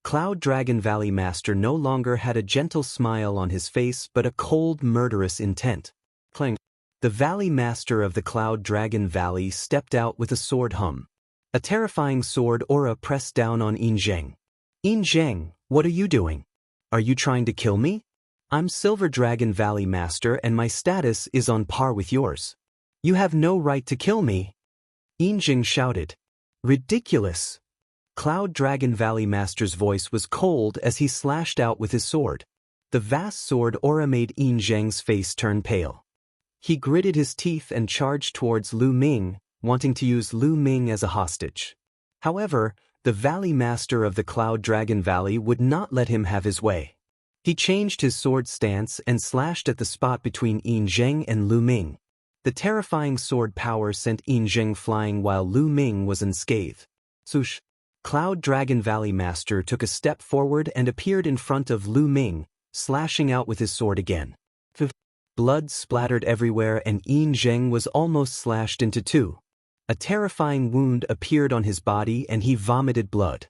Cloud Dragon Valley Master no longer had a gentle smile on his face but a cold, murderous intent. Clang. The Valley Master of the Cloud Dragon Valley stepped out with a sword hum. A terrifying sword aura pressed down on Yin Zheng. Yin Zheng, what are you doing? Are you trying to kill me? I'm Silver Dragon Valley Master and my status is on par with yours. You have no right to kill me. Yin Zheng shouted. Ridiculous. Cloud Dragon Valley Master's voice was cold as he slashed out with his sword. The vast sword aura made Yin Zheng's face turn pale. He gritted his teeth and charged towards Lu Ming, wanting to use Lu Ming as a hostage. However, the Valley Master of the Cloud Dragon Valley would not let him have his way. He changed his sword stance and slashed at the spot between Yin Zheng and Lu Ming. The terrifying sword power sent Yin Zheng flying while Lu Ming was unscathed. Swoosh! Cloud Dragon Valley Master took a step forward and appeared in front of Lu Ming, slashing out with his sword again. Blood splattered everywhere and Yin Zheng was almost slashed into two. A terrifying wound appeared on his body and he vomited blood.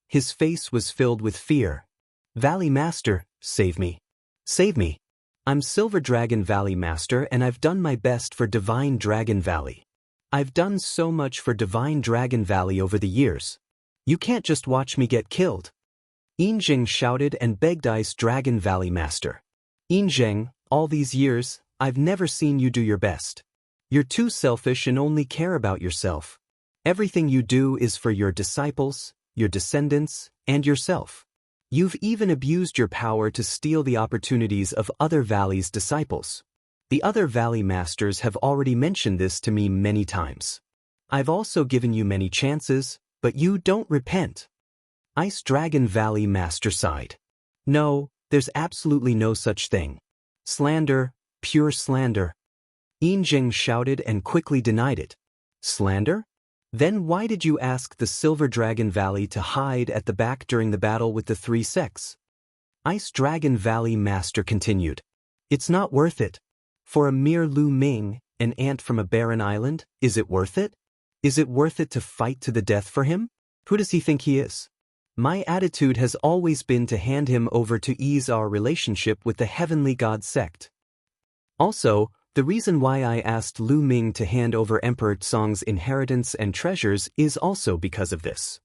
His face was filled with fear. Valley Master, save me. Save me. I'm Silver Dragon Valley Master and I've done my best for Divine Dragon Valley. I've done so much for Divine Dragon Valley over the years. You can't just watch me get killed. Yin Zheng shouted and begged Ice Dragon Valley Master. Yin Zheng, all these years, I've never seen you do your best. You're too selfish and only care about yourself. Everything you do is for your disciples, your descendants, and yourself. You've even abused your power to steal the opportunities of other Valley's disciples. The other Valley Masters have already mentioned this to me many times. I've also given you many chances, but you don't repent. Ice Dragon Valley Master sighed. No, there's absolutely no such thing. Slander, pure slander. Yin Zheng shouted and quickly denied it. Slander? Then why did you ask the Silver Dragon Valley to hide at the back during the battle with the three sects? Ice Dragon Valley Master continued. It's not worth it. For a mere Lu Ming, an ant from a barren island, is it worth it? Is it worth it to fight to the death for him? Who does he think he is? My attitude has always been to hand him over to ease our relationship with the Heavenly God sect. Also, the reason why I asked Lu Ming to hand over Emperor Song's inheritance and treasures is also because of this.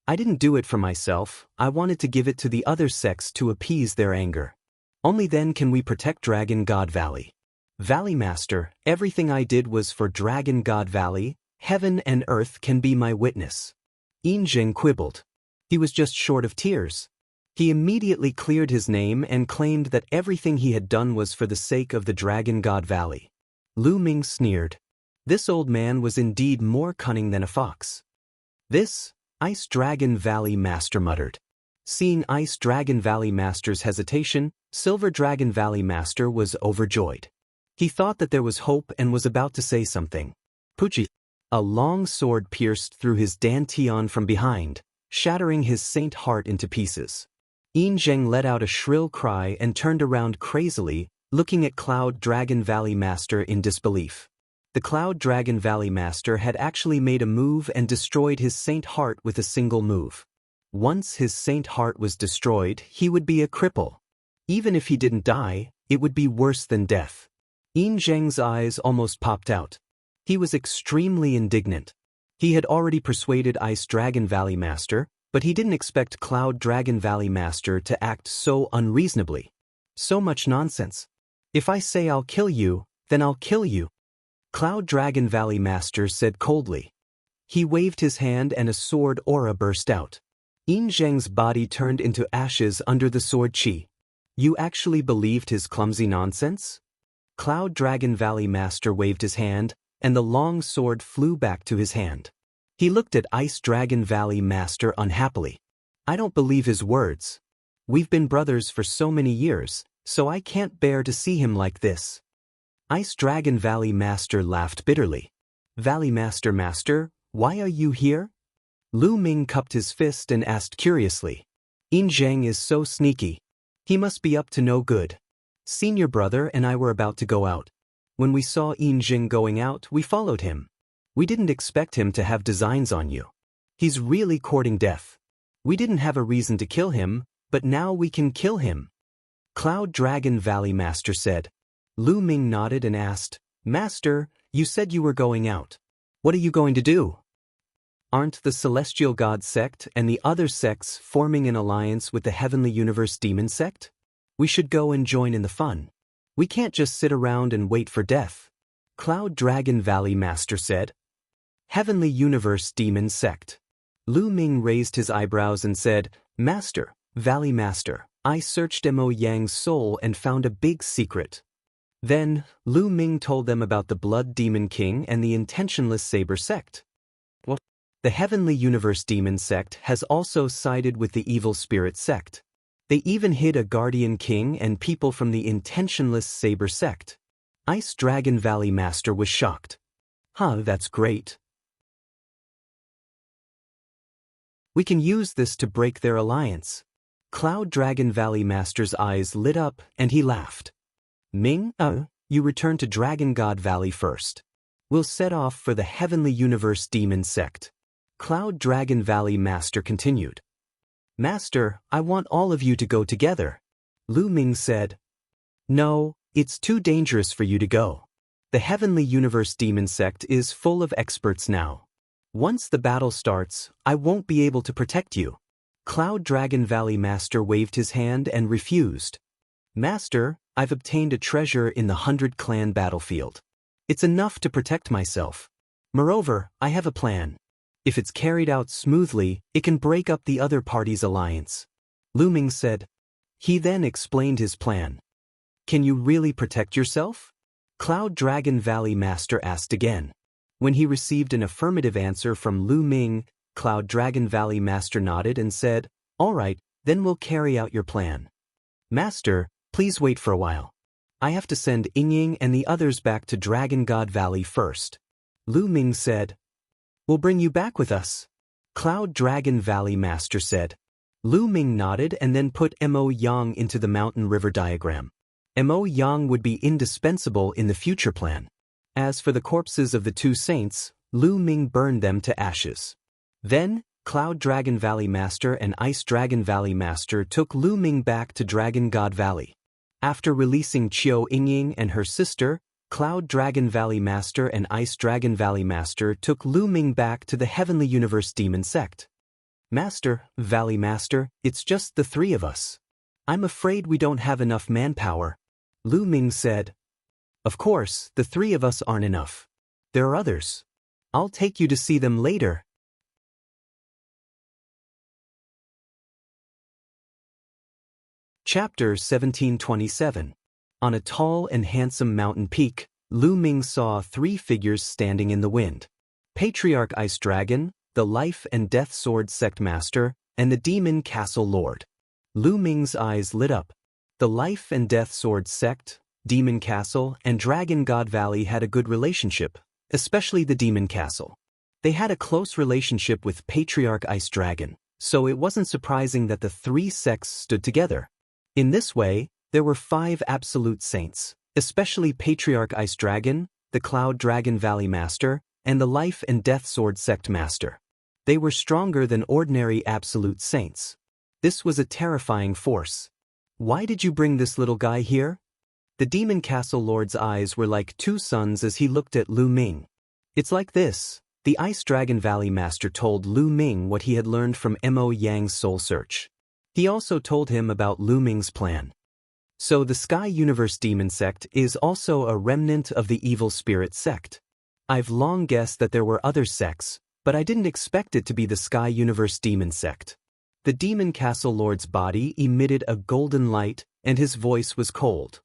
I didn't do it for myself, I wanted to give it to the other sects to appease their anger. Only then can we protect Dragon God Valley. Valley Master, everything I did was for Dragon God Valley, heaven and earth can be my witness. Yin Zheng quibbled. He was just short of tears. He immediately cleared his name and claimed that everything he had done was for the sake of the Dragon God Valley. Lu Ming sneered. This old man was indeed more cunning than a fox. This, Ice Dragon Valley Master muttered. Seeing Ice Dragon Valley Master's hesitation, Silver Dragon Valley Master was overjoyed. He thought that there was hope and was about to say something. Puchi. A long sword pierced through his dantian from behind, shattering his saint heart into pieces. Yin Zheng let out a shrill cry and turned around crazily, looking at Cloud Dragon Valley Master in disbelief. The Cloud Dragon Valley Master had actually made a move and destroyed his saint heart with a single move. Once his saint heart was destroyed, he would be a cripple. Even if he didn't die, it would be worse than death. Yin Zheng's eyes almost popped out. He was extremely indignant. He had already persuaded Ice Dragon Valley Master, but he didn't expect Cloud Dragon Valley Master to act so unreasonably. So much nonsense. If I say I'll kill you, then I'll kill you. Cloud Dragon Valley Master said coldly. He waved his hand and a sword aura burst out. Yin Zheng's body turned into ashes under the sword chi. You actually believed his clumsy nonsense? Cloud Dragon Valley Master waved his hand, and the long sword flew back to his hand. He looked at Ice Dragon Valley Master unhappily. I don't believe his words. We've been brothers for so many years, so I can't bear to see him like this. Ice Dragon Valley Master laughed bitterly. Valley Master, why are you here? Lu Ming cupped his fist and asked curiously. Yin Zheng is so sneaky. He must be up to no good. Senior brother and I were about to go out. When we saw Yin Zheng going out, we followed him. We didn't expect him to have designs on you. He's really courting death. We didn't have a reason to kill him, but now we can kill him. Cloud Dragon Valley Master said. Lu Ming nodded and asked, Master, you said you were going out. What are you going to do? Aren't the Celestial God Sect and the other sects forming an alliance with the Heavenly Universe Demon Sect? We should go and join in the fun. We can't just sit around and wait for death. Cloud Dragon Valley Master said. Heavenly Universe Demon Sect. Lu Ming raised his eyebrows and said, Master, Valley Master, I searched Mo Yang's soul and found a big secret. Then, Lu Ming told them about the Blood Demon King and the Intentionless Saber Sect. What? The Heavenly Universe Demon Sect has also sided with the Evil Spirit Sect. They even hid a Guardian King and people from the Intentionless Saber Sect. Ice Dragon Valley Master was shocked. That's great. We can use this to break their alliance. Cloud Dragon Valley Master's eyes lit up and he laughed. Ming, you return to Dragon God Valley first. We'll set off for the Heavenly Universe Demon Sect. Cloud Dragon Valley Master continued. Master, I want all of you to go together. Lu Ming said. No, it's too dangerous for you to go. The Heavenly Universe Demon Sect is full of experts now. Once the battle starts, I won't be able to protect you. Cloud Dragon Valley Master waved his hand and refused. Master, I've obtained a treasure in the 100 Clan battlefield. It's enough to protect myself. Moreover, I have a plan. If it's carried out smoothly, it can break up the other party's alliance. Lu Ming said. He then explained his plan. Can you really protect yourself? Cloud Dragon Valley Master asked again. When he received an affirmative answer from Lu Ming, Cloud Dragon Valley Master nodded and said, All right, then we'll carry out your plan. Master, please wait for a while. I have to send Yingying and the others back to Dragon God Valley first. Lu Ming said. We'll bring you back with us. Cloud Dragon Valley Master said. Lu Ming nodded and then put Mo Yang into the mountain river diagram. Mo Yang would be indispensable in the future plan. As for the corpses of the two saints, Lu Ming burned them to ashes. Then, Cloud Dragon Valley Master and Ice Dragon Valley Master took Lu Ming back to Dragon God Valley. After releasing Qiu Yingying and her sister, Cloud Dragon Valley Master and Ice Dragon Valley Master took Lu Ming back to the Heavenly Universe Demon Sect. Master, Valley Master, it's just the three of us. I'm afraid we don't have enough manpower. Lu Ming said. Of course, the three of us aren't enough. There are others. I'll take you to see them later. Chapter 1727. On a tall and handsome mountain peak, Lu Ming saw 3 figures standing in the wind. Patriarch Ice Dragon, the Life and Death Sword Sect Master, and the Demon Castle Lord. Lu Ming's eyes lit up. The Life and Death Sword Sect, Demon Castle, and Dragon God Valley had a good relationship, especially the Demon Castle. They had a close relationship with Patriarch Ice Dragon, so it wasn't surprising that the 3 sects stood together. In this way, there were 5 absolute saints, especially Patriarch Ice Dragon, the Cloud Dragon Valley Master, and the Life and Death Sword Sect Master. They were stronger than ordinary absolute saints. This was a terrifying force. Why did you bring this little guy here? The Demon Castle Lord's eyes were like 2 suns as he looked at Lu Ming. It's like this. The Ice Dragon Valley Master told Lu Ming what he had learned from Mo Yang's soul search. He also told him about Lu Ming's plan. So the Sky Universe Demon Sect is also a remnant of the Evil Spirit Sect. I've long guessed that there were other sects, but I didn't expect it to be the Sky Universe Demon Sect. The Demon Castle Lord's body emitted a golden light, and his voice was cold.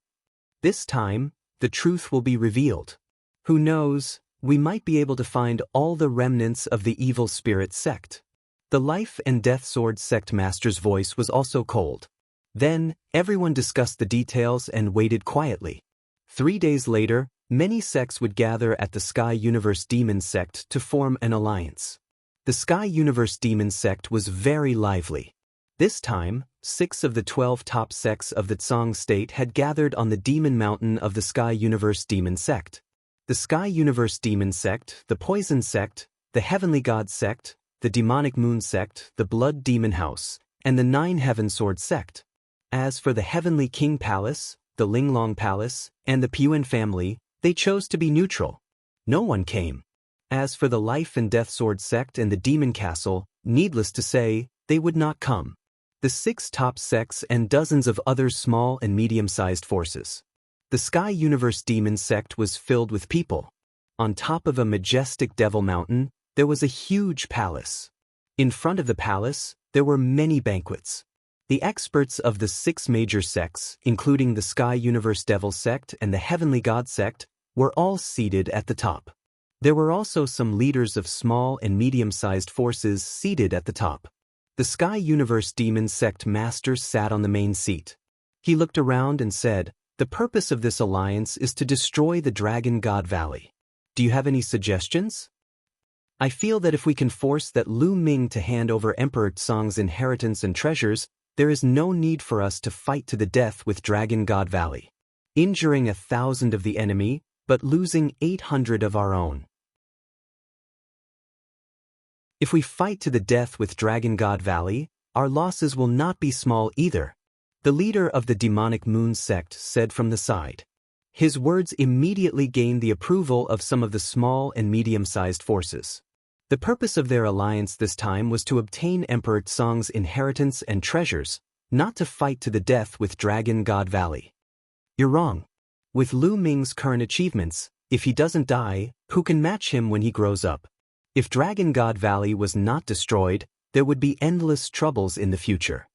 This time, the truth will be revealed. Who knows, we might be able to find all the remnants of the Evil Spirit Sect. The Life and Death Sword Sect Master's voice was also cold. Then, everyone discussed the details and waited quietly. 3 days later, many sects would gather at the Sky Universe Demon Sect to form an alliance. The Sky Universe Demon Sect was very lively. This time, 6 of the 12 top sects of the Tsang State had gathered on the Demon Mountain of the Sky Universe Demon Sect. The Sky Universe Demon Sect, the Poison Sect, the Heavenly God Sect, the Demonic Moon Sect, the Blood Demon House, and the 9 Heaven Sword Sect. As for the Heavenly King Palace, the Linglong Palace, and the Piyuan family, they chose to be neutral. No one came. As for the Life and Death Sword Sect and the Demon Castle, needless to say, they would not come. The 6 top sects and dozens of other small and medium-sized forces. The Sky Universe Demon Sect was filled with people. On top of a majestic Devil Mountain, there was a huge palace. In front of the palace, there were many banquets. The experts of the 6 major sects, including the Sky Universe Devil Sect and the Heavenly God Sect, were all seated at the top. There were also some leaders of small and medium-sized forces seated at the top. The Sky Universe Demon Sect Master sat on the main seat. He looked around and said, "The purpose of this alliance is to destroy the Dragon God Valley. Do you have any suggestions? I feel that if we can force that Lu Ming to hand over Emperor Tsang's inheritance and treasures, there is no need for us to fight to the death with Dragon God Valley, injuring 1,000 of the enemy, but losing 800 of our own. If we fight to the death with Dragon God Valley, our losses will not be small either," the leader of the Demonic Moon Sect said from the side. His words immediately gained the approval of some of the small and medium-sized forces. The purpose of their alliance this time was to obtain Emperor Tsang's inheritance and treasures, not to fight to the death with Dragon God Valley. You're wrong. With Lu Ming's current achievements, if he doesn't die, who can match him when he grows up? If Dragon God Valley was not destroyed, there would be endless troubles in the future.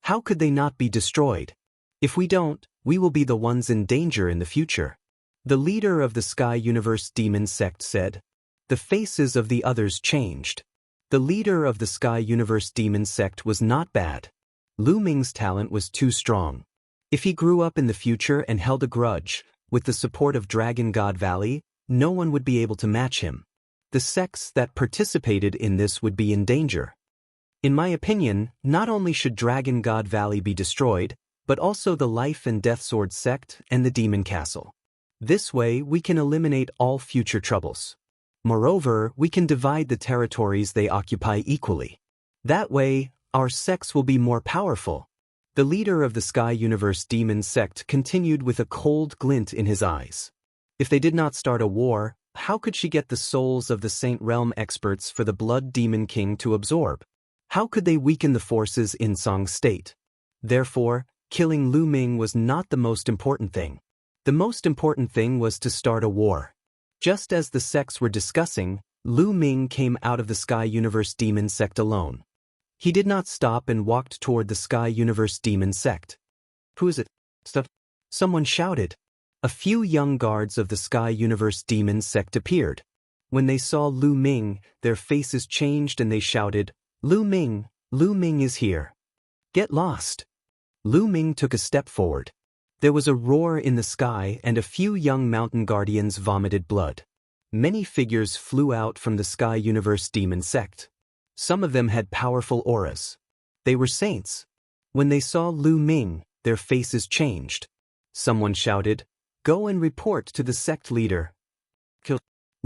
How could they not be destroyed? If we don't, we will be the ones in danger in the future. The leader of the Sky Universe Demon Sect said. The faces of the others changed. The leader of the Sky Universe Demon Sect was not bad. Lu Ming's talent was too strong. If he grew up in the future and held a grudge, with the support of Dragon God Valley, no one would be able to match him. The sects that participated in this would be in danger. In my opinion, not only should Dragon God Valley be destroyed, but also the Life and Death Sword Sect and the Demon Castle. This way we can eliminate all future troubles. Moreover, we can divide the territories they occupy equally. That way, our sects will be more powerful. The leader of the Sky Universe Demon Sect continued with a cold glint in his eyes. If they did not start a war, how could she get the souls of the Saint Realm experts for the Blood Demon King to absorb? How could they weaken the forces in Tsang State? Therefore, killing Lu Ming was not the most important thing. The most important thing was to start a war. Just as the sects were discussing, Lu Ming came out of the Sky Universe Demon Sect alone. He did not stop and walked toward the Sky Universe Demon Sect. Who is it? Stuff. Someone shouted. A few young guards of the Sky Universe Demon sect appeared. When they saw Lu Ming, their faces changed and they shouted, Lu Ming is here. Get lost. Lu Ming took a step forward. There was a roar in the sky and a few young mountain guardians vomited blood. Many figures flew out from the Sky Universe Demon sect. Some of them had powerful auras. They were saints. When they saw Lu Ming, their faces changed. Someone shouted, Go and report to the sect leader.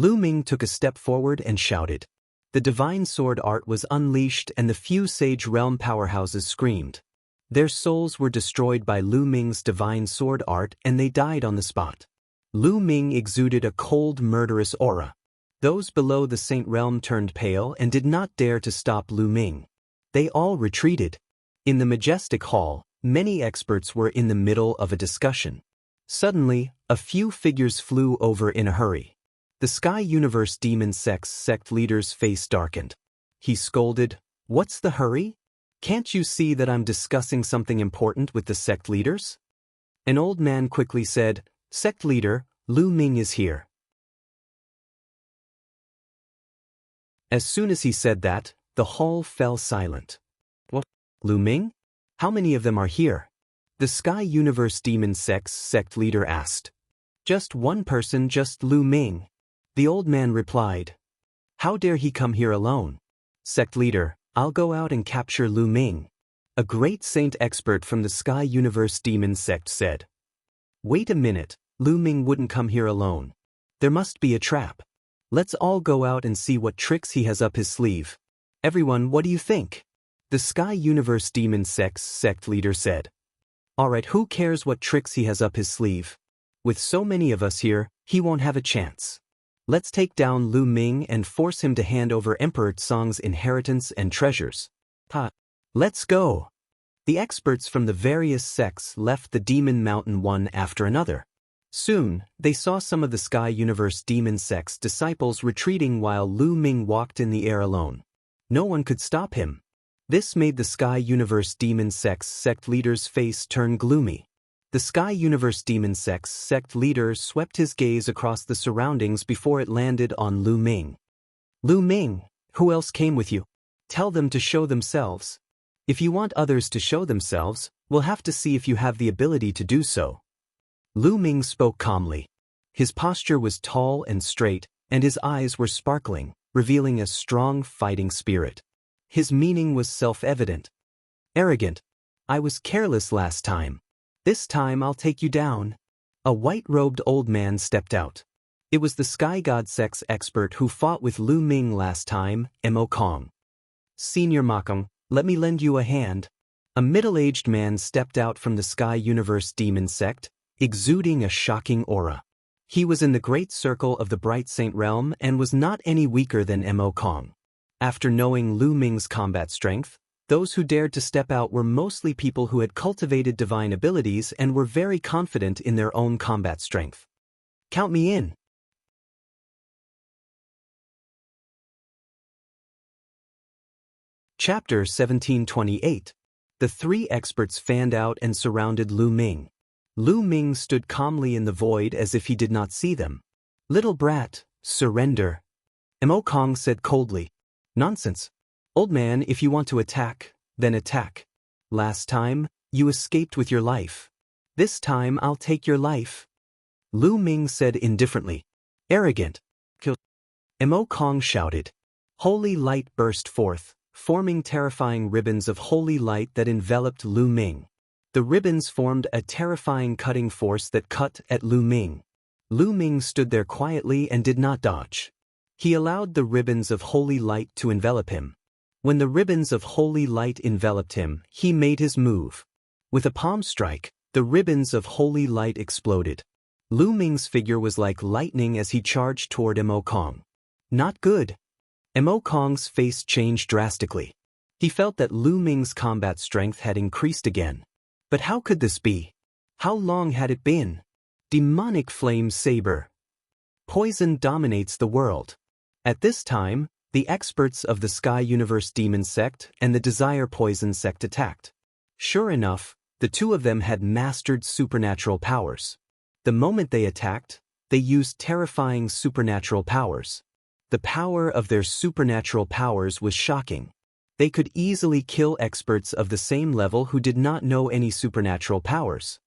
Lu Ming took a step forward and shouted. The divine sword art was unleashed and the few sage realm powerhouses screamed. Their souls were destroyed by Lu Ming's divine sword art and they died on the spot. Lu Ming exuded a cold, murderous aura. Those below the Saint Realm turned pale and did not dare to stop Lu Ming. They all retreated. In the majestic hall, many experts were in the middle of a discussion. Suddenly, a few figures flew over in a hurry. The Sky Universe Demon sect leader's face darkened. He scolded, What's the hurry? Can't you see that I'm discussing something important with the sect leaders? An old man quickly said, Sect leader, Lu Ming is here. As soon as he said that, the hall fell silent. What? Lu Ming? How many of them are here? The Sky Universe Demon sect leader asked. Just one person, just Lu Ming. The old man replied. How dare he come here alone? Sect leader, I'll go out and capture Lu Ming. A great saint expert from the Sky Universe Demon sect said. Wait a minute, Lu Ming wouldn't come here alone. There must be a trap. Let's all go out and see what tricks he has up his sleeve. Everyone, what do you think? The Sky Universe Demon sect leader said. Alright, who cares what tricks he has up his sleeve? With so many of us here, he won't have a chance. Let's take down Lu Ming and force him to hand over Emperor Tsang's inheritance and treasures. Let's go. The experts from the various sects left the Demon Mountain one after another. Soon, they saw some of the Sky Universe Demon sect's disciples retreating while Lu Ming walked in the air alone. No one could stop him. This made the Sky Universe Demon sect leader's face turn gloomy. The Sky Universe Demon sect leader swept his gaze across the surroundings before it landed on Lu Ming. Lu Ming, who else came with you? Tell them to show themselves. If you want others to show themselves, we'll have to see if you have the ability to do so. Lu Ming spoke calmly. His posture was tall and straight, and his eyes were sparkling, revealing a strong fighting spirit. His meaning was self-evident. Arrogant. I was careless last time. This time I'll take you down. A white-robed old man stepped out. It was the Sky God Sect's expert who fought with Lu Ming last time, Mo Kong. Senior Makong, let me lend you a hand. A middle-aged man stepped out from the Sky Universe Demon sect, exuding a shocking aura. He was in the great circle of the Bright Saint Realm and was not any weaker than Mo Kong. After knowing Lu Ming's combat strength, those who dared to step out were mostly people who had cultivated divine abilities and were very confident in their own combat strength. Count me in. Chapter 1728. The three experts fanned out and surrounded Lu Ming. Lu Ming stood calmly in the void as if he did not see them. Little brat, surrender. Mo Kong said coldly. Nonsense. Old man, if you want to attack, then attack. Last time, you escaped with your life. This time I'll take your life. Lu Ming said indifferently. Arrogant. Kill. Mo Kong shouted. Holy light burst forth, forming terrifying ribbons of holy light that enveloped Lu Ming. The ribbons formed a terrifying cutting force that cut at Lu Ming. Lu Ming stood there quietly and did not dodge. He allowed the ribbons of holy light to envelop him. When the ribbons of holy light enveloped him, he made his move. With a palm strike, the ribbons of holy light exploded. Lu Ming's figure was like lightning as he charged toward Mo Kong. Not good. Mo Kong's face changed drastically. He felt that Lu Ming's combat strength had increased again. But how could this be? How long had it been? Demonic flame saber. Poison dominates the world. At this time, the experts of the Sky Universe Demon sect and the Desire Poison sect attacked. Sure enough, The two of them had mastered supernatural powers. The moment they attacked, they used terrifying supernatural powers. The power of their supernatural powers was shocking. They could easily kill experts of the same level who did not know any supernatural powers.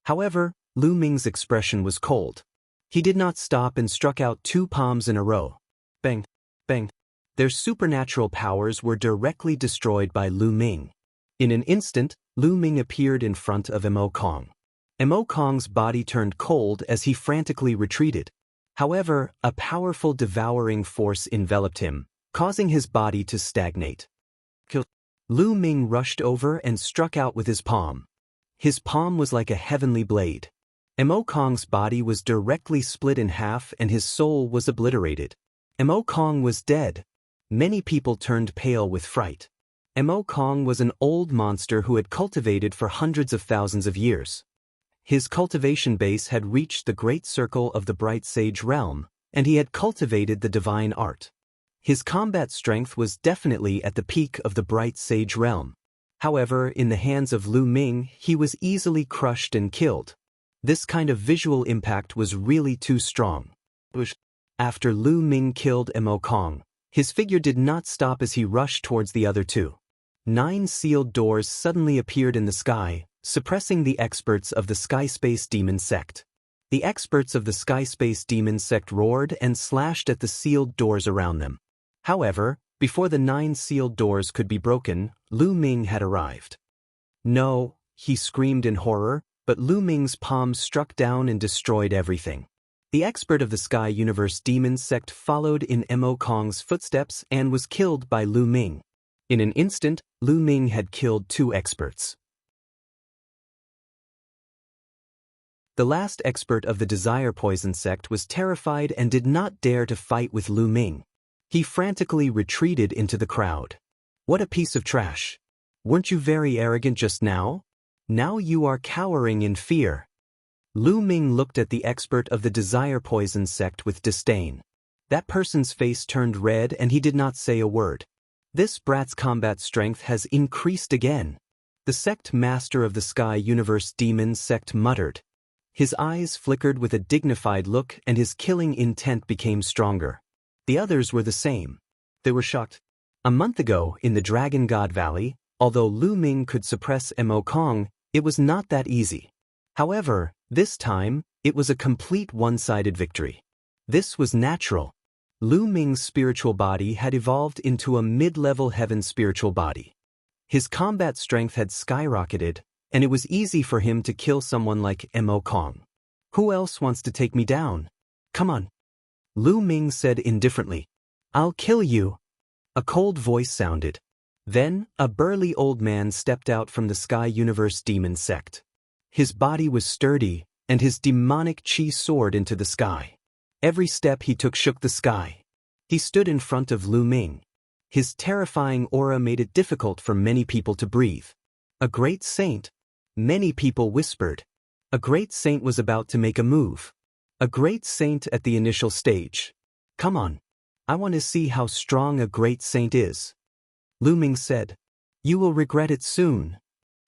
However, Lu Ming's expression was cold. He did not stop and struck out 2 palms in a row. Bang, bang. Their supernatural powers were directly destroyed by Lu Ming. In an instant, Lu Ming appeared in front of Mo Kong. Mo Kong's body turned cold as he frantically retreated. However, a powerful devouring force enveloped him, causing his body to stagnate. Lu Ming rushed over and struck out with his palm. His palm was like a heavenly blade. Mo Kong's body was directly split in half and his soul was obliterated. Mo Kong was dead. Many people turned pale with fright. Mo Kong was an old monster who had cultivated for hundreds of thousands of years. His cultivation base had reached the great circle of the bright sage realm, and he had cultivated the divine art. His combat strength was definitely at the peak of the bright sage realm. However, in the hands of Lu Ming, he was easily crushed and killed. This kind of visual impact was really too strong. After Lu Ming killed Mo Kong, his figure did not stop as he rushed towards the other two. 9 sealed doors suddenly appeared in the sky, suppressing the experts of the Sky-Space Demon sect. The experts of the Sky-Space Demon sect roared and slashed at the sealed doors around them. However, before the 9 sealed doors could be broken, Lu Ming had arrived. No, he screamed in horror, but Lu Ming's palm struck down and destroyed everything. The expert of the Sky Universe Demon sect followed in Mo Kong's footsteps and was killed by Lu Ming. In an instant, Lu Ming had killed 2 experts. The last expert of the Desire Poison sect was terrified and did not dare to fight with Lu Ming. He frantically retreated into the crowd. What a piece of trash. Weren't you very arrogant just now? Now you are cowering in fear. Lu Ming looked at the expert of the Desire Poison sect with disdain. That person's face turned red and he did not say a word. This brat's combat strength has increased again. The sect master of the Sky Universe Demon sect muttered. His eyes flickered with a dignified look and his killing intent became stronger. The others were the same. They were shocked. A month ago, in the Dragon God Valley, although Lu Ming could suppress Mo Kong, it was not that easy. However, this time, it was a complete one-sided victory. This was natural. Lu Ming's spiritual body had evolved into a mid-level heaven spiritual body. His combat strength had skyrocketed, and it was easy for him to kill someone like Mo Kong. Who else wants to take me down? Come on. Lu Ming said indifferently. I'll kill you. A cold voice sounded. Then, a burly old man stepped out from the Sky Universe Demon sect. His body was sturdy, and his demonic chi soared into the sky. Every step he took shook the sky. He stood in front of Lu Ming. His terrifying aura made it difficult for many people to breathe. A great saint. Many people whispered. A great saint was about to make a move. A great saint at the initial stage. Come on. I want to see how strong a great saint is. Lu Ming said. You will regret it soon.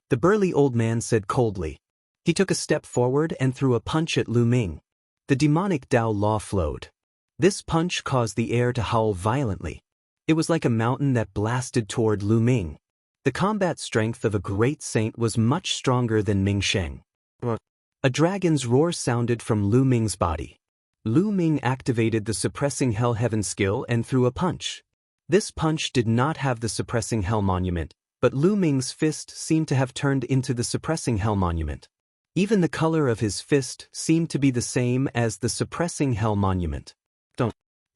The burly old man said coldly. He took a step forward and threw a punch at Lu Ming. The demonic Tao law flowed. This punch caused the air to howl violently. It was like a mountain that blasted toward Lu Ming. The combat strength of a great saint was much stronger than Ming Sheng. A dragon's roar sounded from Lu Ming's body. Lu Ming activated the Suppressing Hell Heaven skill and threw a punch. This punch did not have the Suppressing Hell monument, but Lu Ming's fist seemed to have turned into the Suppressing Hell monument. Even the color of his fist seemed to be the same as the Suppressing Hell monument.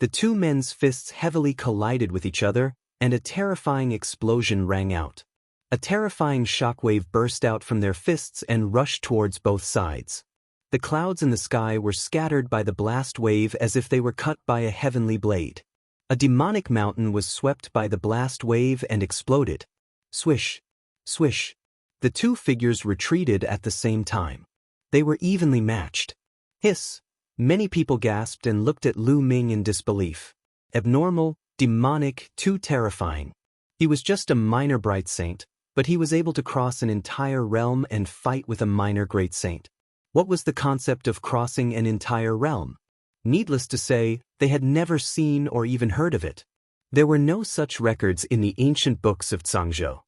The two men's fists heavily collided with each other, and a terrifying explosion rang out. A terrifying shockwave burst out from their fists and rushed towards both sides. The clouds in the sky were scattered by the blast wave as if they were cut by a heavenly blade. A demonic mountain was swept by the blast wave and exploded. Swish, swish. The two figures retreated at the same time. They were evenly matched. Hiss. Many people gasped and looked at Lu Ming in disbelief. Abnormal, demonic, too terrifying. He was just a minor bright saint, but he was able to cross an entire realm and fight with a minor great saint. What was the concept of crossing an entire realm? Needless to say, they had never seen or even heard of it. There were no such records in the ancient books of Zhangzhou.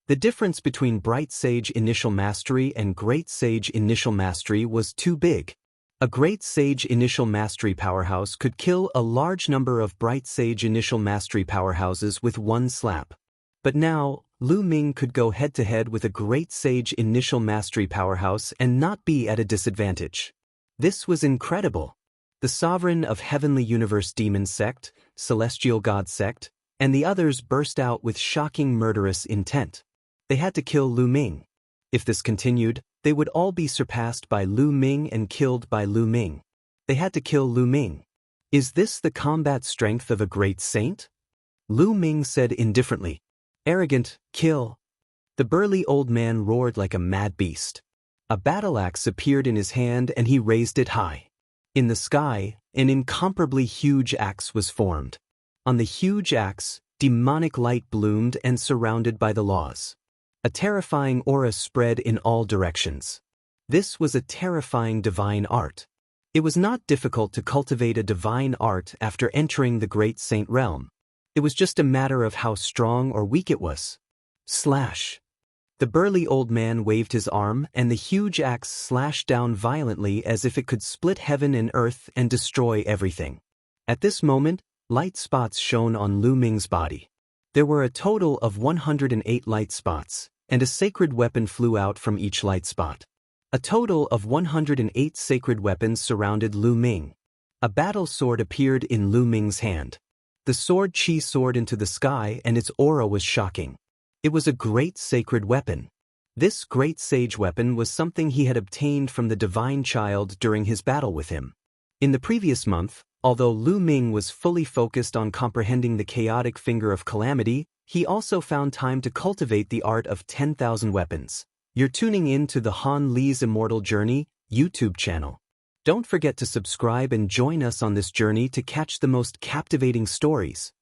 The difference between Bright Sage Initial Mastery and Great Sage Initial Mastery was too big. A Great Sage Initial Mastery powerhouse could kill a large number of Bright Sage Initial Mastery powerhouses with one slap. But now, Lu Ming could go head-to-head with a Great Sage Initial Mastery powerhouse and not be at a disadvantage. This was incredible. The sovereign of Heavenly Universe Demon Sect, Celestial God Sect, and the others burst out with shocking murderous intent. They had to kill Lu Ming. If this continued, they would all be surpassed by Lu Ming and killed by Lu Ming. They had to kill Lu Ming. Is this the combat strength of a great saint? Lu Ming said indifferently. Arrogant, kill. The burly old man roared like a mad beast. A battle axe appeared in his hand and he raised it high. In the sky, an incomparably huge axe was formed. On the huge axe, demonic light bloomed and surrounded by the laws. A terrifying aura spread in all directions. This was a terrifying divine art. It was not difficult to cultivate a divine art after entering the Great Saint realm. It was just a matter of how strong or weak it was. Slash. The burly old man waved his arm and the huge axe slashed down violently as if it could split heaven and earth and destroy everything. At this moment, light spots shone on Lu Ming's body. There were a total of 108 light spots, and a sacred weapon flew out from each light spot. A total of 108 sacred weapons surrounded Lu Ming. A battle sword appeared in Lu Ming's hand. The sword Qi soared into the sky and its aura was shocking. It was a great sacred weapon. This great sage weapon was something he had obtained from the divine child during his battle with him. In the previous month, although Lu Ming was fully focused on comprehending the chaotic finger of calamity, he also found time to cultivate the art of 10,000 weapons. You're tuning in to the Han Li's Immortal Journey YouTube channel. Don't forget to subscribe and join us on this journey to catch the most captivating stories.